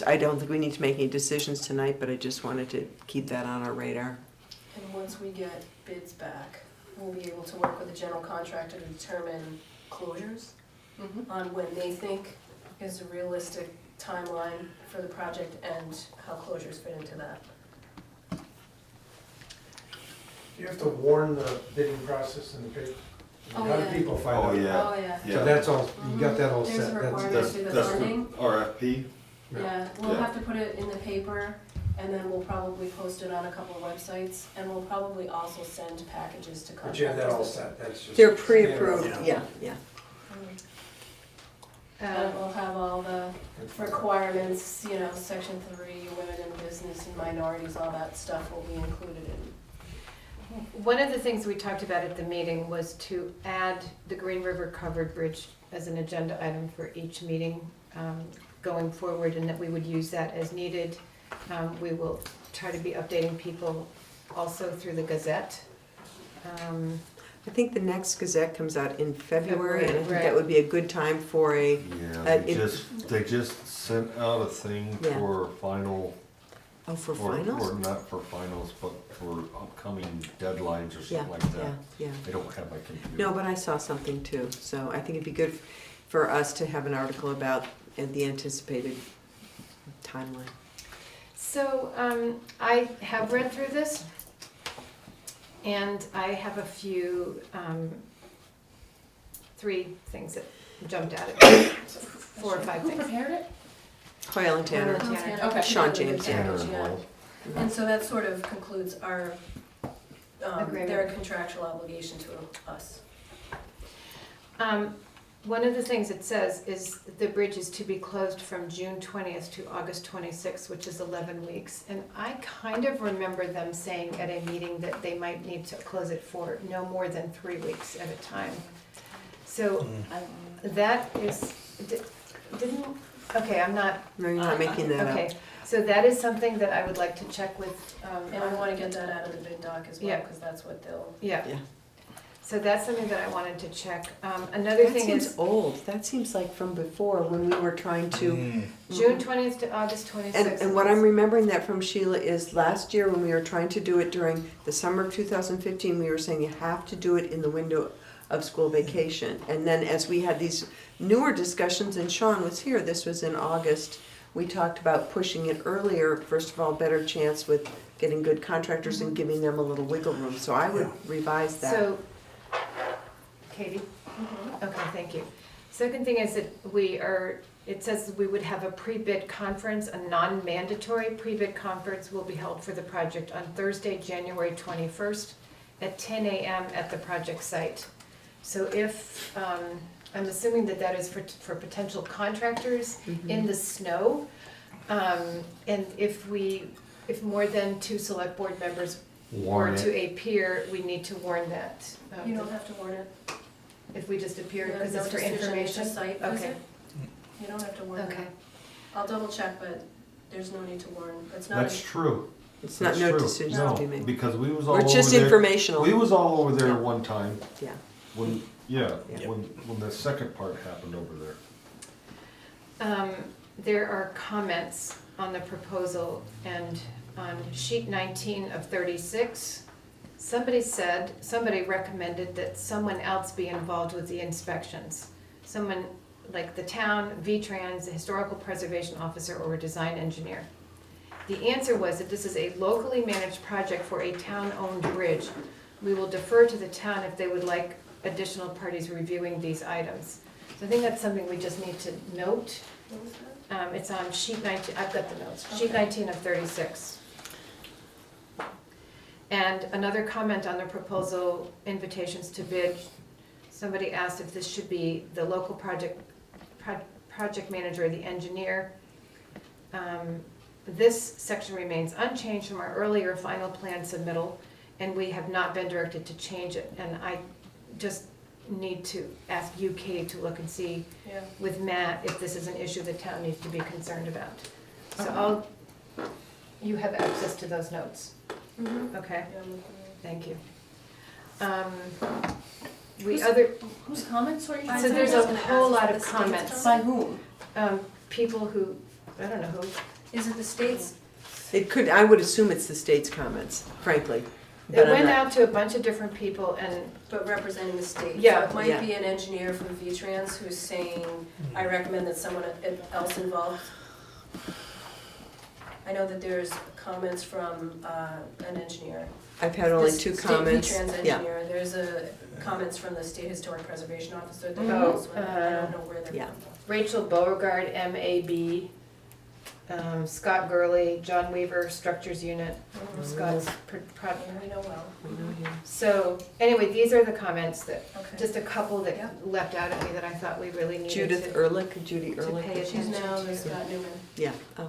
I don't think we need to make any decisions tonight, but I just wanted to keep that on our radar. And once we get bids back, we'll be able to work with the general contractor to determine closures on when they think is a realistic timeline for the project and how closures fit into that. You have to warn the bidding process in the paper. Oh, How do yeah. people find out? Oh, yeah. Oh, yeah. Yeah. So that's all, you got that all There's set. a That's- requirement That's, through the that's funding. the RFP. Yeah, we'll Yeah. have to put it in the paper, and then we'll probably post it on a couple of websites, and we'll probably also send packages to But you have that all contractors. set, that's just. They're pre-approved, yeah. And we'll have all the requirements, you know, section 3, women in business and minorities, all that stuff will be included in. One of the things we talked about at the meeting was to add the Green River Covered Bridge as an agenda item for each meeting going forward, and that we would use that as needed. We will try to be updating people also through the Gazette. I think the next Gazette comes out in February, and I think Right. that would be a good time for a, Yeah, they just sent out a thing Yeah. for final. for Or finals? not for finals, but for upcoming deadlines or Yeah, something like yeah, that. yeah. I don't have my computer. No, but I saw something too, so I think it'd be good for us to have an article about the anticipated timeline. So I have read through this, and I have a few, 3 things that jumped out at me, 4 or 5 Who things. prepared it? Hoyle and Tanner. Hoyle and Tanner. Okay. Sean James. Tanner Yeah. and Hoyle. And so that sort of concludes our, Agreement. their contractual obligation to us. One of the things it says is the bridge is to be closed from June 20th to August 26th, which is 11 weeks. And I kind of remember them saying at a meeting that they might need to close it for no more than 3 weeks at a time. So that is, didn't, okay, I'm not. No, you're not making that up. Okay, so that is something that I would like to check with. And I wanna get that out of the bid doc as well, Yeah. because that's what they'll. Yeah. Yeah. So that's something that I wanted to check. Another That thing seems is old, that seems like from before, when we were trying to. June 20th to August 26th. And what I'm remembering that from Sheila is last year when we were trying to do it during the summer of 2015, we were saying you have to do it in the window of school vacation. And then as we had these newer discussions, and Sean was here, this was in August, we talked about pushing it earlier, first of all, better chance with getting good contractors and giving them a little wiggle room. So I would revise that. So, Katie? Okay, thank you. Second thing is that it says we would have a pre-bid conference, a non-mandatory pre-bid conference will be held for the project on Thursday, January 21st at 10 a.m. at the project site. So if, I'm assuming that that is for potential contractors in the snow. And if more than 2 select board members Warn or to it. a peer, we need to warn that. You don't have to warn it. If we just appear, No- because no it's for decision, it's a information? site Okay, visit. You don't have to warn okay. it. I'll double check, but there's no need to warn. It's not. That's true. It's not, That's no true. decisions No, to be made. because we was all Or over it's just there. informational. We was all over there Yeah. one time, Yeah. when, Yeah. when the second part happened over there. There are comments on the proposal, and on sheet 19 of 36, somebody recommended that someone else be involved with the inspections. Someone like the town, VTrans, the historical preservation officer, or a design engineer. The answer was that this is a locally managed project for a town-owned bridge. We will defer to the town if they would like additional parties reviewing these items. So I think that's something we just need to note. What was that? It's on sheet 19, I've got the notes, sheet Okay. 19 of 36. And another comment on the proposal invitations to bid, somebody asked if this should be the local project manager or the engineer. This section remains unchanged from our earlier final plan submittal, and we have not been directed to change it. And I just need to ask you, Katie, to look and see Yeah. with Matt if this is an issue the town needs to be concerned about. So you have access to those notes, okay? Yeah, I'm looking Thank you. Whose comments were you? So there's a whole lot of comments. By whom? People who, I don't know who. Is it the state's? It could, I would assume it's the state's comments, frankly. It But I'm went not- out to a bunch of different people, and But representing the state. Yeah. So it might Yeah. be an engineer from VTrans who's saying, I recommend that someone else involved. I know that there's comments from an engineer. I've had only The 2 state comments. VTrans Yeah. engineer. There's comments from the State Historic Preservation Officer. That Oh, also- I don't know where they're yeah. from. Rachel Beauregard, MAB, Scott Gurley, John Weaver, Structures Unit, Scott's project. We know well. We know him. So, anyway, these are the comments that, Okay. just a couple that Yeah. leapt out at me that I thought we really needed Judith to Ehrlich, Judy pay Ehrlich. attention She's now the to. Scott Newman. Yeah. Oh,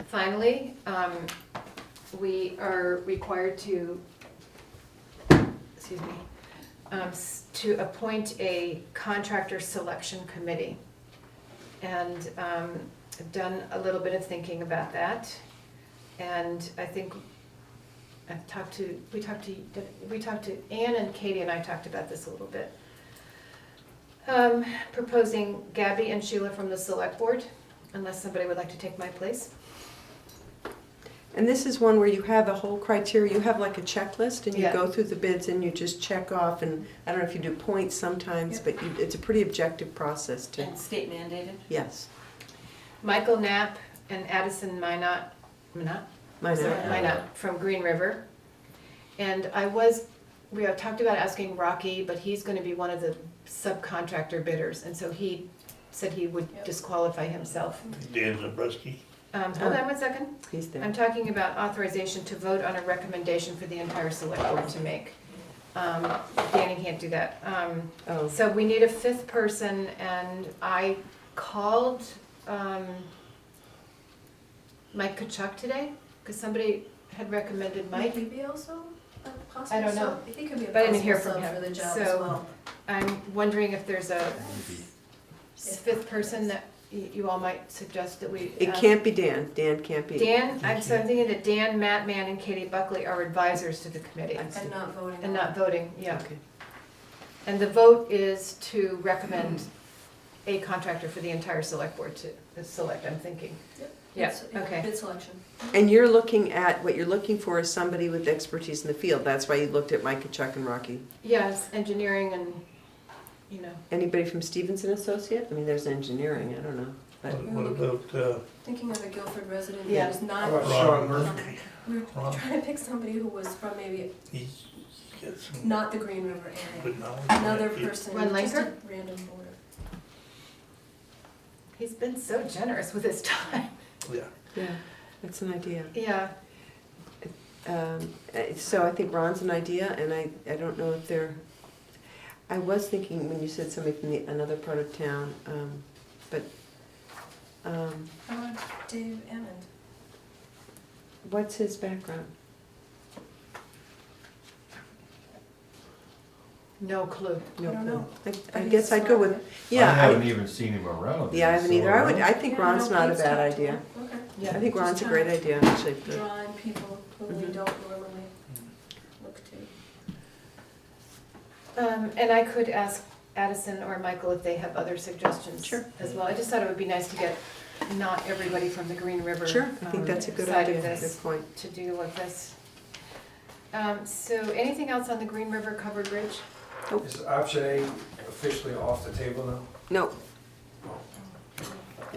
Finally, we are required to, excuse me, to appoint a contractor selection committee. And I've done a little bit of thinking about that. And I think we talked to Ann and Katie, and I talked about this a little bit. Proposing Gabby and Sheila from the select board, unless somebody would like to take my place. And this is one where you have a whole criteria, you have like a checklist, and you Yeah. go through the bids and you just check off, and I don't know if you do points sometimes, but it's a pretty objective process to, And state mandated. yes. Michael Knapp and Addison Minot from Green River. And we have talked about asking Rocky, but he's gonna be one of the subcontractor bidders, and so he said he would disqualify himself. Dan Zabriskie. Hold on one second. He's there. I'm talking about authorization to vote on a recommendation for the entire select board to make. Danny can't do that. Oh, So we need a 5th person, and I called Mike Kachuk today, because somebody had recommended Mike. Might he be also a possible I don't know. sub? I think he could be a But I didn't hear possible from sub him. for the job So- as well. I'm wondering if there's a 5th person that you all might suggest that we. it ask. can't be Dan, Dan can't be. Dan, I'm thinking that Dan, Matt Mann, and Katie Buckley are advisors to the committee. And not voting. And on not it. voting, yeah. Okay. And the vote is to recommend a contractor for the entire select board to select, I'm thinking. Yep. Yeah, Bid okay. Bid selection. And you're looking at, what you're looking for is somebody with expertise in the field, that's why you looked at Mike Kachuk and Rocky. Yes, engineering and, you know. Anybody from Stevenson Associate? I mean, there's engineering, I don't know, but. What about, Thinking of a Guilford resident Yeah. who's not. How about Sean Ron Murphy? We were trying to pick somebody who was from maybe he's got some not the Green River area. good knowledge. Another He- person, Ron just a Lenker? random voter. He's been so generous with his time. Yeah. Yeah, that's an idea. Yeah, So I think Ron's an idea, and I don't know if they're, I was thinking when you said somebody from another part of town, but, Dave Emmond. what's his background? No clue. No I don't know. clue. I But guess he's I'd go smart. with, yeah. I haven't even seen him around. Yeah, I haven't either. I think Yeah, Ron's no, not a Pete's bad talked to idea. him. Okay. Yeah. I think Ron's a Just great idea, actually. Drawing people who we don't normally look to. And I could ask Addison or Michael if they have other suggestions Sure. as well. I just thought it would be nice to get not everybody from the Green River Sure, I think that's a good side idea, of good this point. to deal with this. So anything else on the Green River covered bridge? Is option A officially off the table now? No.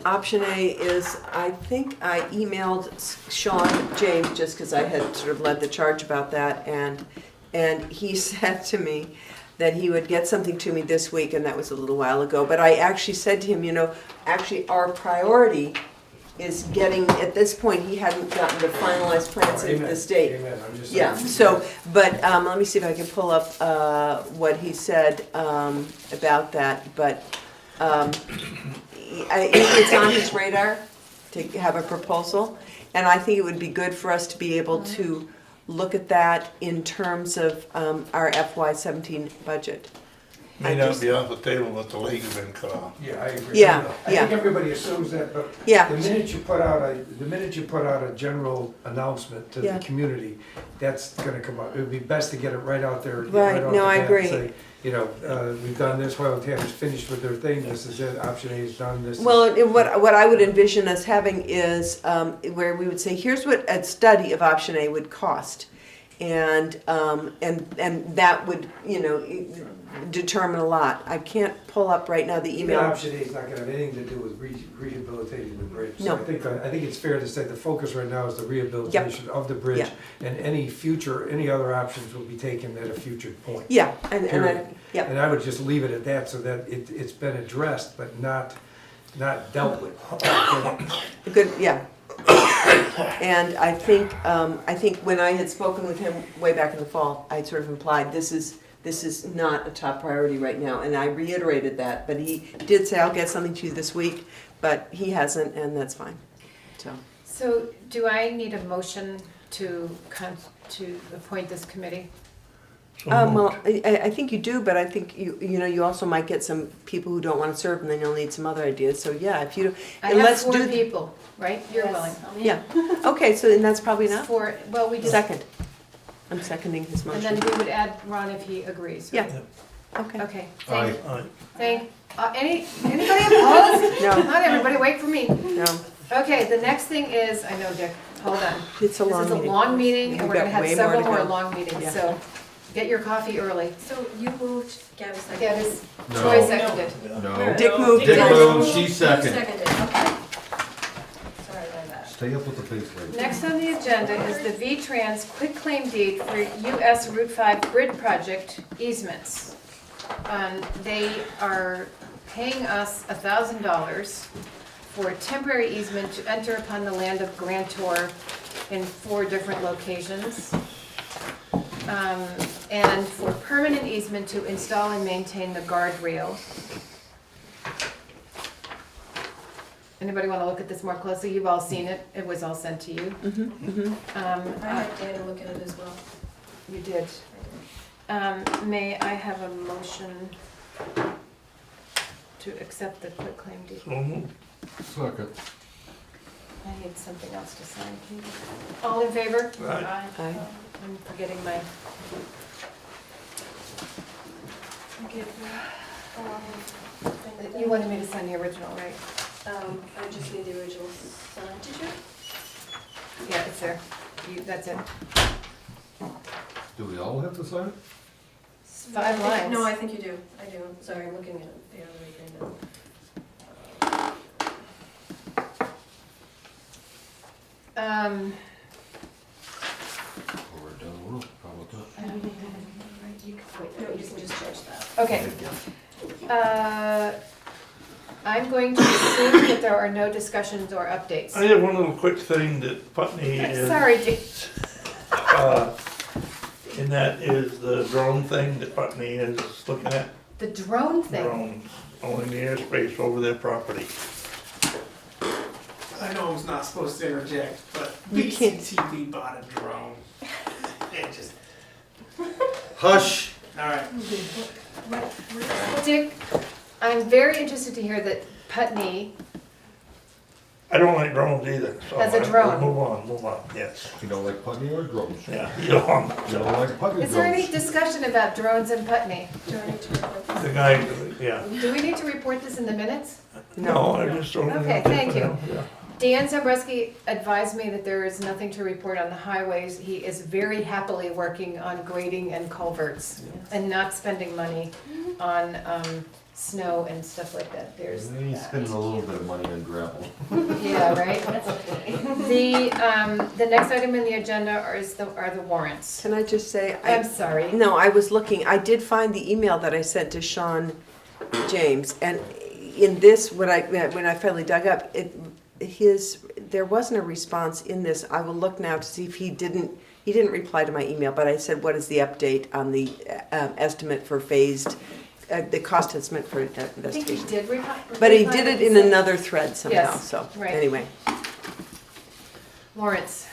Option A is, I think I emailed Sean James, just because I had sort of led the charge about that, and he said to me that he would get something to me this week, and that was a little while ago, but I actually said to him, you know, actually our priority is getting, at this point, he hadn't gotten the finalized plans Oh, in amen, the state. Amen, I'm just. Yeah, so, but let me see if I can pull up what he said about that, but it's on his radar to have a proposal, and I think it would be good for us to be able to look at that in terms of our FY17 budget. May not be off the table, but the league's been cut off. Yeah, I agree. Yeah, I think everybody assumes that, but Yeah. the minute you put out a general announcement to Yeah. the community, that's gonna come out. It would be best to get it right out there. Right, off no, the I bat, agree. say, you know, we've done this, Hoyle Tanner's finished with their thing, this is it, option A is done, this is. Well, and what I would envision us having is where we would say, here's what a study of option A would cost. And that would, you know, determine a lot. I can't pull up right now the Even email. option A is not gonna have anything to do with rehabilitating the bridge. So No. I think it's fair to say the focus right now is the rehabilitation of the bridge. Yep. And any other options will be taken at a future point. Yeah, and Period. yeah. And I would just leave it at that so that it's been addressed, but not dealt with. Good, yeah. And I think when I had spoken with him way back in the fall, I sort of implied this is not a top priority right now, and I reiterated that, but he did say, I'll get something to you this week, but he hasn't, and that's fine, so. So do I need a motion to appoint this committee? Well, I think you do, but I think you know, you also might get some people who don't want to serve, and then you'll need some other ideas, so yeah, if you, I let's have do. 4 people, right? You're willing. Yeah, okay, so then that's probably enough? Well, we just. Second. I'm seconding his And motion. then we would add Ron if he agrees, right? Yeah, okay. Okay, Aye. anybody opposed? No. Not everybody, wait for me. No, Okay, the next thing is, I know, Dick, hold on. it's a long This is meeting. a long meeting, and We've we're gonna got way have more several to more go. long meetings, Yeah. so get your coffee early. So you moved, Gabby seconded. Gavis, No. Troy seconded. No. Dick moved. Dick Dick moved, moved, she you seconded. seconded, okay. Sorry about that. Stay up with the pace, lady. Next on the agenda is the VTrans quitclaim deed for US Route 5 Bridge Project easements. They are paying us $1,000 for a temporary easement to enter upon the land of grantor in 4 different locations. And for permanent easement to install and maintain the guardrail. Anybody want to look at this more closely? You've all seen it. It was all sent to you. I had Dan look at it as well. You did. May I have a motion to accept the quitclaim deed? So moved. Second. I need something else to sign. All in favor? Aye. Aye. I'm forgetting my, you wanted me to sign the original, right? I just need the original signed, did you? Yeah, it's there. That's it. Do we all have to sign it? 5 lines. No, I think you do, I do, sorry, I'm looking at the other agreement. Or down the road, how about that? I don't think I have it right. You can wait. No, you can just change that. Okay. I'm going to assume that there are no discussions or updates. I have one little quick thing that Putney is. Sorry, Dick. And that is the drone thing that Putney is looking at. The drone thing? Drones, only the airspace over their property. I know I was not supposed to interject, but You can't. BCTV bought a drone. It just, Hush. all right. Dick, I'm very interested to hear that Putney, I don't like drones either, so. Has a drone. Move on, yes. You don't like Putney or drones? Yeah, you don't. You don't like Putney is there any drones? discussion about drones in Putney? The guy, yeah. Do we need to report this in the minutes? No, I just don't. Okay, thank you. Yeah. Dan Zabreski advised me that there is nothing to report on the highways. He is very happily working on grading and culverts and not spending money on snow and stuff like that. There's He's spending a little bit of money on gravel. Yeah, right? The next item in the agenda are the warrants. Can I just say? I'm sorry. No, I was looking, I did find the email that I sent to Sean James, and in this, when I finally dug up, there wasn't a response in this. I will look now to see if he didn't reply to my email, but I said, what is the update on the estimate for phased, the cost estimate for I think he investigation? did reply. But he did it in another thread somehow, Yes, so, right. anyway. Warrants.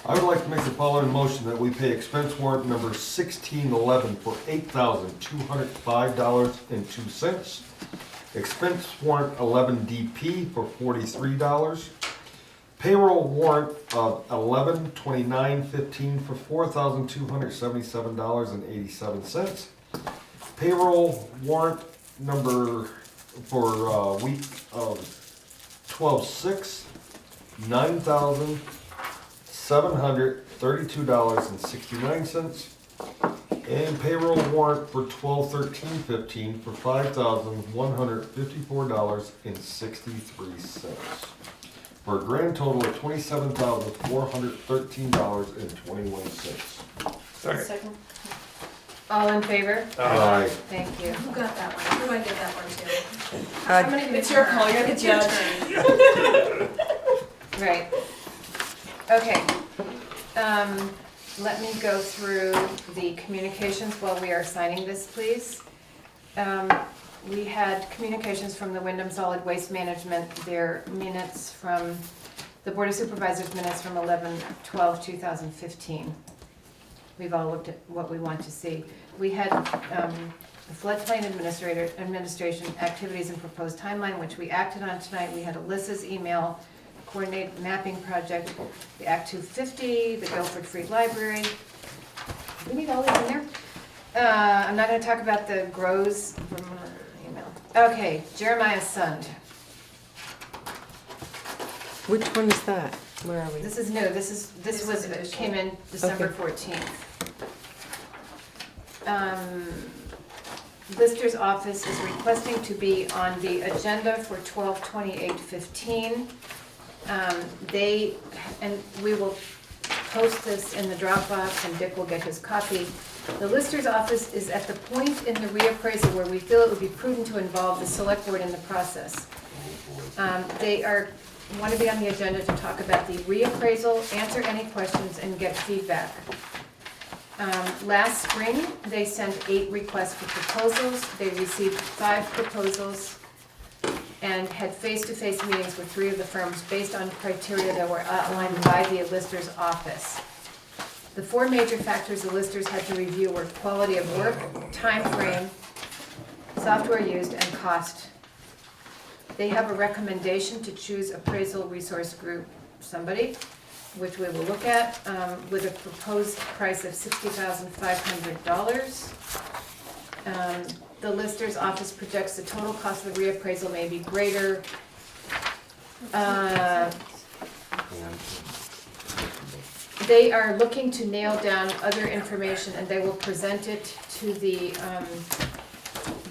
I would like to make the following motion that we pay expense warrant number 1611 for $8,205.02. Expense warrant 11DP for $43. Payroll warrant of 112915 for $4,277.87. Payroll warrant number for week of 12/6, $9,732.69. And payroll warrant for 12/13/15 for $5,154.63. For a grand total of $27,413.21. Second. All in favor? Aye. Thank you. Who got that one? Who do I give that one to? Uh, I'm gonna give it It's to your her. call, you're the It's your judge. turn. Right. Okay. Let me go through the communications while we are signing this, please. We had communications from the Wyndham Solid Waste Management, their minutes from, the Board of Supervisors minutes from 11/12/2015. We've all looked at what we want to see. We had the floodplain administration activities and proposed timeline, which we acted on tonight. We had Alyssa's email, coordinate mapping project, the Act 250, the Guilford Free Library. Do we need all these in there? I'm not gonna talk about the Grows email. Okay, Jeremiah Sund. Which one is that? Where are we? This is new, this came in December Okay. 14th. Lister's office is requesting to be on the agenda for 12/28/15. And we will post this in the Dropbox and Dick will get his copy. The Lister's office is at the point in the reappraisal where we feel it would be prudent to involve the select board in the process. They want to be on the agenda to talk about the reappraisal, answer any questions, and get feedback. Last spring, they sent 8 requests for proposals. They received 5 proposals and had face-to-face meetings with 3 of the firms based on criteria that were outlined by the Lister's office. The 4 major factors the Listers had to review were quality of work, time frame, software used, and cost. They have a recommendation to choose appraisal resource group somebody, which we will look at, with a proposed price of $60,500. The Lister's office projects the total cost of the reappraisal may be greater. They are looking to nail down other information and they will present it to the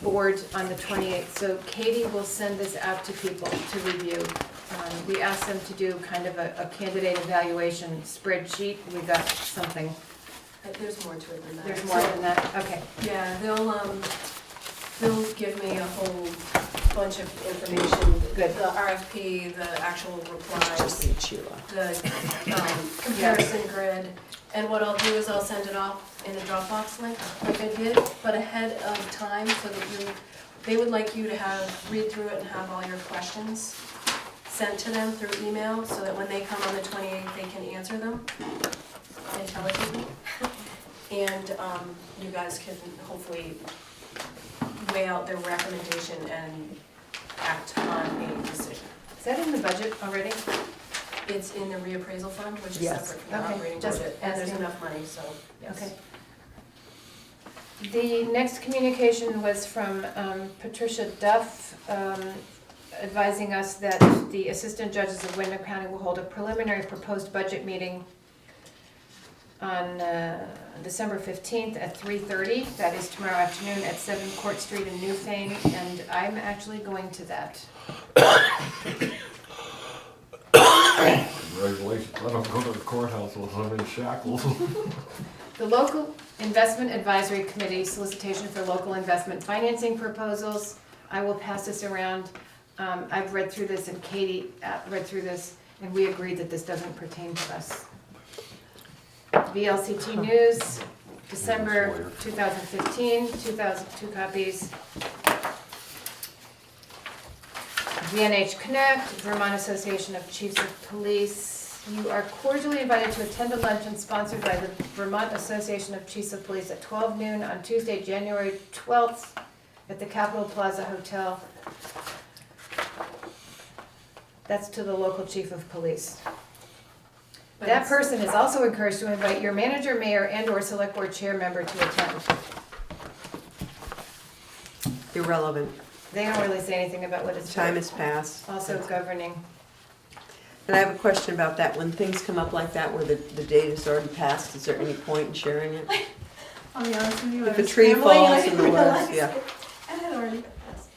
board on the 28th. So Katie will send this out to people to review. We asked them to do kind of a candidate evaluation spreadsheet. We got something. There's more to it than that. There's more than that, okay. Yeah, they'll give me a whole bunch of information. Good. The RFP, the actual replies, Just need Sheila. the comparison grid, And what I'll do is I'll send it off in a Dropbox link like I did, but ahead of time so that they would like you to read through it and have all your questions sent to them through email so that when they come on the 28th, they can answer them intelligently. And you guys can hopefully weigh out their recommendation and act on a decision. Is that in the budget already? It's in the reappraisal fund, which is Yes. separate from the Okay, operating just budget, and there's asking. enough money, so, yes. Okay. The next communication was from Patricia Duff, advising us that the assistant judges of Wyndham County will hold a preliminary proposed budget meeting on December 15th at 3:30. That is tomorrow afternoon at 7 Court Street in Newfane, and I'm actually going to that. Congratulations, I don't go to the courthouse with I'm in shackles. The Local Investment Advisory Committee solicitation for local investment financing proposals. I will pass this around. I've read through this and Katie read through this, and we agreed that this doesn't pertain to us. VLCT News, December 2015, 2 copies. VNH Connect, Vermont Association of Chiefs of Police. You are cordially invited to attend a luncheon sponsored by the Vermont Association of Chiefs of Police at 12 noon on Tuesday, January 12th at the Capitol Plaza Hotel. That's to the local chief of police. That person is also encouraged to invite your manager, mayor, and/or select board chair member to attend. Irrelevant. They don't really say anything about what it's for. Time has passed. Also governing. And I have a question about that. When things come up like that where the date is already passed, is there any point in sharing it? I'll be honest with you, If a tree falls in the woods, yeah. And it already passed.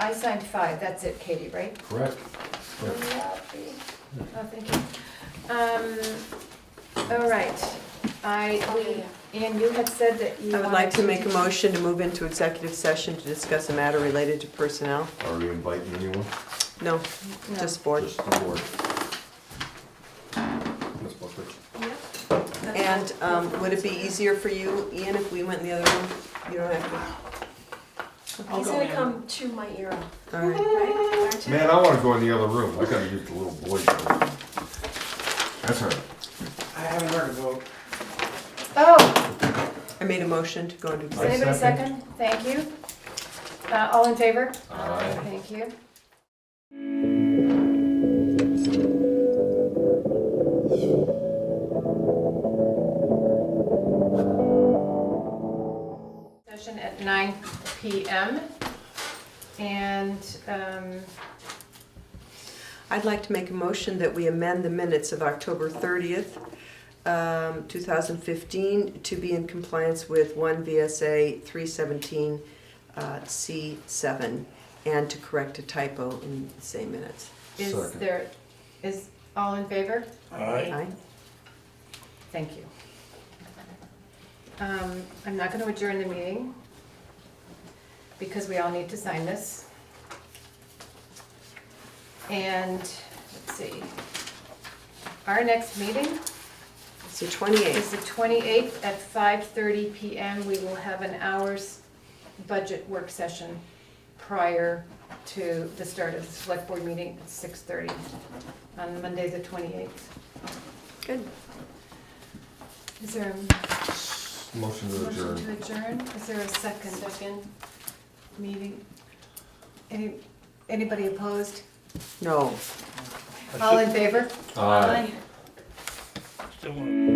I signed 5, that's it, Katie, right? Correct. Oh, thank you. All right, Ian, you had said that you I would like to wanted make a motion to move into executive session to discuss a matter related to personnel. Are we inviting anyone? No, No. just board. Just the board. Ms. Buckley? And would it be easier for you, Ian, if we went in the other room? You don't have to. He's gonna come chew my ear off. All right. Right? Aren't you? Man, I wanna go in the other room, I gotta use the little boy. That's all right. I haven't heard a vote. Oh, I made a motion to go into does executive. anybody second? Thank you. All in favor? Aye. Thank you. Session at 9 p.m. And I'd like to make a motion that we amend the minutes of October 30th, 2015 to be in compliance with 1 VSA 317 C7 and to correct a typo in the same minutes. is all in favor? Aye. Thank you. I'm not going to adjourn the meeting because we all need to sign this. And, let's see, our next meeting It's the 28th. is the 28th at 5:30 p.m. We will have an hour's budget work session prior to the start of the select board meeting at 6:30 on Monday, the 28th. Good. Is there a Motion to adjourn. motion to adjourn? Is there a second? Second. Meeting? Anybody opposed? No. All in favor? Aye. Still want-